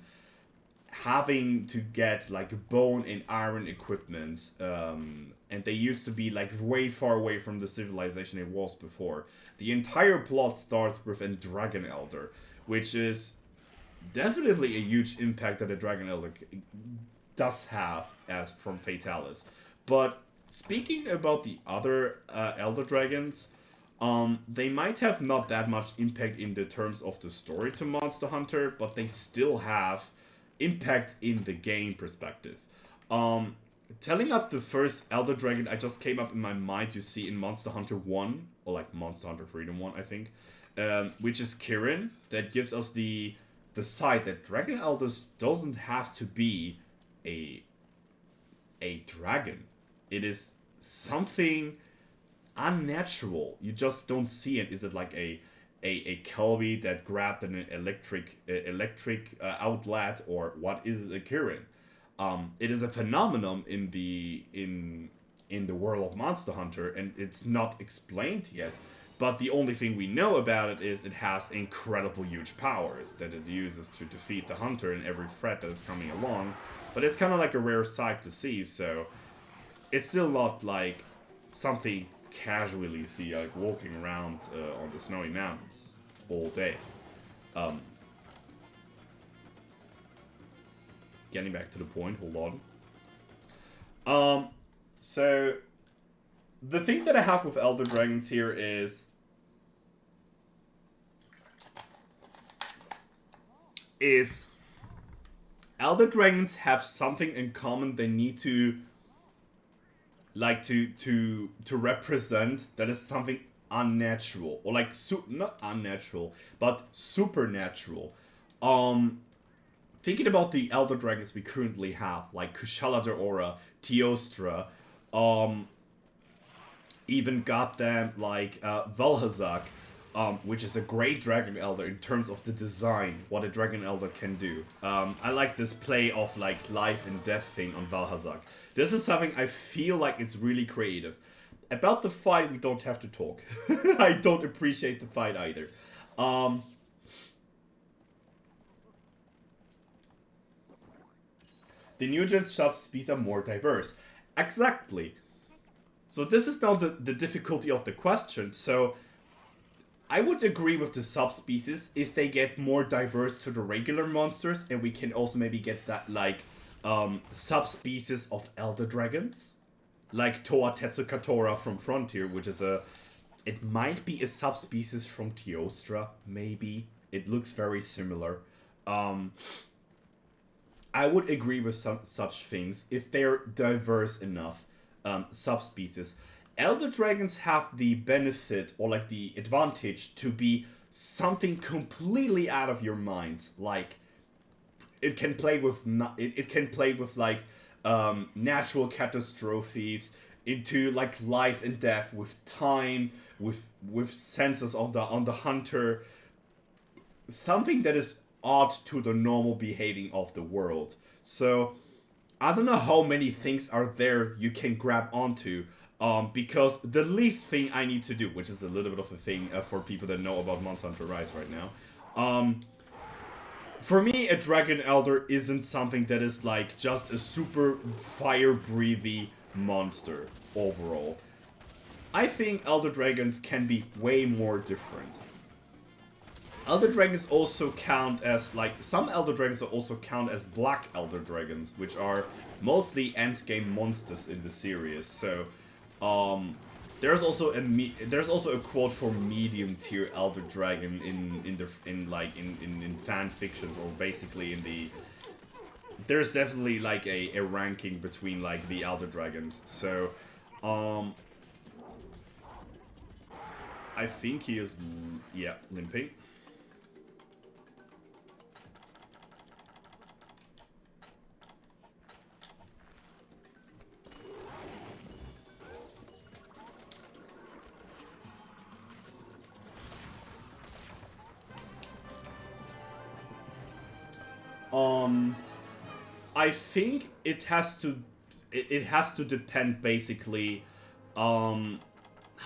having to get like bone and iron equipments, and they used to be like way far away from the civilization it was before. The entire plot starts with a Dragon Elder, which is definitely a huge impact that a Dragon Elder does have as from Fatalis. But speaking about the other Elder Dragons, they might have not that much impact in the terms of the story to Monster Hunter, but they still have impact in the game perspective. Telling up the first Elder Dragon I just came up in my mind to see in Monster Hunter 1, or like Monster Hunter Freedom 1, I think, which is Kirin, that gives us the sight that Dragon Elders doesn't have to be a dragon. It is something unnatural. You just don't see it. Is it like a Kelby that grabbed an electric outlet, or what is a Kirin? It is a phenomenon in the world of Monster Hunter, and it's not explained yet. But the only thing we know about it is it has incredible huge powers that it uses to defeat the hunter and every threat that is coming along. But it's kind of like a rare sight to see, so it's still not like something casually see, like walking around on the snowy mountains all day. Getting back to the point, hold on. So the thing that I have with Elder Dragons here is Elder Dragons have something in common they need to like to represent, that is something unnatural, or like not unnatural but supernatural. Thinking about the Elder Dragons we currently have, like Kushala Daora, Teostra, even goddamn like Valhazak, which is a great Dragon Elder in terms of the design, what a Dragon Elder can do. I like this play of like life and death thing on Valhazak. This is something I feel like it's really creative. About the fight, we don't have to talk. I don't appreciate the fight either. Um, the new gen subspecies are more diverse. Exactly. So this is now the difficulty of the question. So I would agree with the subspecies if they get more diverse to the regular monsters, and we can also maybe get that like subspecies of elder dragons, like Toa Tetsukatora from Frontier, which is a it might be a subspecies from Teostra, maybe. It looks very similar. Um, I would agree with some such things if they're diverse enough subspecies. Elder dragons have the benefit or like the advantage to be something completely out of your mind. Like it can play with it can play with like natural catastrophes into like life and death with time with senses on the hunter, something that is odd to the normal behaving of the world. So I don't know how many things are there you can grab onto. Because the least thing I need to do, which is a little bit of a thing for people that know about Monster Hunter Rise right now, for me, a Dragon Elder isn't something that is like just a super fire-breathy monster overall. I think Elder Dragons can be way more different. Elder Dragons also count as, like, some Elder Dragons also count as Black Elder Dragons, which are mostly endgame monsters in the series. So, there's also a quote for medium tier Elder Dragon in fan fictions, or basically in the. There's definitely like a ranking between like the Elder Dragons. So, I think he is, yeah, limping. I think it has to depend basically how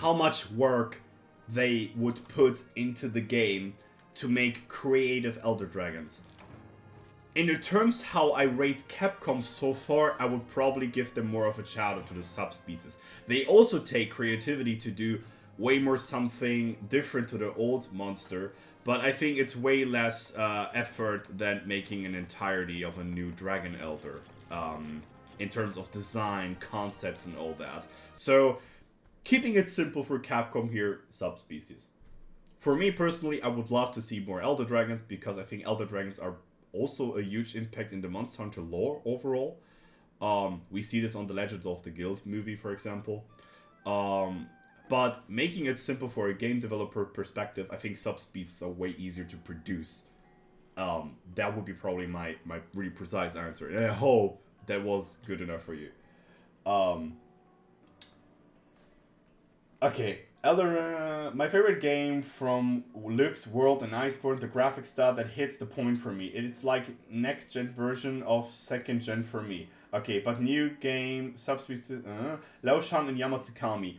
much work they would put into the game to make creative Elder Dragons. In the terms how I rate Capcom so far, I would probably give them more of a shout out to the subspecies. They also take creativity to do way more something different to the old monster, but I think it's way less effort than making an entirety of a new Dragon Elder, in terms of design, concepts, and all that. So, keeping it simple for Capcom here, subspecies. For me personally, I would love to see more Elder Dragons, because I think Elder Dragons are also a huge impact in the Monster Hunter lore overall. We see this on the Legends of the Guild movie, for example. But making it simple for a game developer perspective, I think subspecies are way easier to produce. That would be probably my really precise answer. And I hope that was good enough for you. Okay, my favorite game from Lux, World, and Iceborne, the graphic style that hits the point for me. It's like next gen version of second gen for me. Okay, but new game, subspecies, Laoshan and Yamatsukami.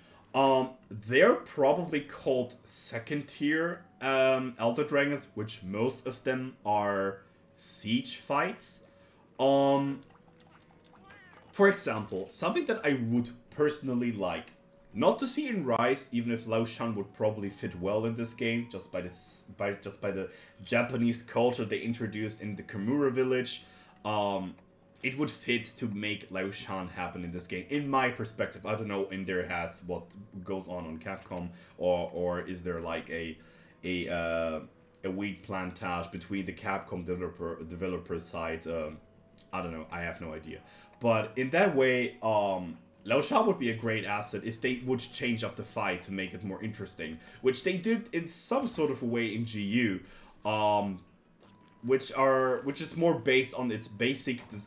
They're probably called second tier Elder Dragons, which most of them are siege fights. For example, something that I would personally like, not to see in Rise, even if Laoshan would probably fit well in this game, just by the Japanese culture they introduced in the Kamura village. It would fit to make Laoshan happen in this game, in my perspective. I don't know in their heads what goes on Capcom, or is there like a weak plantage between the Capcom developer side? I don't know. I have no idea. But in that way, Laoshan would be a great asset if they would change up the fight to make it more interesting, which they did in some sort of a way in GU. Which is more based on its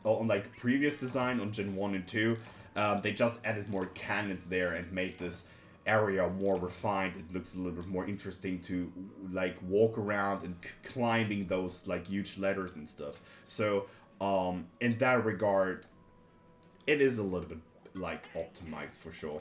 on like previous design on Gen 1 and 2. They just added more cannons there and made this area more refined. It looks a little bit more interesting to like walk around and climbing those like huge ladders and stuff. So in that regard, it is a little bit like optimized for sure.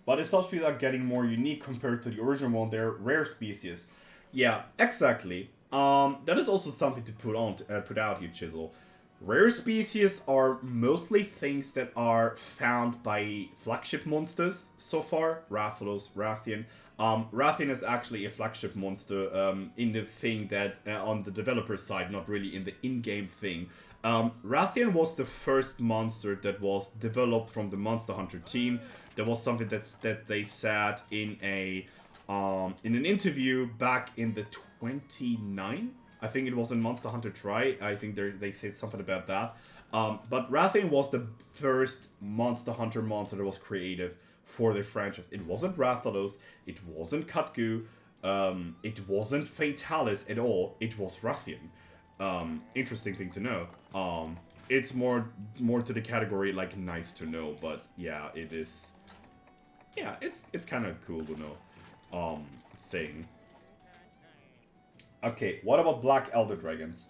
But it's obviously like getting more unique compared to the original one. They're rare species. Yeah, exactly. That is also something to put out here, Chisel. Rare species are mostly things that are found by flagship monsters so far. Rathalos, Rathian. Rathian is actually a flagship monster in the thing that on the developer side, not really in the in-game thing. Rathian was the first monster that was developed from the Monster Hunter team. There was something that they said in an interview back in the 29. I think it was in Monster Hunter Try. I think they said something about that. But Rathian was the first Monster Hunter monster that was creative for the franchise. It wasn't Rathalos. It wasn't Katgu. It wasn't Fatalis at all. It was Rathian. Interesting thing to know. It's more to the category like nice to know, but yeah, it is. Yeah, it's kind of cool to know. Thing. Okay, what about Black Elder Dragons?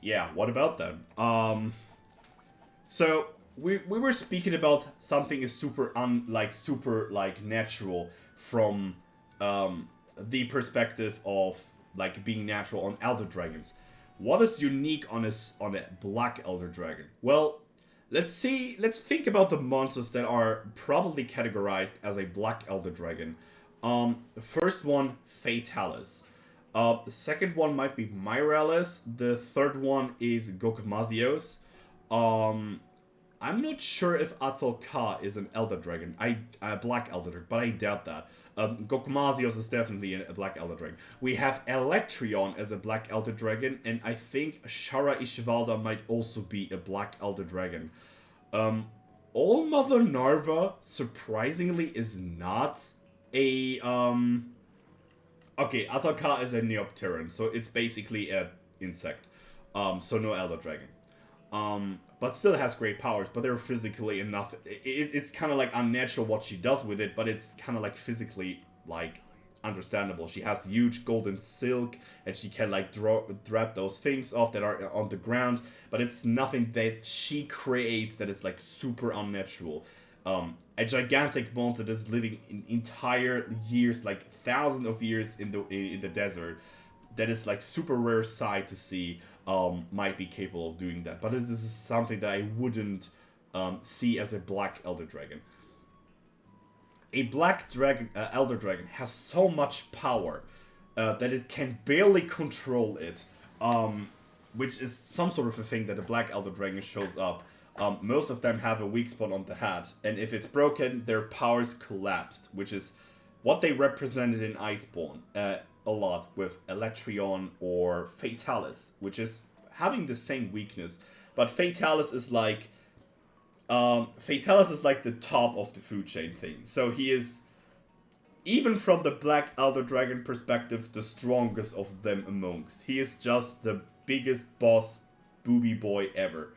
Yeah, what about them? So we were speaking about something is super natural from the perspective of like being natural on Elder Dragons. What is unique on a Black Elder Dragon? Well, let's think about the monsters that are probably categorized as a Black Elder Dragon. First one, Fatalis. The second one might be Myralis. The third one is Gokmazios. I'm not sure if Atal Ka is an Elder Dragon. A Black Elder Dragon, but I doubt that. Gokmazios is definitely a Black Elder Dragon. We have Electrion as a Black Elder Dragon, and I think Shara Ishvalda might also be a Black Elder Dragon. All Mother Narva, surprisingly, is not a okay, Ataka is a Neopteran, so it's basically an insect. So no Elder Dragon. But still has great powers, but they're physically enough. It's kind of like unnatural what she does with it, but it's kind of like physically like understandable. She has huge golden silk, and she can like drop those things off that are on the ground, but it's nothing that she creates that is like super unnatural. A gigantic monster that is living in entire years, like thousands of years in the desert, that is like super rare sight to see, might be capable of doing that. But this is something that I wouldn't see as a Black Elder Dragon. A Black Dragon, Elder Dragon has so much power that it can barely control it, which is some sort of a thing that a Black Elder Dragon shows up. Most of them have a weak spot on the head, and if it's broken, their powers collapsed, which is what they represented in Iceborne a lot with Electrion or Fatalis, which is having the same weakness, but Fatalis is like the top of the food chain thing. So he is, even from the Black Elder Dragon perspective, the strongest of them amongst. He is just the biggest boss booby boy ever.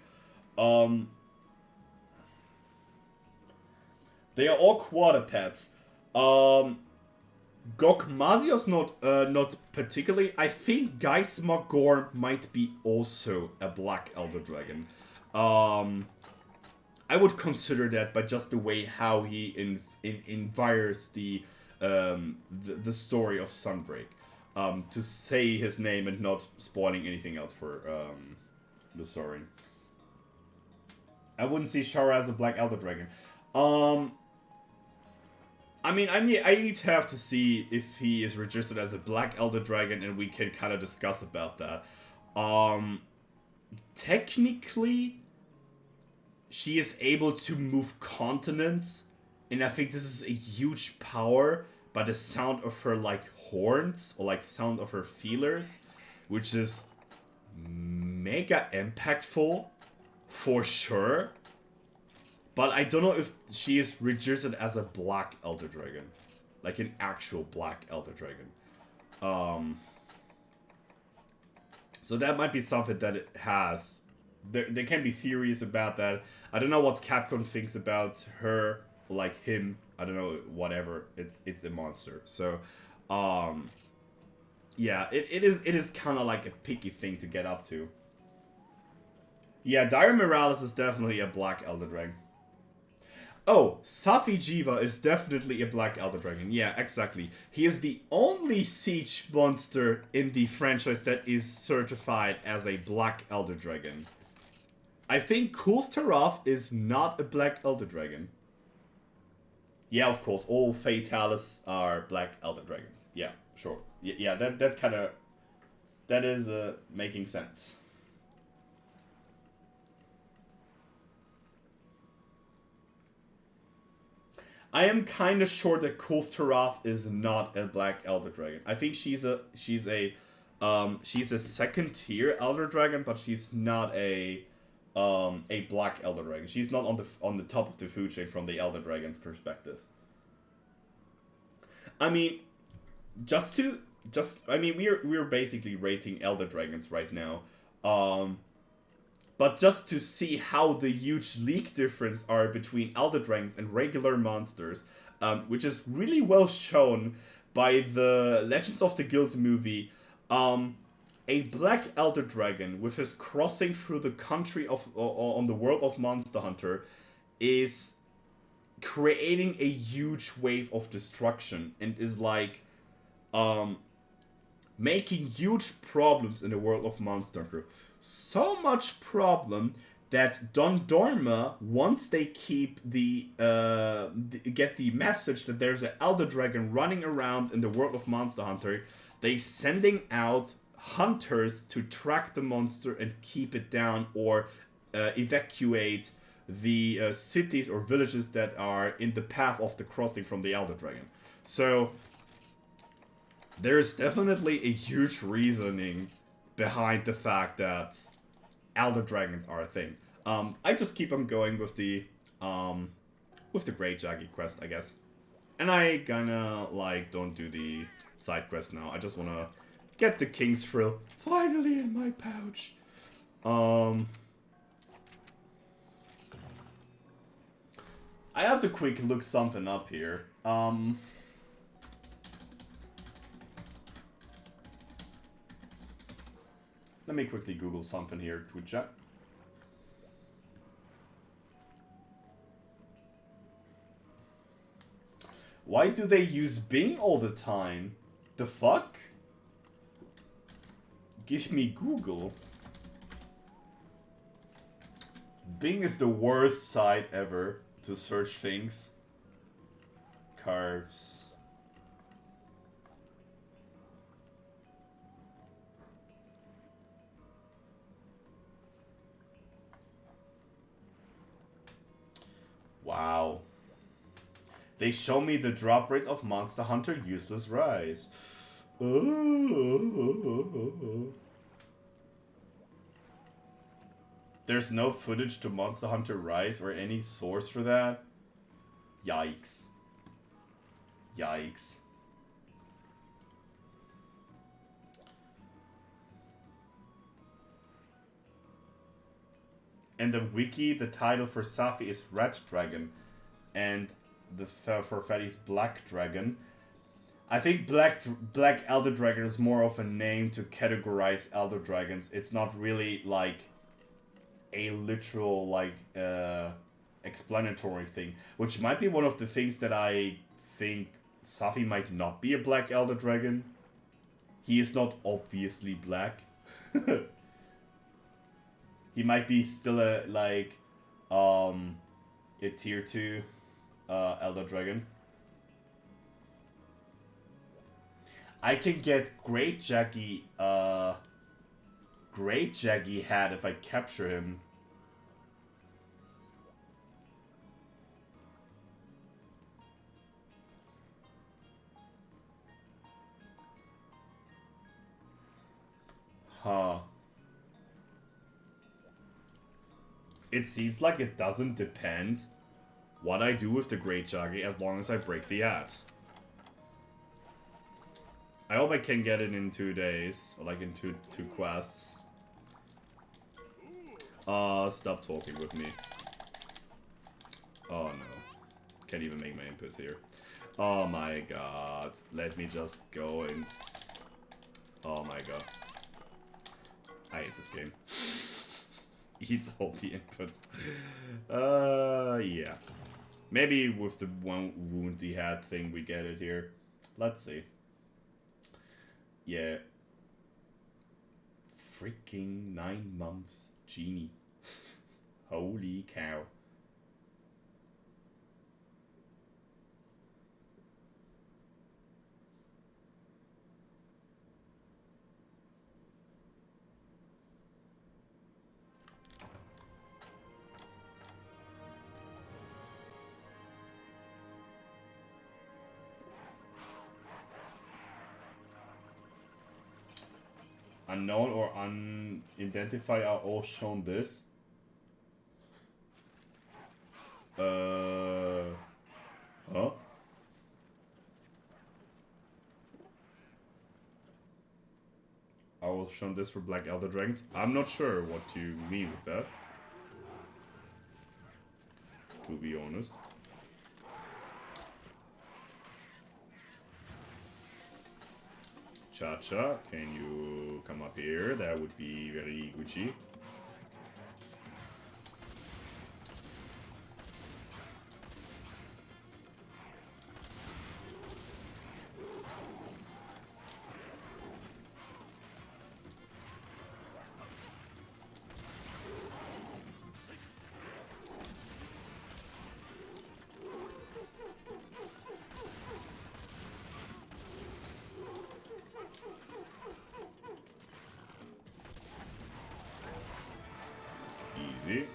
They are all quadrupeds. Gokmazios not particularly. I think Geismar Gorm might be also a Black Elder Dragon. I would consider that by just the way how he envires the story of Sunbreak. To say his name and not spoiling anything else for the story. I wouldn't see Shara as a Black Elder Dragon. I mean, I need to have to see if he is registered as a Black Elder Dragon, and we can kind of discuss about that. Technically, she is able to move continents, and I think this is a huge power by the sound of her, like, horns, or, like, sound of her feelers, which is mega impactful, for sure. But I don't know if she is registered as a Black Elder Dragon. Like an actual Black Elder Dragon. So that might be something that it has. There can be theories about that. I don't know what Capcom thinks about her, like him. I don't know, whatever. It's a monster. So, yeah, it is kind of like a picky thing to get up to. Yeah, Dire Morales is definitely a Black Elder Dragon. Oh, Safi Jiva is definitely a Black Elder Dragon. Yeah, exactly. He is the only siege monster in the franchise that is certified as a Black Elder Dragon. I think Kulf Taraf is not a Black Elder Dragon. Yeah, of course, all Fatalis are Black Elder Dragons. Yeah, sure. Yeah, that's kind of... That is making sense. I am kind of sure that Kulf Taraf is not a Black Elder Dragon. I think she's a second tier Elder Dragon, but she's not a Black Elder Dragon. She's not on the top of the food chain from the Elder Dragon's perspective. I mean, we're basically rating Elder Dragons right now. But just to see how the huge league difference are between Elder Dragons and regular monsters, which is really well shown by the Legends of the Guild movie, a Black Elder Dragon with his crossing through the country on the world of Monster Hunter is creating a huge wave of destruction and is like making huge problems in the world of Monster Hunter. So much problem that Don Dorma, once they keep get the message that there's an Elder Dragon running around in the world of Monster Hunter, they sending out hunters to track the monster and keep it down or evacuate the cities or villages that are in the path of the crossing from the Elder Dragon. So there's definitely a huge reasoning behind the fact that Elder Dragons are a thing. I just keep on going with the Great Jaggy quest, I guess. And I kinda like don't do the side quest now. I just wanna get the King's Thrill finally in my pouch. I have to quick look something up here. Let me quickly Google something here, Twitch chat. Why do they use Bing all the time? The fuck? Give me Google. Bing is the worst site ever to search things. Carves. Wow. They show me the drop rate of Monster Hunter Useless Rise. There's no footage to Monster Hunter Rise or any source for that? Yikes. Yikes. And the wiki, the title for Safi is Red Dragon, and the for Fatty's Black Dragon. I think Black Elder Dragon is more of a name to categorize Elder Dragons. It's not really like a literal like explanatory thing, which might be one of the things that I think Safi might not be a Black Elder Dragon. He is not obviously black. He might be still a like a tier 2 Elder Dragon. I can get Great Jaggy hat if I capture him. Huh. It seems like it doesn't depend what I do with the Great Jaggy as long as I break the ad. I hope I can get it in 2 days, or like in two quests. Stop talking with me. Oh no. Can't even make my inputs here. Oh my god. Let me just go and... Oh my god. I hate this game. Eats all the inputs. Yeah. Maybe with the one wound he had thing we get it here. Let's see. Yeah. Freaking 9 months genie. Holy cow. Unknown or unidentified are all shown this. Huh? I was shown this for Black Elder Dragons. I'm not sure what you mean with that. To be honest. Cha-cha, can you come up here? That would be very Gucci. Easy.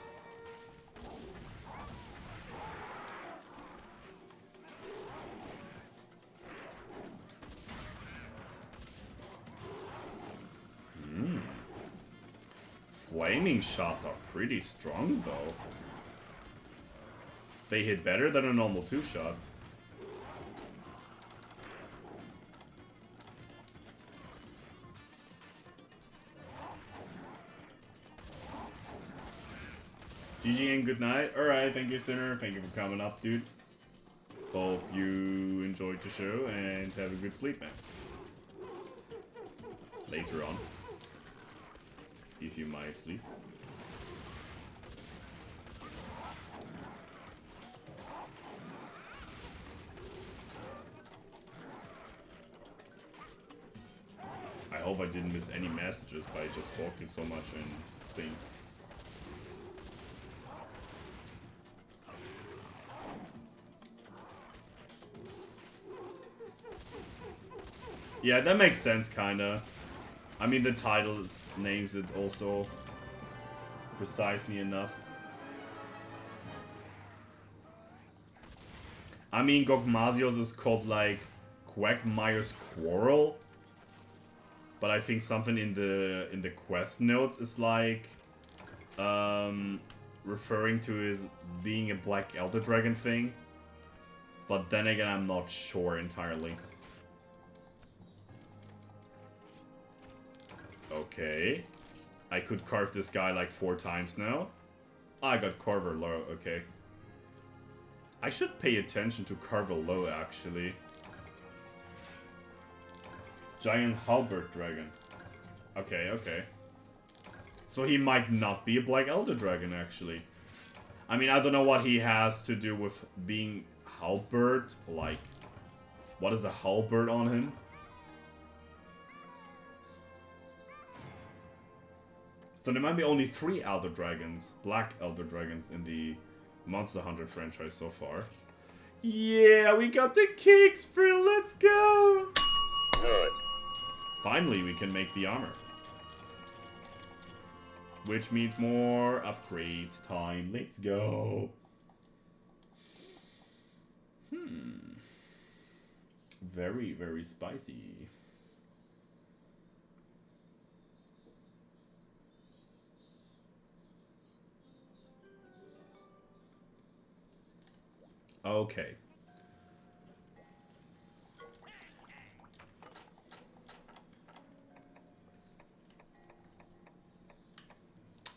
Flaming shots are pretty strong, though. They hit better than a normal 2-shot. GG and good night. Alright, thank you, Sinner. Thank you for coming up, dude. Hope you enjoyed the show and have a good sleep, man. Later on. If you might sleep. I hope I didn't miss any messages by just talking so much and things. Yeah, that makes sense, kinda. I mean, the title names it also precisely enough. I mean, Gogmasios is called, like, Quagmire's Quarrel. But I think something in the quest notes is, like, referring to his being a Black Elder Dragon thing. But then again, I'm not sure entirely. Okay. I could carve this guy like 4 times now. I got Carver low, okay. I should pay attention to Carver low, actually. Giant Halberd Dragon. Okay, okay. So he might not be a Black Elder Dragon, actually. I mean, I don't know what he has to do with being Halberd. Like, what is a Halberd on him? So there might be only 3 Elder Dragons, Black Elder Dragons, in the Monster Hunter franchise so far. Yeah, we got the kicks, Phil, let's go! Good. Finally, we can make the armor. Which means more upgrades time. Let's go. Very, very spicy. Okay.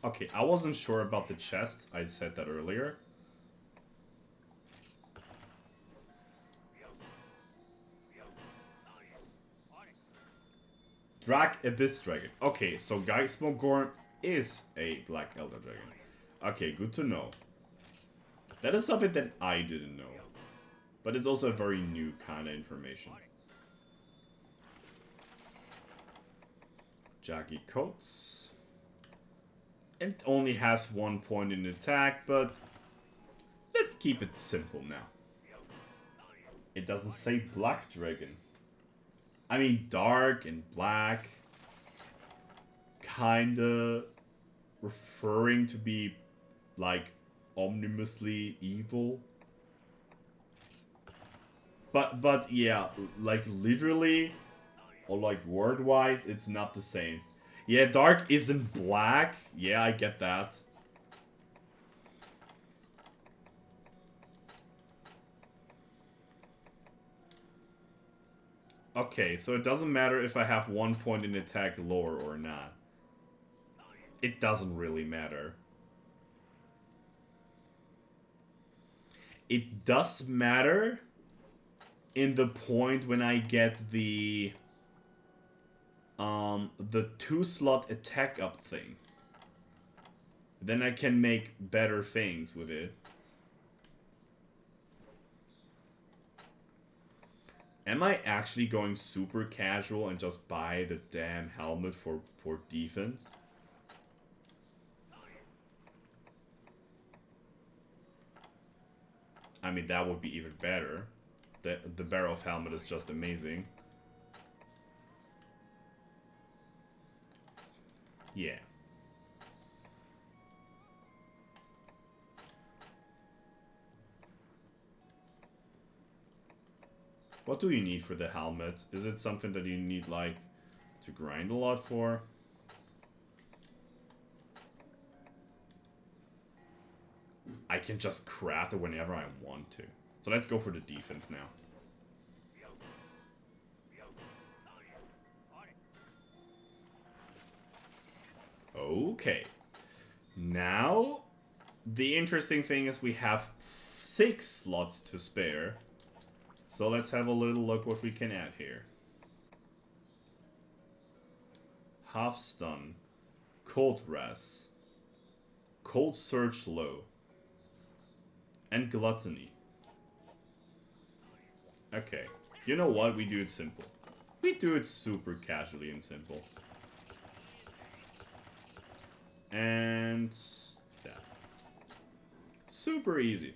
Okay, I wasn't sure about the chest. I said that earlier. Drag Abyss Dragon. Okay, so Geismogorn is a Black Elder Dragon. Okay, good to know. That is something that I didn't know. But it's also a very new kind of information. Jaggy coats. It only has 1 point in attack, but let's keep it simple now. It doesn't say black dragon. I mean, dark and black. Kinda referring to be, like, omnibusly evil. But yeah, like, literally, or like, word-wise, it's not the same. Yeah, dark isn't black. Yeah, I get that. Okay, so it doesn't matter if I have 1 point in attack lower or not. It doesn't really matter. It does matter in the point when I get the 2-slot attack up thing. Then I can make better things with it. Am I actually going super casual and just buy the damn helmet for defense? I mean, that would be even better. The barrel of helmet is just amazing. Yeah. What do you need for the helmet? Is it something that you need, like, to grind a lot for? I can just craft it whenever I want to. So let's go for the defense now. Okay. Now, the interesting thing is we have 6 slots to spare. So let's have a little look what we can add here. Half stun. Cold res. Cold surge low. And gluttony. Okay. You know what? We do it simple. We do it super casually and simple. And that. Super easy.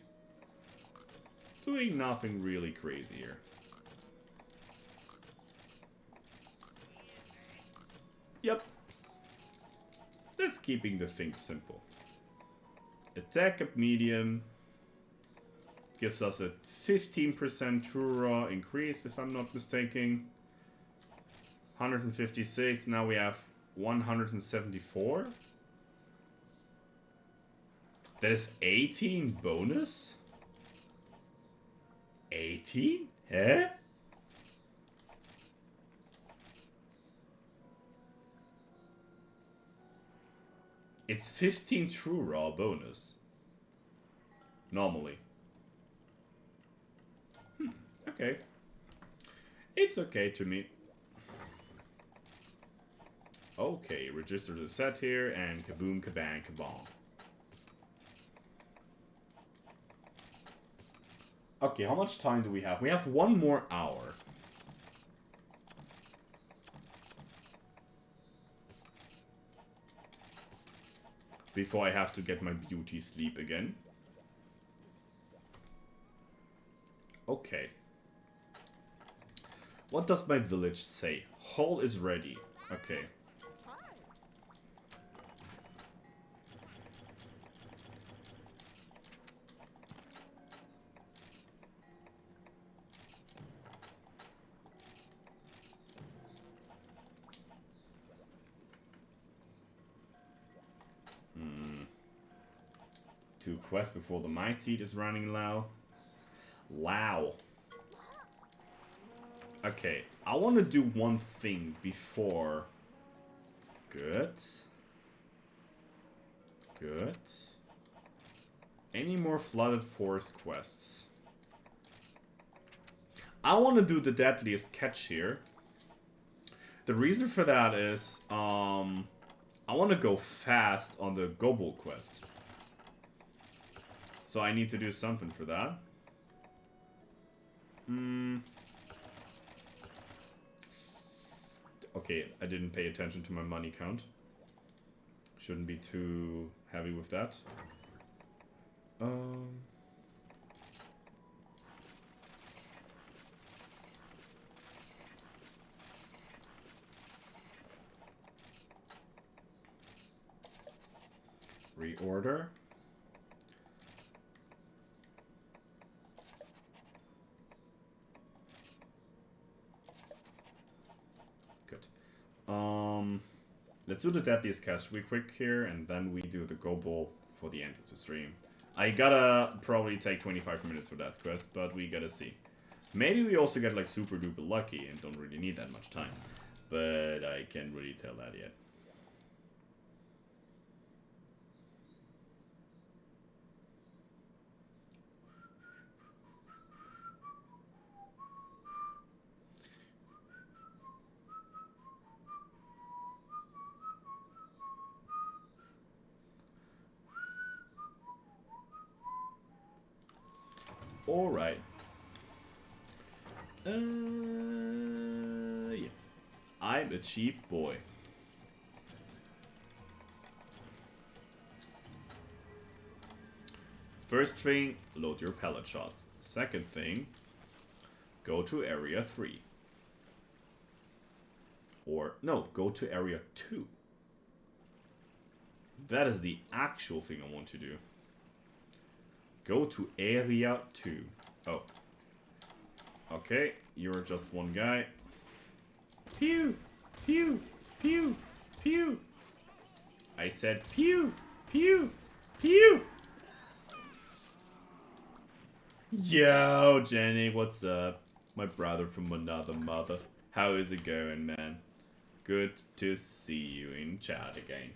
Doing nothing really crazy here. Yep. That's keeping the things simple. Attack up medium. Gives us a 15% true raw increase, if I'm not mistaken. 156. Now we have 174. That is 18 bonus? 18? Eh? It's 15 true raw bonus. Normally. Okay. It's okay to me. Okay, register the set here, and kaboom, kabang, kabong. Okay, how much time do we have? We have 1 more hour. Before I have to get my beauty sleep again. Okay. What does my village say? Hall is ready. Okay. Two quests before the Might Seed is running low. Wow. Okay, I want to do one thing before. Good. Good. Any more Flooded Forest quests? I want to do the Deadliest Catch here. The reason for that is, I want to go fast on the Gobble quest. So I need to do something for that. Okay, I didn't pay attention to my money count. Shouldn't be too heavy with that. Reorder. Good. Let's do the Deadliest Cast real quick here, and then we do the Go Bowl for the end of the stream. I gotta probably take 25 minutes for that quest, but we gotta see. Maybe we also get like super duper lucky and don't really need that much time. But I can't really tell that yet. Alright. Yeah. I'm a cheap boy. First thing, load your pellet shots. Second thing, go to area 3. Or, no, go to area 2. That is the actual thing I want to do. Go to area 2. Oh. Okay, you're just one guy. Pew! Pew! Pew! Pew! I said pew! Pew! Pew! Yo, Jenny, what's up? My brother from another mother. How is it going, man? Good to see you in chat again.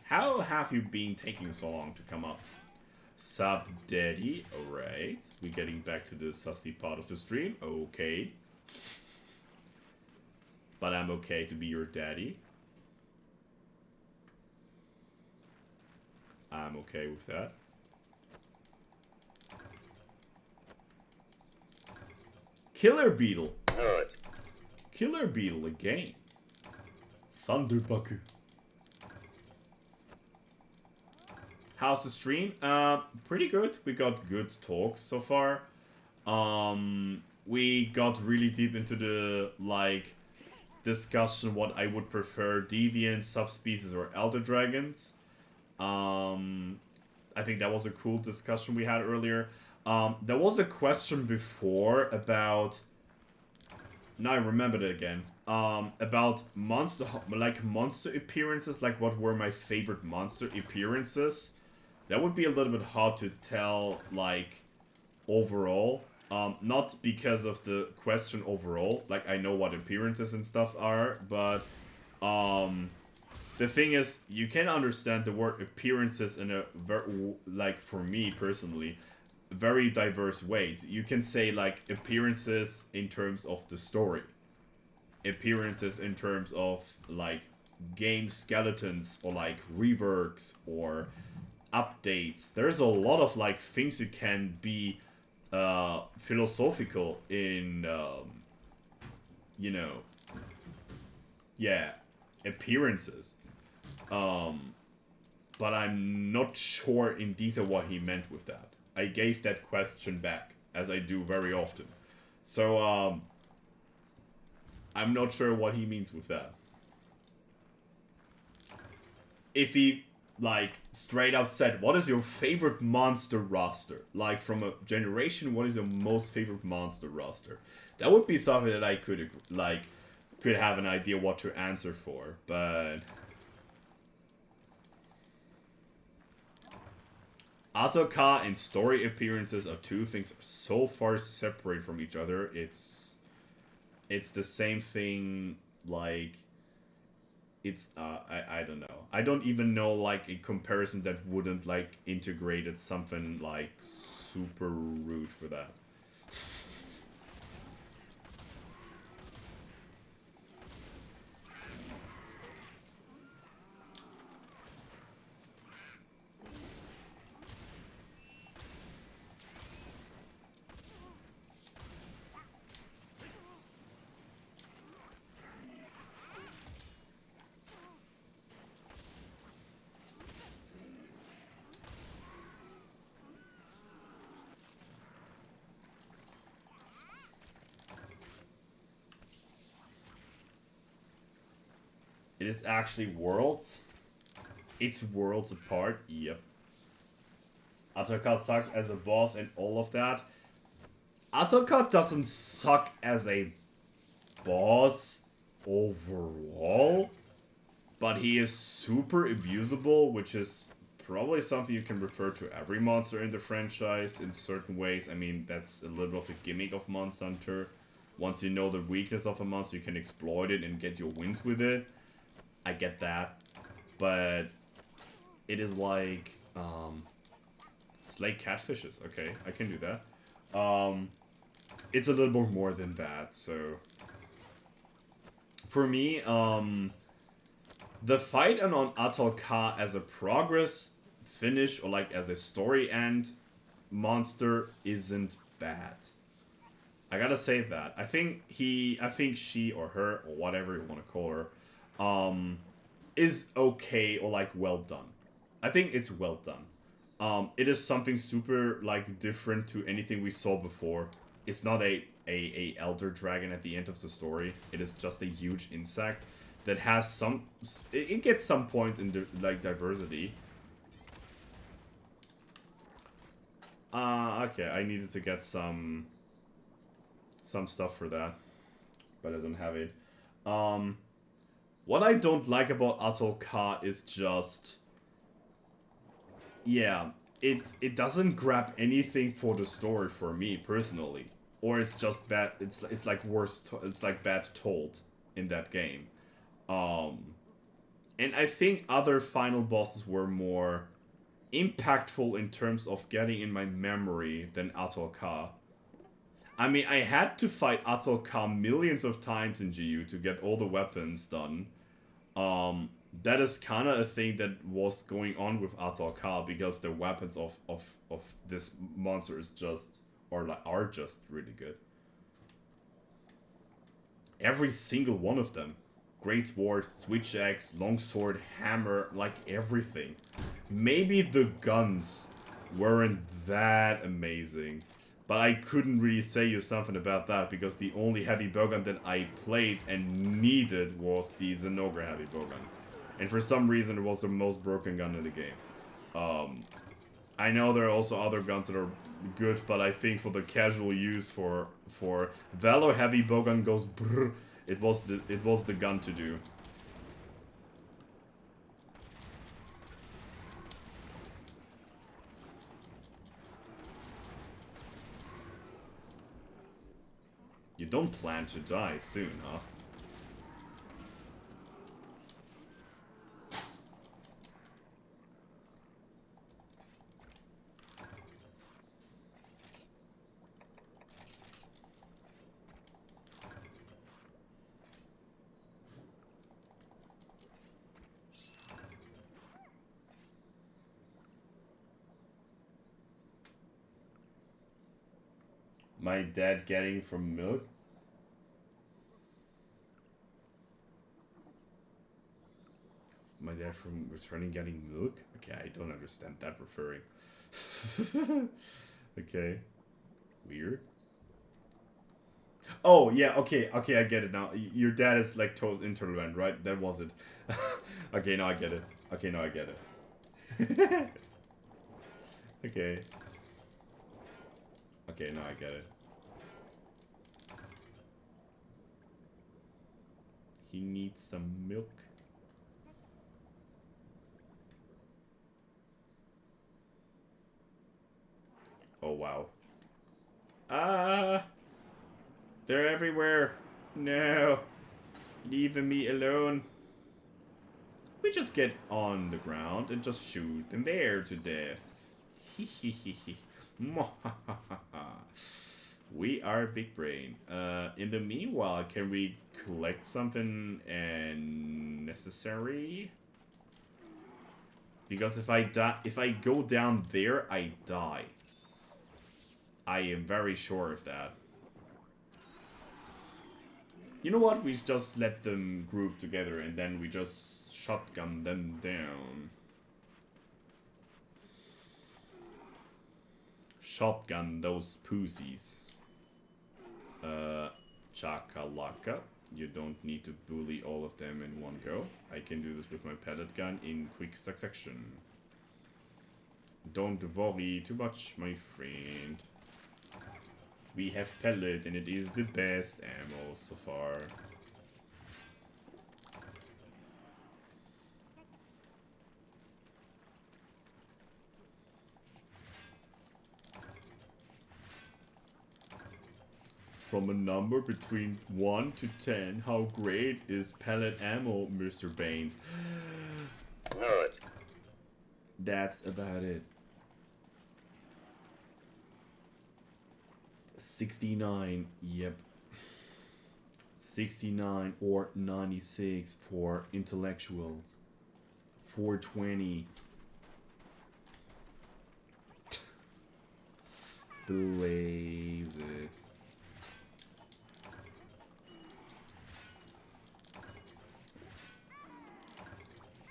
How have you been taking so long to come up? Sub daddy, alright. We're getting back to the sussy part of the stream. Okay. But I'm okay to be your daddy. I'm okay with that. Killer Beetle. Killer Beetle again. Thunderbucker. How's the stream? Pretty good. We got good talks so far. We got really deep into the, like, discussion what I would prefer, deviants, subspecies, or elder dragons. I think that was a cool discussion we had earlier. There was a question before about... Now I remembered it again. About monster appearances, like what were my favorite monster appearances. That would be a little bit hard to tell, like, overall. Not because of the question overall, like, I know what appearances and stuff are, but, the thing is, you can understand the word appearances in a, like, for me, personally, very diverse ways. You can say, like, appearances in terms of the story. Appearances in terms of, like, game skeletons, or, like, reworks, or updates. There's a lot of, like, things you can be philosophical in, you know, yeah, appearances. But I'm not sure in detail what he meant with that. I gave that question back, as I do very often. So, I'm not sure what he means with that. If he, like, straight up said, what is your favorite monster roster? Like, from a generation, what is your most favorite monster roster? That would be something that I could, like, could have an idea what to answer for, but... Atoka and story appearances are two things so far separate from each other. It's the same thing, like... It's, I don't know. I don't even know, like, a comparison that wouldn't, like, integrated something, like, super rude for that. It is actually worlds. It's worlds apart. Yep. Atoka sucks as a boss and all of that. Atoka doesn't suck as a boss overall, but he is super abusable, which is probably something you can refer to every monster in the franchise in certain ways. I mean, that's a little bit of a gimmick of Monster Hunter. Once you know the weakness of a monster, you can exploit it and get your wins with it. I get that. But it is like, slay catfishes. Okay, I can do that. It's a little bit more than that, so... For me, the fight on Atal-Ka as a progress finish, or like as a story end monster, isn't bad. I gotta say that. I think she or her, or whatever you want to call her, is okay or like well done. I think it's well done. It is something super like different to anything we saw before. It's not a elder dragon at the end of the story. It is just a huge insect that has some. It gets some points in like diversity. Okay, I needed to get some stuff for that, but I don't have it. What I don't like about Atal-Ka is just, yeah, it doesn't grab anything for the story for me personally, or it's just bad. It's like worse. It's like bad told in that game. And I think other final bosses were more impactful in terms of getting in my memory than Atal-Ka. I mean, I had to fight Atal-Ka millions of times in GU to get all the weapons done. That is kind of a thing that was going on with Atal-Ka because the weapons of this monster is just, are just really good. Every single one of them. Great Sword, Switch Axe, Longsword, Hammer, like everything. Maybe the guns weren't that amazing, but I couldn't really say you something about that because the only heavy bowgun that I played and needed was the Zenogre heavy bowgun. And for some reason it was the most broken gun in the game. I know there are also other guns that are good, but I think for the casual use for Valo heavy bowgun goes brrr, it was the gun to do. You don't plan to die soon, huh? My dad getting from milk? My dad from returning getting milk? Okay, I don't understand that referring. Okay. Weird. Oh, yeah, okay, I get it now. Your dad is lactose intolerant, right? That was it. Okay, now I get it. Okay, now I get it. Okay. Okay, now I get it. He needs some milk. Oh, wow. Ah! They're everywhere. No. Leaving me alone. We just get on the ground and just shoot them there to death. We are big brain. In the meanwhile, can we collect something necessary? Because if I go down there, I die. I am very sure of that. You know what? We just let them group together and then we just shotgun them down. Shotgun those pussies. Chakalaka. You don't need to bully all of them in one go. I can do this with my pellet gun in quick succession. Don't worry too much, my friend. We have pellet and it is the best ammo so far. From a number between 1 to 10, how great is pellet ammo, Mr. Baines? Good. That's about it. 69, yep. 69 or 96 for intellectuals. 420. Blaze it.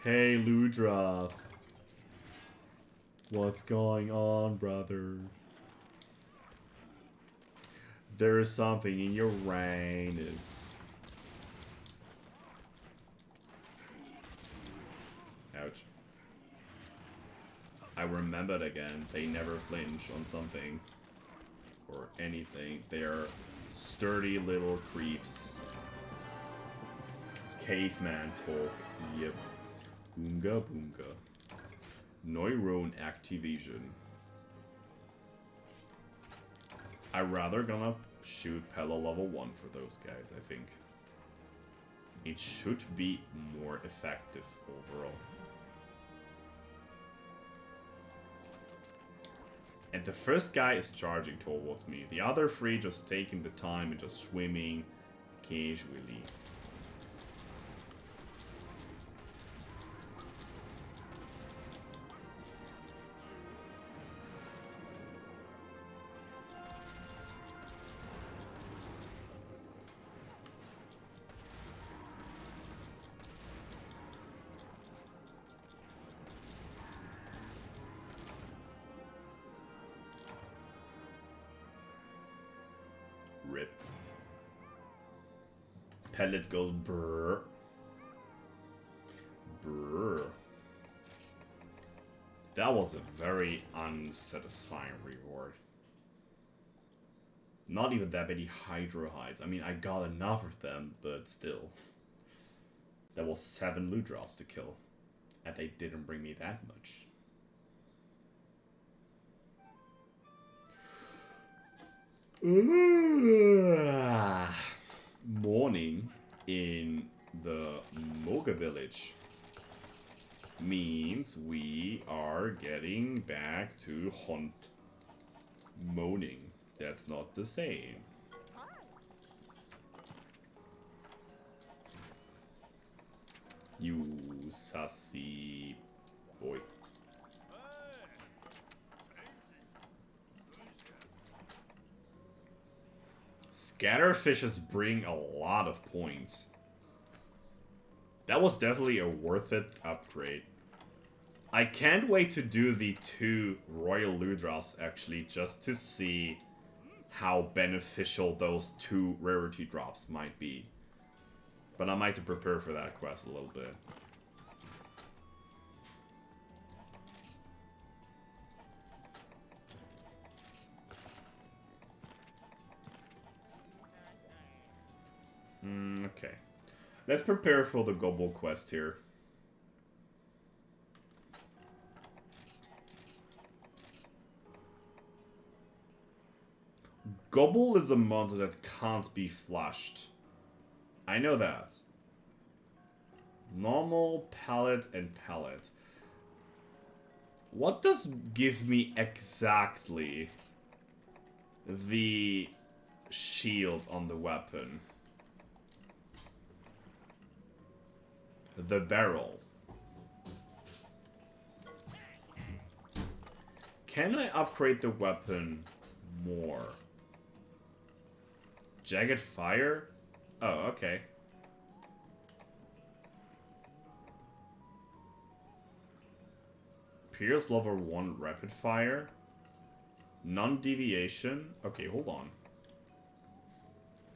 Hey, Ludroth. What's going on, brother? There is something in your anus. Ouch. I remembered again, they never flinch on something. Or anything. They are sturdy little creeps. Caveman talk. Yep. Boonga boonga. Neuron activation. I'd rather gonna shoot Pella level 1 for those guys, I think. It should be more effective overall. And the first guy is charging towards me. The other three just taking the time and just swimming casually. Rip. Pellet goes brrr. Brrr. That was a very unsatisfying reward. Not even that many hydro hides. I mean, I got enough of them, but still. That was 7 loot draws to kill. And they didn't bring me that much. Morning in the Moga village means we are getting back to hunt. Moaning. That's not the same. You sassy boy. Scatterfishes bring a lot of points. That was definitely a worth it upgrade. I can't wait to do the 2 Royal Ludras actually, just to see how beneficial those 2 rarity drops might be. But I might have to prepare for that quest a little bit. Okay. Let's prepare for the Gobble quest here. Gobble is a monster that can't be flushed. I know that. Normal, pallet, and pallet. What does give me exactly the shield on the weapon? The barrel. Can I upgrade the weapon more? Jagged fire? Oh, okay. Pierce level 1 rapid fire. Non-deviation. Okay, hold on.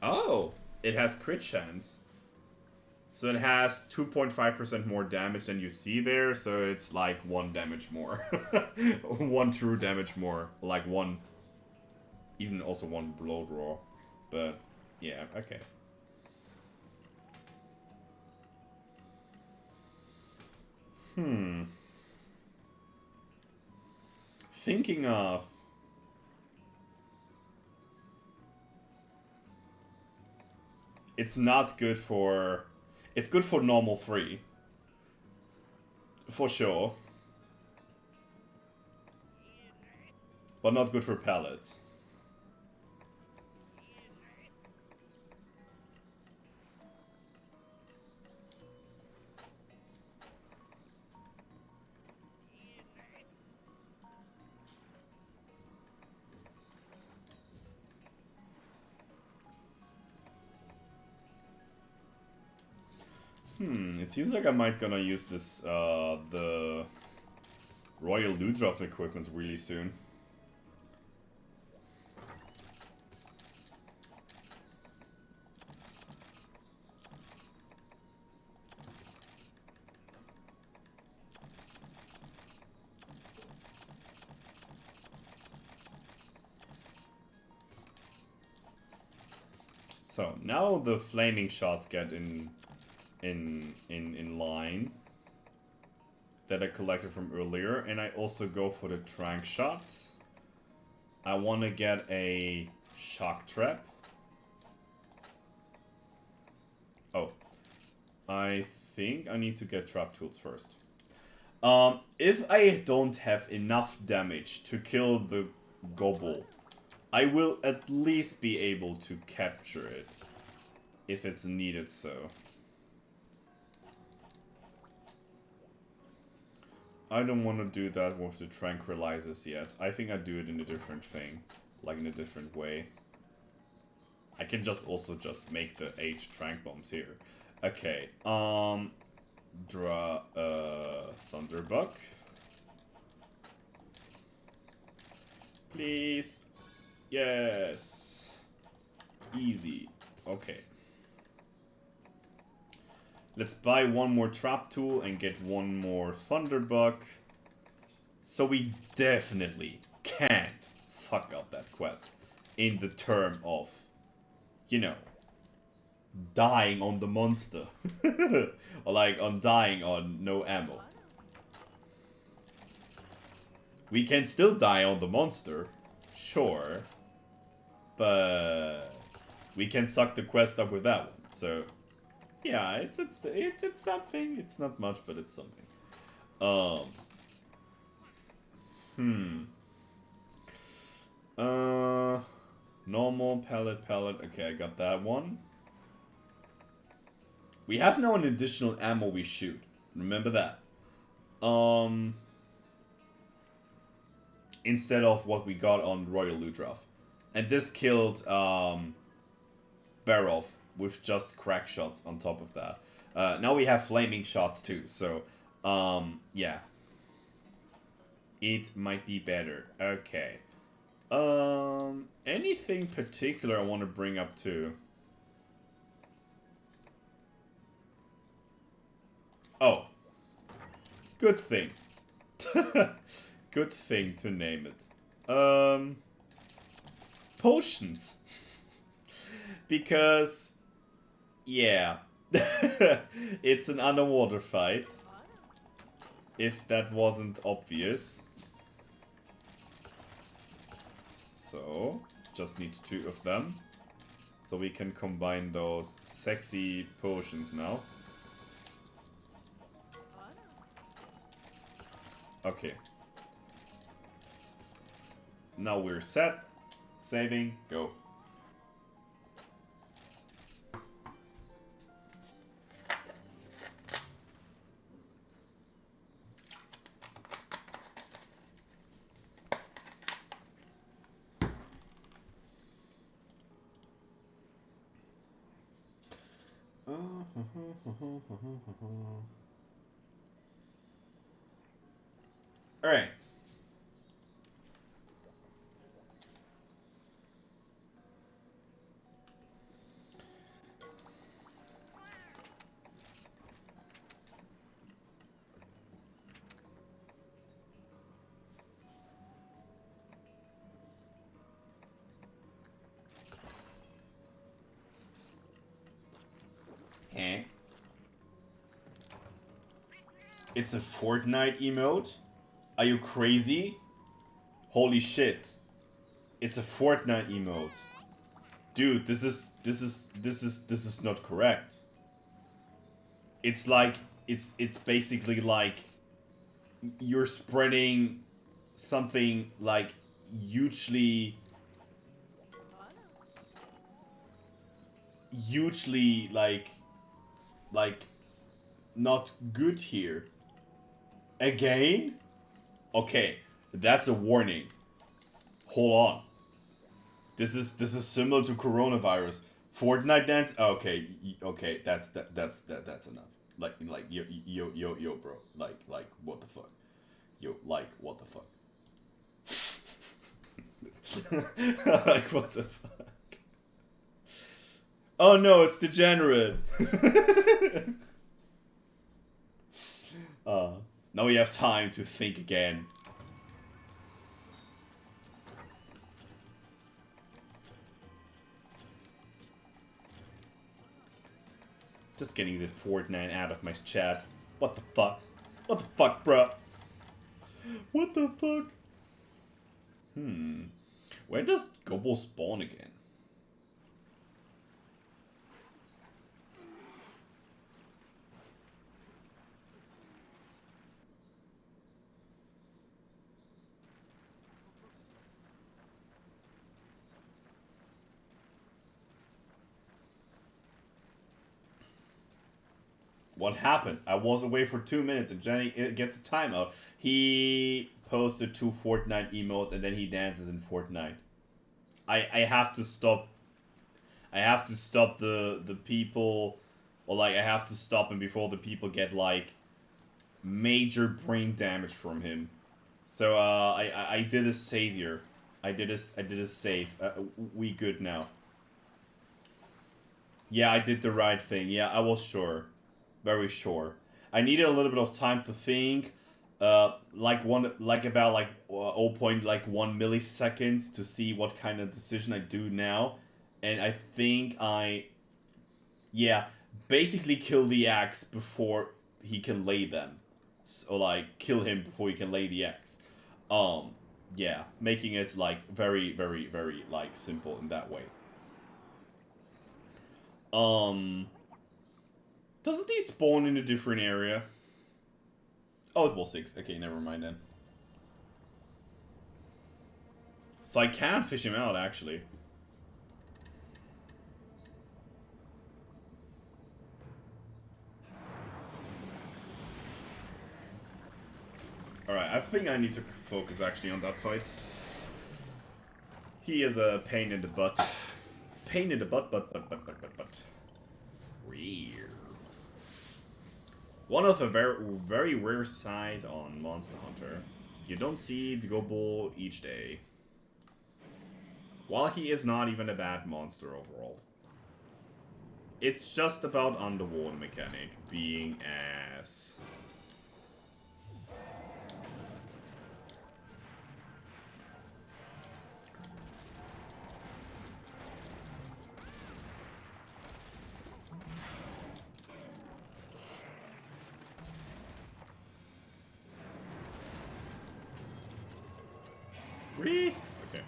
Oh! it has crit chance. So it has 2.5% more damage than you see there, so it's like 1 damage more. 1 true damage more. Like 1, even also 1 blow draw. But, yeah, okay. Thinking of... It's not good for... It's good for normal 3. For sure. But not good for pallet. It seems like I might gonna use this, the Royal Ludroth equipment really soon. So, now the flaming shots get in line that I collected from earlier, and I also go for the trank shots. I want to get a shock trap. Oh, I think I need to get trap tools first. If I don't have enough damage to kill the gobble, I will at least be able to capture it if it's needed so. I don't want to do that with the tranquilizers yet. I think I do it in a different thing. Like in a different way. I can just also just make the 8 trank bombs here. Okay, draw a Thunderbuck. Please. Yes. Easy. Okay. Let's buy 1 more trap tool and get 1 more Thunderbuck. So we definitely can't fuck up that quest. In the term of, you know, dying on the monster. Or like on dying on no ammo. We can still die on the monster. Sure. But we can suck the quest up with that one. So yeah, it's something. It's not much, but it's something. Normal, pallet. Okay, I got that one. We have now an additional ammo we shoot. Remember that. Instead of what we got on Royal Ludroth. And this killed, Barov with just crack shots on top of that. Now we have flaming shots too, so, yeah. It might be better. Okay. Anything particular I want to bring up too? Oh. Good thing. Good thing to name it. Potions. Because, yeah. It's an underwater fight. If that wasn't obvious. So, just need 2 of them. So we can combine those sexy potions now. Okay. Now we're set. Saving, go. Alright. It's a Fortnite emote? Are you crazy? Holy shit. It's a Fortnite emote. Dude, this is not correct. It's like it's basically like you're spreading something like hugely like not good here. Again? Okay, that's a warning. Hold on. This is similar to coronavirus. Fortnite dance? Okay, okay, that's enough. Like yo bro. Like what the fuck? Yo, like what the fuck? Like what the fuck? Oh no, it's degenerate. uh, Now we have time to think again. Just getting the Fortnite out of my chat. What the fuck? What the fuck, bruh? What the fuck? Where does Gobo spawn again? What happened? I was away for 2 minutes and Jenny gets a timeout. He posted 2 Fortnite emotes and then he dances in Fortnite. I have to stop. I have to stop the people, or like I have to stop him before the people get like major brain damage from him. So I did a savior. I did a save. We good now. Yeah, I did the right thing. Yeah, I was sure. Very sure. I needed a little bit of time to think. About 0.1 milliseconds to see what kind of decision I do now. And I think yeah, basically kill the axe before he can lay them. So like kill him before he can lay the axe. Yeah, making it like very, very, very like simple in that way. Doesn't he spawn in a different area? Oh, it was 6. Okay, never mind then. So I can fish him out, actually. Alright, I think I need to focus actually on that fight. He is a pain in the butt. Pain in the butt. Rare. One of the very rare side on Monster Hunter. You don't see the Gobo each day. While he is not even a bad monster overall. It's just about underwater mechanic being ass. Really? Okay.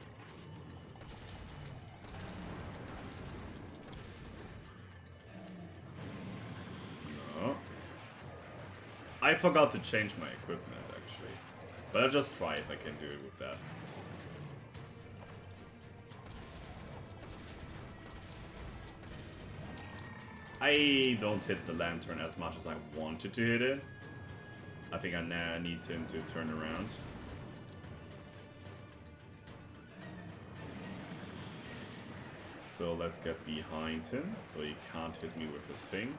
No. I forgot to change my equipment, actually. But I'll just try if I can do it with that. I don't hit the lantern as much as I wanted to hit it. I think I now need him to turn around. So let's get behind him, so he can't hit me with his thing.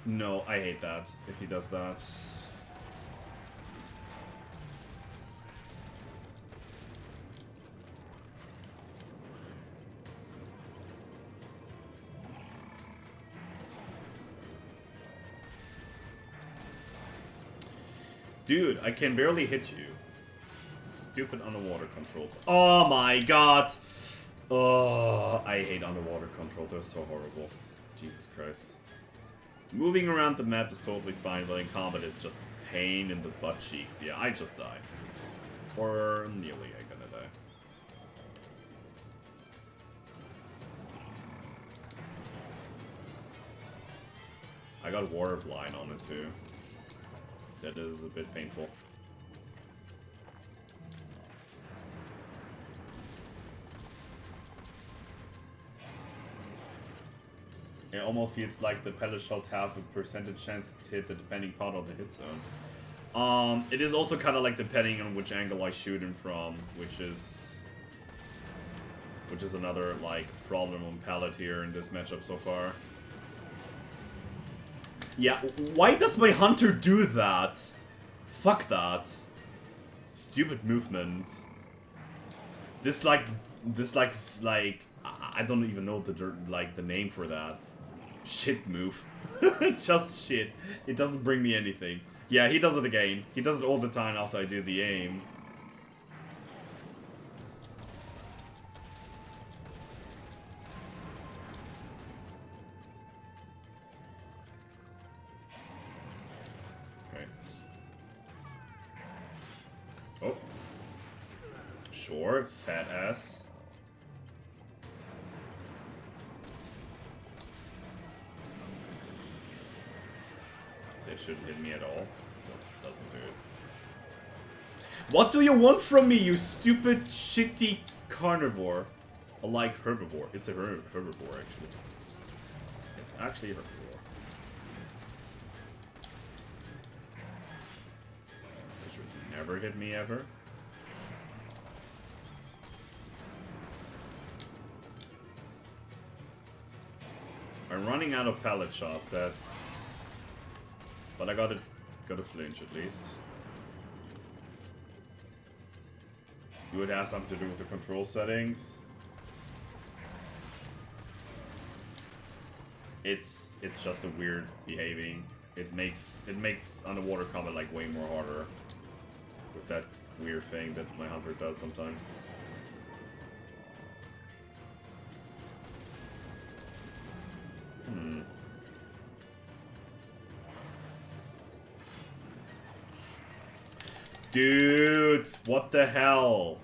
No, I hate that, if he does that. Dude, I can barely hit you. Stupid underwater controls. Oh my god! Oh, I hate underwater controls. They're so horrible. Jesus Christ. Moving around the map is totally fine, but in combat it's just pain in the butt cheeks. Yeah, I just died. Or nearly I'm gonna die. I got water blind on it too. That is a bit painful. It almost feels like the pellet shots have a percentage chance to hit the depending part of the hit zone. It is also kind of like depending on which angle I shoot him from, which is another like problem on pellet here in this matchup so far. Yeah, why does my hunter do that? Fuck that. Stupid movement. This like I don't even know the name for that. Shit move. Just shit. It doesn't bring me anything. Yeah, he does it again. He does it all the time after I do the aim. Okay. Oh. Sure, fat ass. It shouldn't hit me at all. No, doesn't do it. What do you want from me, you stupid, shitty carnivore? Like herbivore. It's a herbivore, actually. It's actually a herbivore. It should never hit me ever. I'm running out of pallet shots, that's... But I gotta flinch at least. You would have something to do with the control settings. It's just a weird behaving. It makes underwater combat like way more harder with that weird thing that my hunter does sometimes. Dude, what the hell?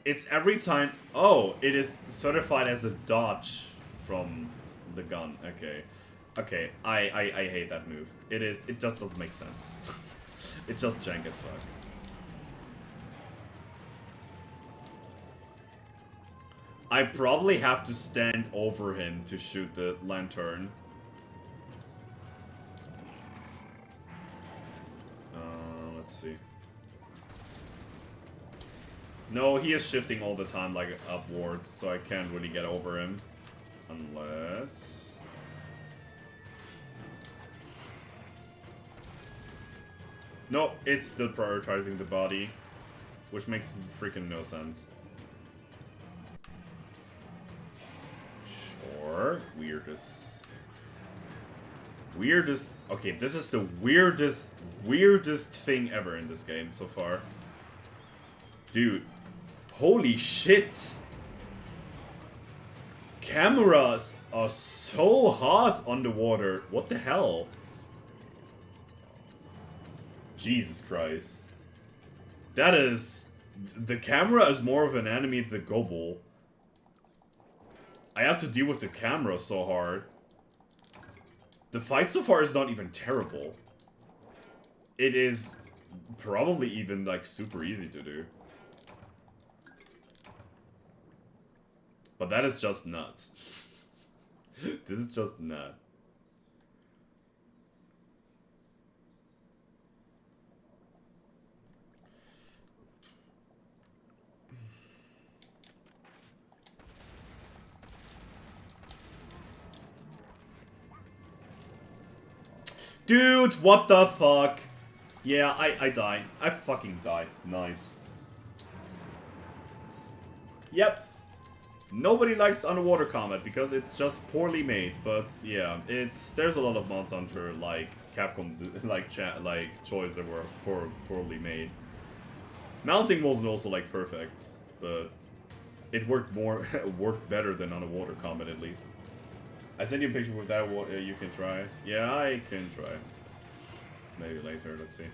It's every time... Oh, it is certified as a dodge from the gun. Okay. Okay, I hate that move. It just doesn't make sense. It's just jank as fuck. I probably have to stand over him to shoot the lantern. Let's see. No, he is shifting all the time, like, upwards, so I can't really get over him. Unless... No, it's still prioritizing the body, which makes freaking no sense. Sure, weirdest... Okay, this is the weirdest thing ever in this game so far. Dude, holy shit! Cameras are so hot underwater. What the hell? Jesus Christ. That is... The camera is more of an enemy than the Gobble. I have to deal with the camera so hard. The fight so far is not even terrible. It is probably even, like, super easy to do. But that is just nuts. This is just nuts. Dude, what the fuck? Yeah, I died. I fucking died. Nice. Yep. Nobody likes underwater combat because it's just poorly made, but yeah, there's a lot of Monster Hunter like Capcom like choice that were poorly made. Mounting wasn't also like perfect, but it worked worked better than underwater combat at least. I sent you a picture with that. You can try. Yeah, I can try. Maybe later. Let's see.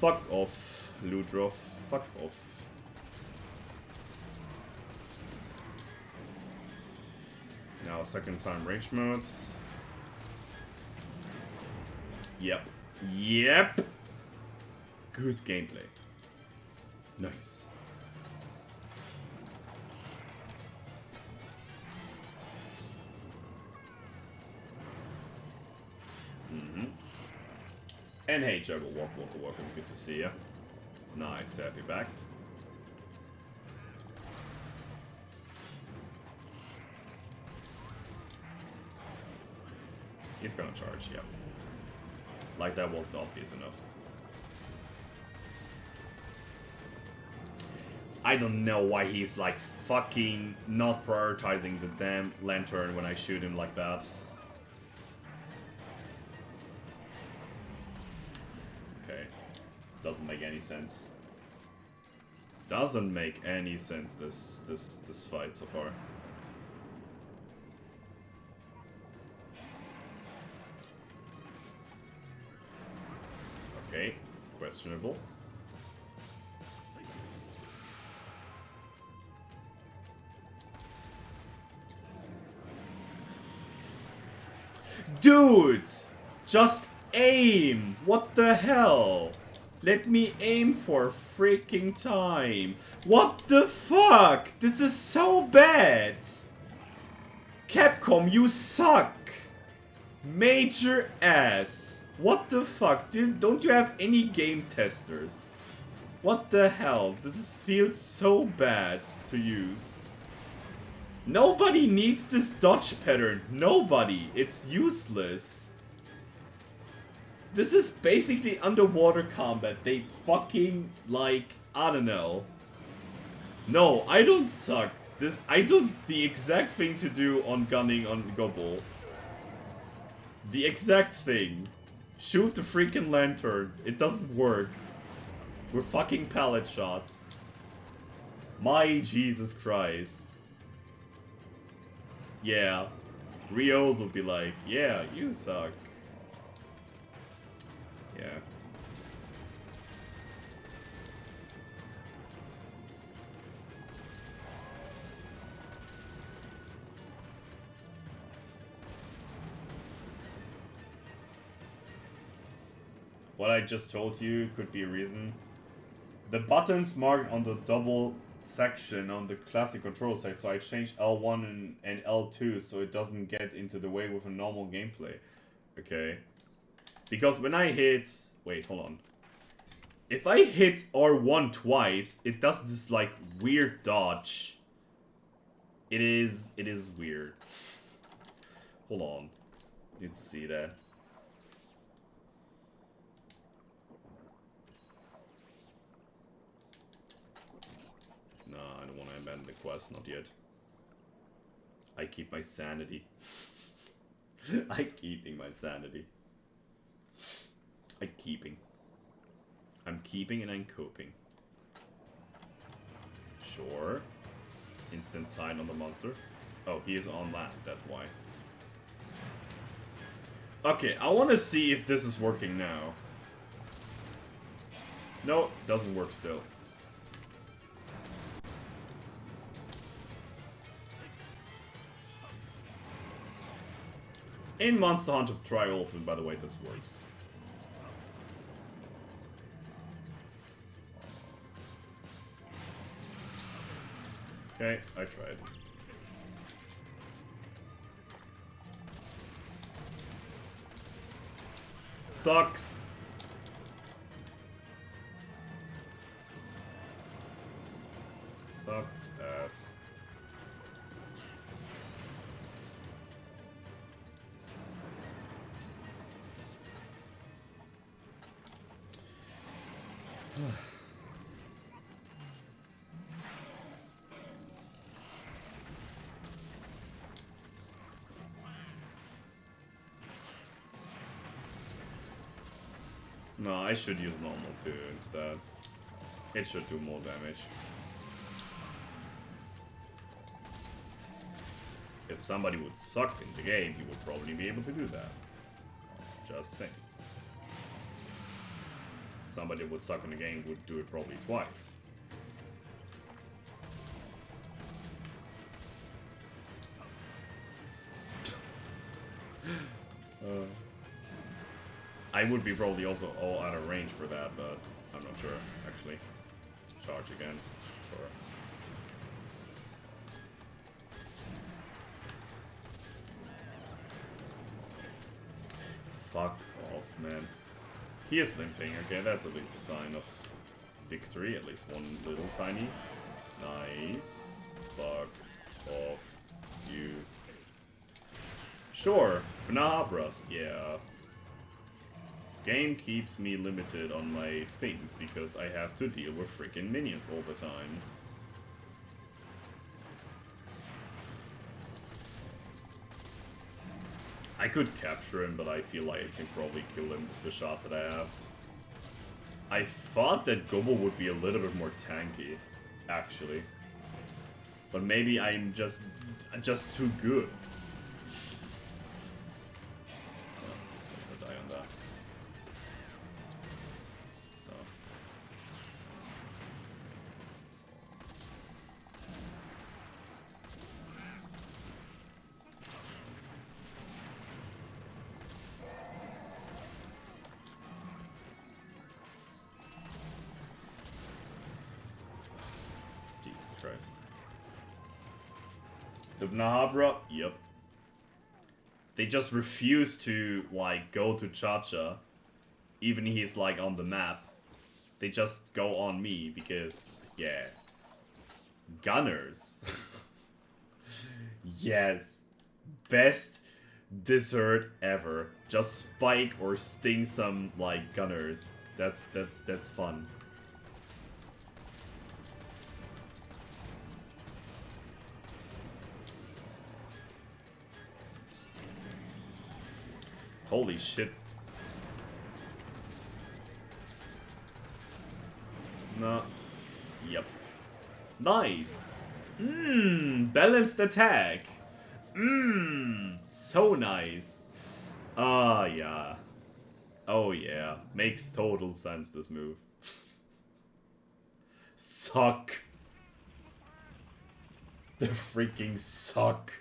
Fuck off, Ludroff. Fuck off. Now second time range mode. Yep. Yep. Good gameplay. Nice. And hey, Juggle, welcome. Good to see ya. Nice to have you back. He's gonna charge, yeah. Like that wasn't obvious enough. I don't know why he's like fucking not prioritizing the damn lantern when I shoot him like that. Okay. Doesn't make any sense. Doesn't make any sense, this fight so far. Okay, questionable. Dude! Just aim! What the hell? Let me aim for freaking time. What the fuck? This is so bad! Capcom, you suck! Major ass. What the fuck? Dude, don't you have any game testers? What the hell? Feels so bad to use. Nobody needs this dodge pattern. Nobody. It's useless. This is basically underwater combat. They fucking, like, I don't know. No, I don't suck. I do the exact thing to do on gunning on Gobble. The exact thing. Shoot the freaking lantern. It doesn't work. We're fucking pallet shots. My Jesus Christ. Yeah. Rios will be like, yeah, you suck. Yeah. What I just told you could be a reason. The buttons marked on the double section on the classic control side, so I changed L1 and L2 so it doesn't get into the way with a normal gameplay. Okay. Because when I hit... Wait, hold on. If I hit R1 twice, it does this, like, weird dodge. It is weird. Hold on. Need to see that. No, I don't want to abandon the quest, not yet. I keep my sanity. I'm keeping my sanity. I'm keeping and I'm coping. Sure. Instant sign on the monster. Oh, he is on land, that's why. Okay, I want to see if this is working now. No, doesn't work still. In Monster Hunter Tri Ultimate, by the way, this works. Okay, I tried. Sucks. Sucks ass. No, I should use normal too instead. It should do more damage. If somebody would suck in the game, he would probably be able to do that. Just saying. Somebody would suck in the game would do it probably twice. I would be probably also all out of range for that, but I'm not sure, actually. Charge again. Sure. Fuck off, man. He is limping. Okay, that's at least a sign of victory. At least one little tiny. Nice. Fuck off, you. Sure. Banabras, yeah. Game keeps me limited on my things because I have to deal with freaking minions all the time. I could capture him, but I feel like I can probably kill him with the shots that I have. I thought that Gobble would be a little bit more tanky, actually. But maybe I'm just too good. I'm gonna die on that. Jesus Christ. The Nahabra? Yep. They just refuse to, like, go to Chacha. Even he's, like, on the map. They just go on me because, yeah. Gunners. Yes. Best dessert ever. Just spike or sting some, like, gunners. That's fun. Holy shit. No. Yep. Nice. Balanced attack. So nice. Ah, yeah. Oh, yeah. Makes total sense, this move. Suck. The freaking suck.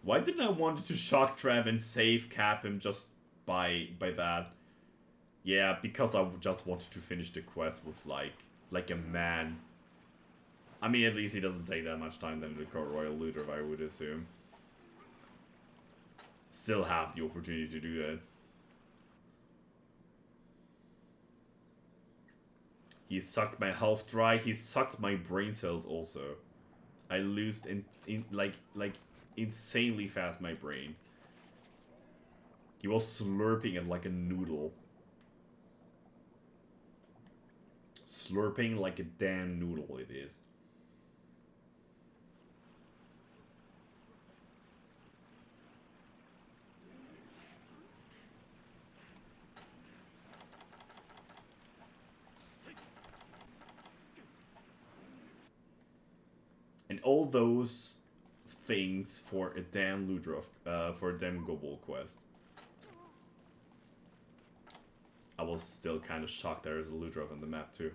Why didn't I want to shock trap and save cap him just by that? Yeah, because I just wanted to finish the quest with like a man. I mean, at least he doesn't take that much time than the Royal Looter, I would assume. Still have the opportunity to do that. He sucked my health dry. He sucked my brain cells also. I lost like insanely fast my brain. He was slurping it like a noodle. Slurping like a damn noodle it is. And all those things for a damn Ludrov, for a damn Gobble quest. I was still kind of shocked there is a Ludrov on the map too.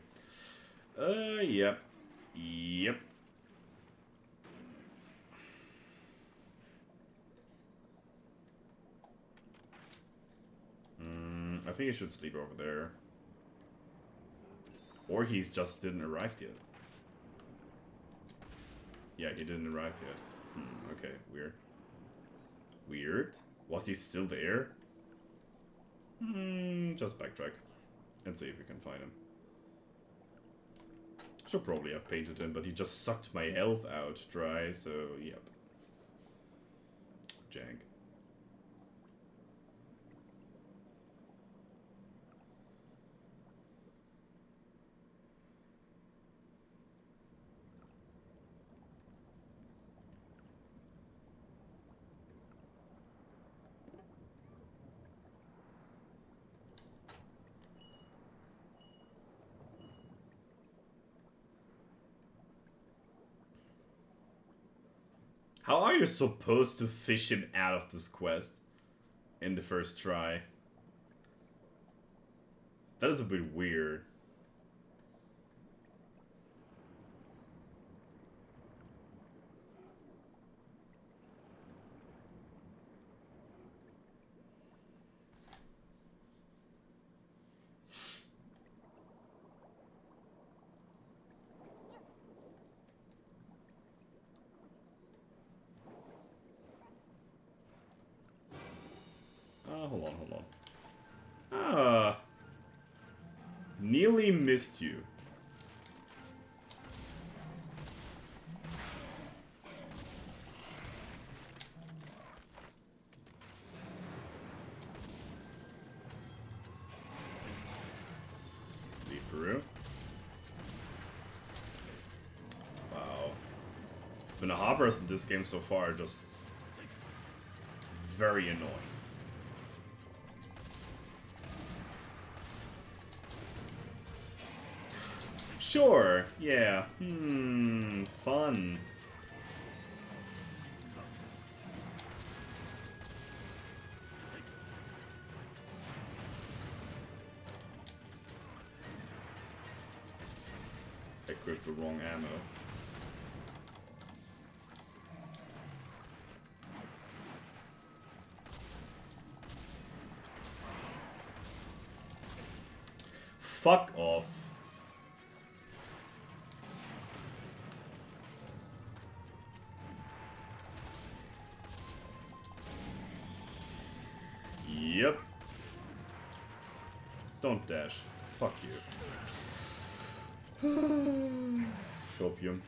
Yep. Yep. I think he should sleep over there. Or he's just didn't arrive yet. Yeah, he didn't arrive yet. Okay, weird. Weird? Was he still there? Just backtrack. And see if we can find him. Should probably have painted him, but he just sucked my health out dry, so yep. Jank. How are you supposed to fish him out of this quest in the first try? That is a bit weird. Hold on, hold on. Ah. Nearly missed you. Sleeperoo. Wow. Been a hoppers in this game so far, just very annoying. Sure, yeah. Fun. Equipped the wrong ammo. Fuck off. Yep. Don't dash. Fuck you. Copium.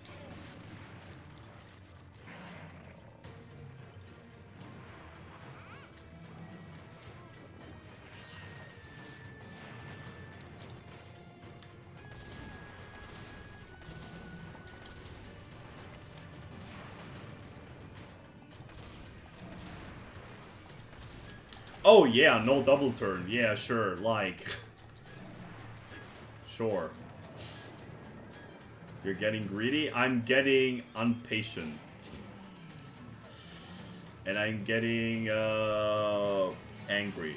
Oh yeah, no double turn. Yeah, sure, like... Sure. You're getting greedy? I'm getting impatient. And I'm getting, angry.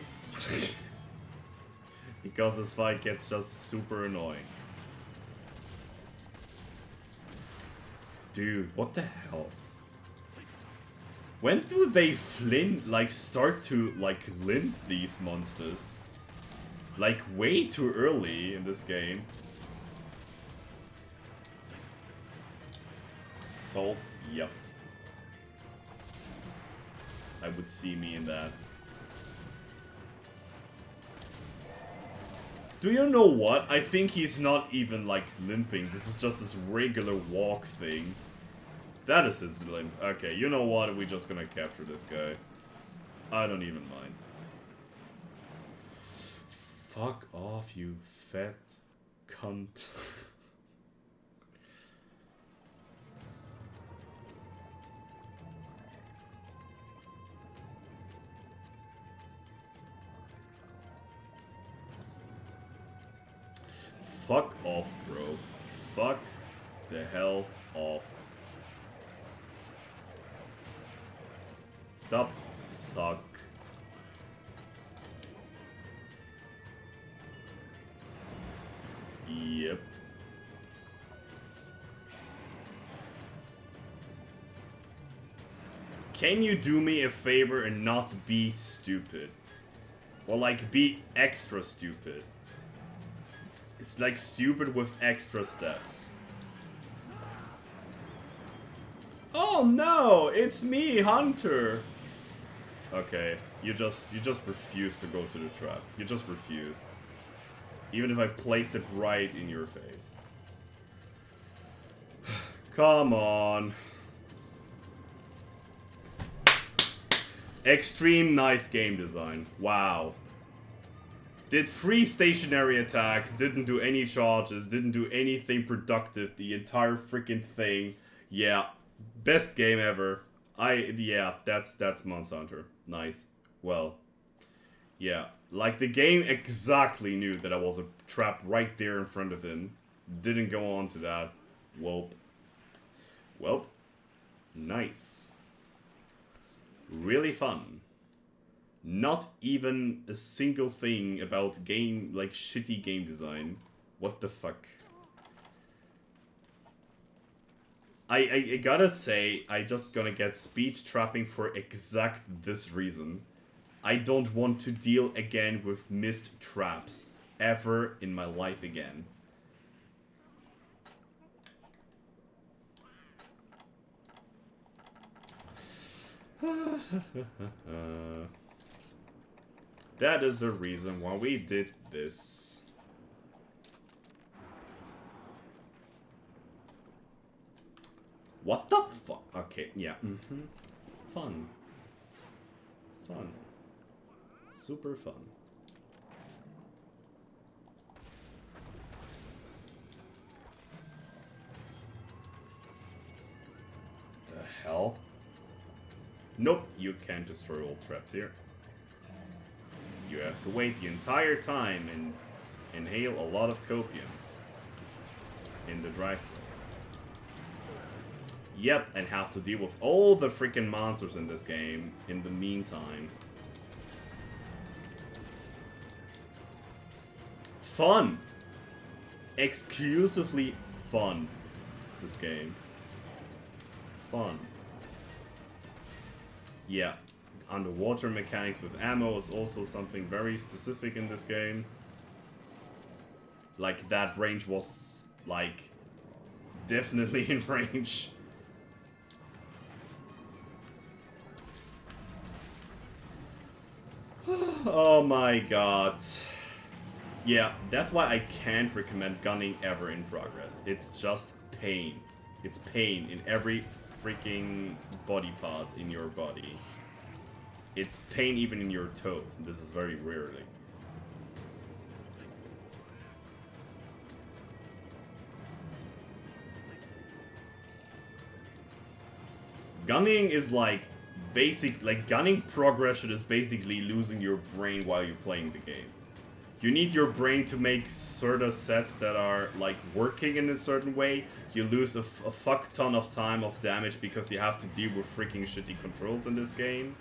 Because this fight gets just super annoying. Dude, what the hell? When do they start to, limp these monsters? Like, way too early in this game. Salt? Yep. I would see me in that. Do you know what? I think he's not even, limping. This is just his regular walk thing. That is his limp. Okay, you know what? We're just gonna capture this guy. I don't even mind. Fuck off, you fat cunt. Fuck off, bro. Fuck the hell off. Stop, suck. Yep. Can you do me a favor and not be stupid? Or be extra stupid? It's stupid with extra steps. Oh no, it's me, Hunter. Okay, you just refuse to go to the trap. You just refuse. Even if I place it right in your face. Come on. Extreme nice game design. Wow. Did 3 stationary attacks, didn't do any charges, didn't do anything productive the entire freaking thing. Yeah. Best game ever. Yeah, that's Monster Hunter. Nice. Well. Yeah. The game exactly knew that I was a trap right there in front of him. Didn't go on to that. Welp. Welp. Nice. Really fun. Not even a single thing about game, like shitty game design. What the fuck? I gotta say, I just gonna get speed trapping for exact this reason. I don't want to deal again with missed traps ever in my life again. That is the reason why we did this. What the fuck? Okay, yeah. Fun. Fun. Super fun. The hell? Nope, you can't destroy all traps here. You have to wait the entire time and inhale a lot of copium in the driveway. Yep, and have to deal with all the freaking monsters in this game in the meantime. Fun! Exclusively fun, this game. Fun. Yeah. Underwater mechanics with ammo is also something very specific in this game. Like, that range was, like, definitely in range. Oh my god. Yeah, that's why I can't recommend gunning ever in progress. It's just pain. It's pain in every freaking body part in your body. It's pain even in your toes, and this is very rarely. Gunning is like gunning progression is basically losing your brain while you're playing the game. You need your brain to make certain sets that are like working in a certain way. You lose a fuck ton of time of damage because you have to deal with freaking shitty controls in this game.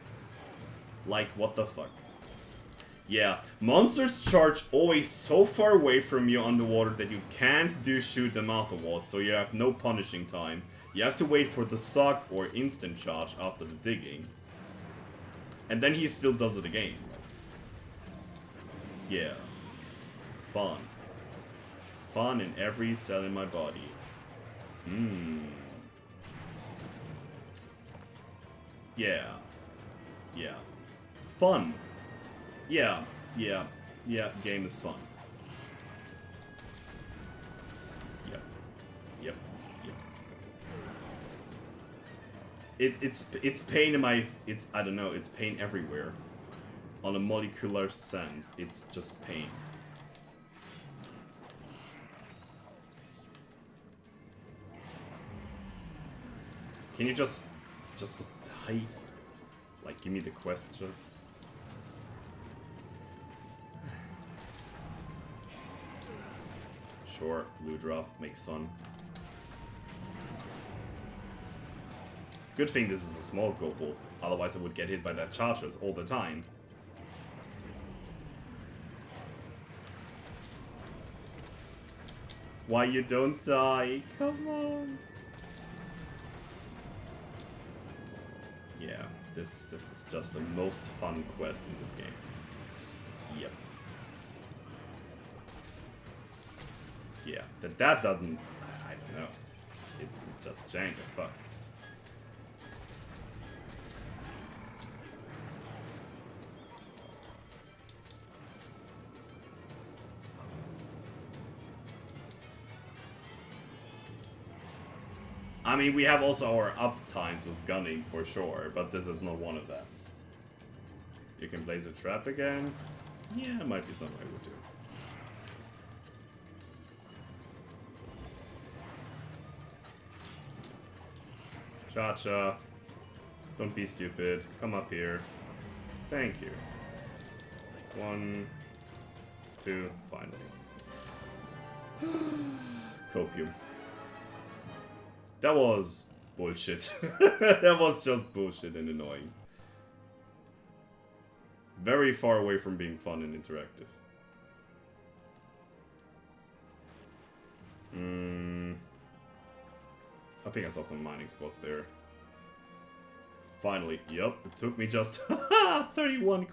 Like, what the fuck? Yeah, monsters charge always so far away from you underwater that you can't shoot them afterwards, so you have no punishing time. You have to wait for the suck or instant charge after the digging. And then he still does it again. Yeah. Fun. Fun in every cell in my body. Yeah. Yeah. Fun. Yeah. Yeah. Yeah. Game is fun. Yep. Yep. Yep. It's pain in my... I don't know, it's pain everywhere. On a molecular sense, it's just pain. Can you just die? Like, give me the quest just... Sure, blue drop makes fun. Good thing this is a small gobble, otherwise I would get hit by that chargers all the time. Why you don't die? Come on. Yeah, this is just the most fun quest in this game. Yep. Yeah, that doesn't... I don't know. It's just jank as fuck. I mean, we have also our up times of gunning for sure, but this is not one of them. You can place a trap again. Yeah, it might be something I would do. Cha-cha. Don't be stupid. Come up here. Thank you. 1, 2, finally. Copium. That was bullshit. That was just bullshit and annoying. Very far away from being fun and interactive. I think I saw some mining spots there. Finally, yep, it took me just 31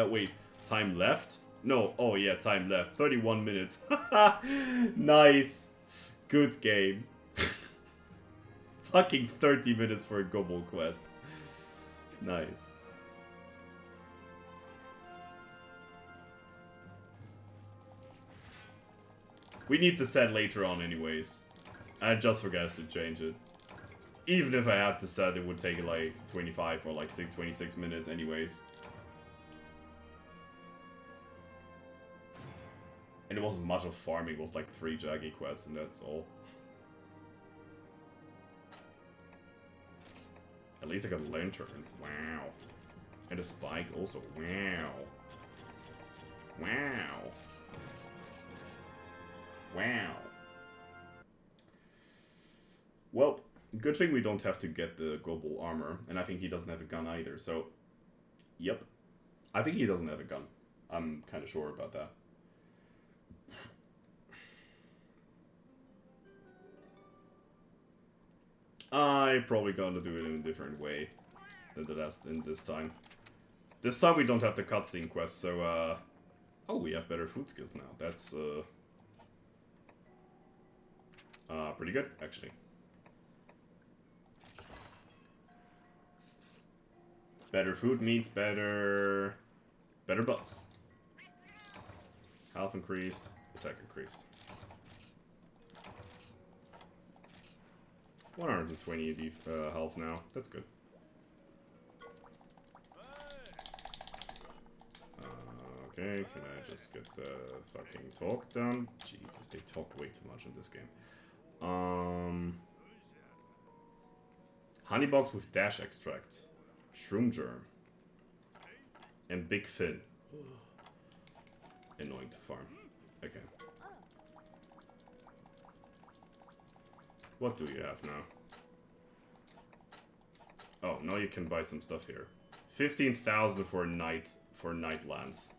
wait, time left? No, oh yeah, time left. 31 minutes. Nice. Good game. Fucking 30 minutes for a Gobble quest. Nice. We need the set later on anyways. I just forgot to change it. Even if I had to set, it would take like 25 or like 26 minutes anyways. And it wasn't much of farming, it was like 3 Jaggy quests and that's all. At least I got a lantern. Wow. And a spike also. Wow. Wow. Wow. Well, good thing we don't have to get the global armor, and I think he doesn't have a gun either, so... Yep. I think he doesn't have a gun. I'm kind of sure about that. I'm probably gonna do it in a different way than the last in this time. This time we don't have the cutscene quest, so oh, we have better food skills now. That's pretty good, actually. Better food means better buffs. Health increased, attack increased. 120 health now. That's good. Okay, can I just get the fucking talk done? Jesus, they talk way too much in this game. Honeybox with dash extract. Shroom germ. And big fin. Annoying to farm. Okay. What do you have now? Oh, now you can buy some stuff here. 15,000 for night lands.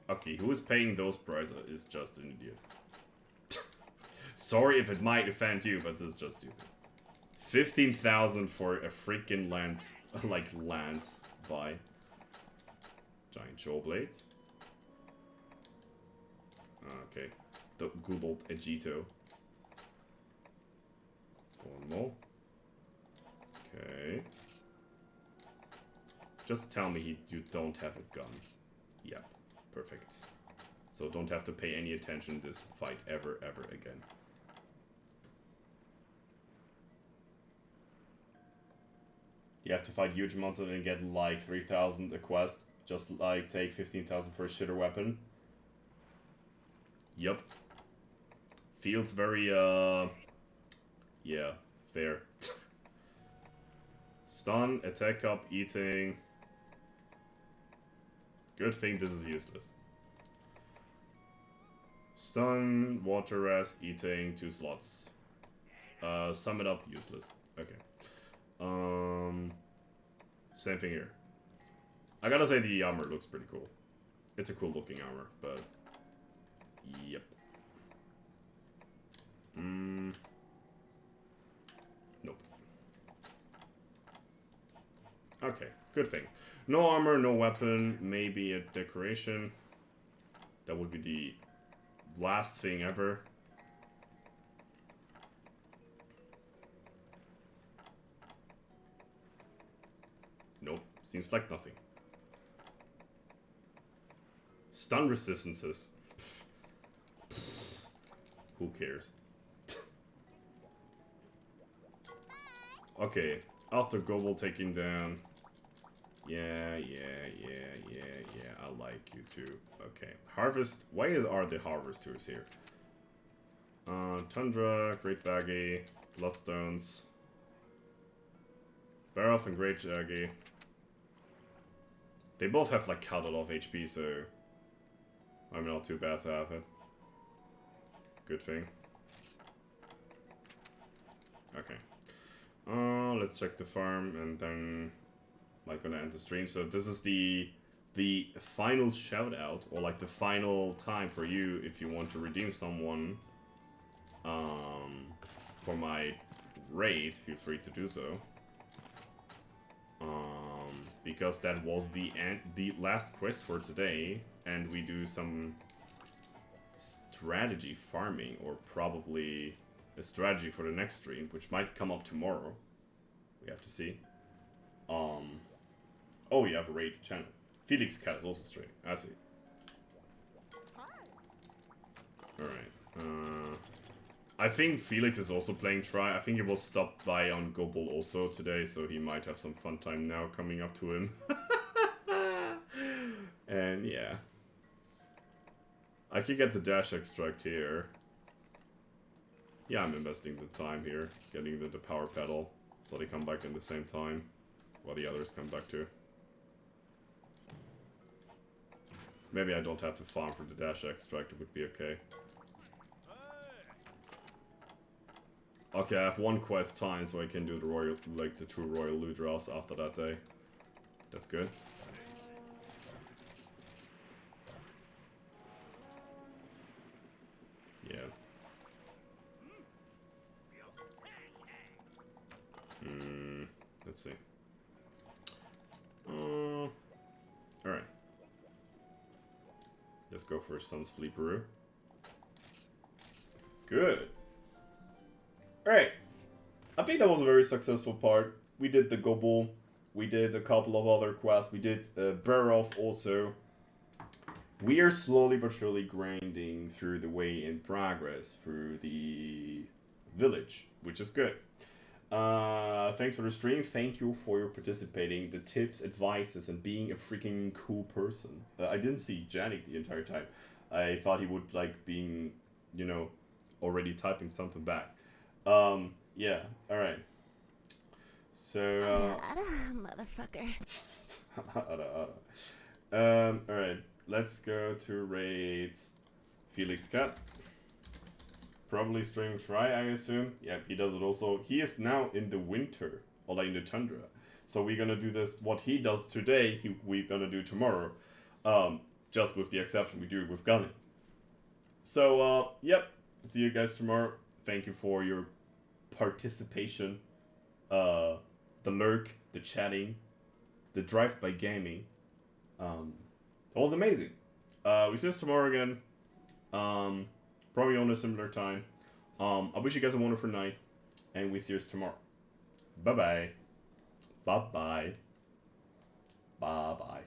Okay, who is paying those prices is just an idiot. Sorry if it might offend you, but this is just stupid. 15,000 for a freaking lance, like lance buy. Giant show blade. Okay, the good old Egito. One more. Okay. Just tell me you don't have a gun. Yeah, perfect. So don't have to pay any attention to this fight ever again. You have to fight huge monsters and get like 3,000 a quest. Just like take 15,000 for a shitter weapon. Yup. Feels very, yeah, fair. Stun, attack up, eating. Good thing this is useless. Stun, water rest, eating, 2 slots. Sum it up, useless. Okay. Same thing here. I gotta say the armor looks pretty cool. It's a cool looking armor, but... Yep. Nope. Okay, good thing. No armor, no weapon, maybe a decoration. That would be the last thing ever. Nope, seems like nothing. Stun resistances. Who cares? Okay, after Gobble taking down... Yeah, I like you too. Okay, Harvest... Why are the Harvesters here? Tundra, Great Baggy, Bloodstones... Barrow and Great Jaggy. They both have like cut a lot of HP, so... I'm not too bad to have it. Good thing. Okay. Let's check the farm and then like gonna end the stream. So this is the final shout out, or like the final time for you if you want to redeem someone for my raid. Feel free to do so. Because that was the last quest for today, and we do some strategy farming, or probably a strategy for the next stream, which might come up tomorrow. We have to see. Oh, you have a raid channel. Felix Cat is also streaming. I see. Alright. I think Felix is also playing Try. I think he will stop by on Gobble also today, so he might have some fun time now coming up to him. And yeah. I could get the dash extract here. Yeah, I'm investing the time here, getting the power pedal, so they come back in the same time, while the others come back too. Maybe I don't have to farm for the dash extract, it would be okay. Okay, I have one quest time, so I can do the royal, like the 2 royal loot draws after that day. That's good. Yeah. Let's see. Alright. Let's go for some sleeperoo. Good. Alright. I think that was a very successful part. We did the Gobble. We did a couple of other quests. We did Barrow also. We are slowly but surely grinding through the way in progress through the village, which is good. Thanks for the stream. Thank you for your participating, the tips, advices, and being a freaking cool person. I didn't see Janik the entire time. I thought he would like being, you know, already typing something back. Yeah, alright. So, motherfucker. Alright. Let's go to raid Felix Cat. Probably streaming Try, I assume. Yeah, he does it also. He is now in the winter, or like in the tundra. So we're gonna do this, what he does today, we're gonna do tomorrow. Just with the exception we do it with gunning. So, yep. See you guys tomorrow. Thank you for your participation. The lurk, the chatting, the drive-by gaming. That was amazing. We see us tomorrow again. Probably on a similar time. I wish you guys a wonderful night, and we see us tomorrow. Bye-bye. Bye-bye. Bye-bye.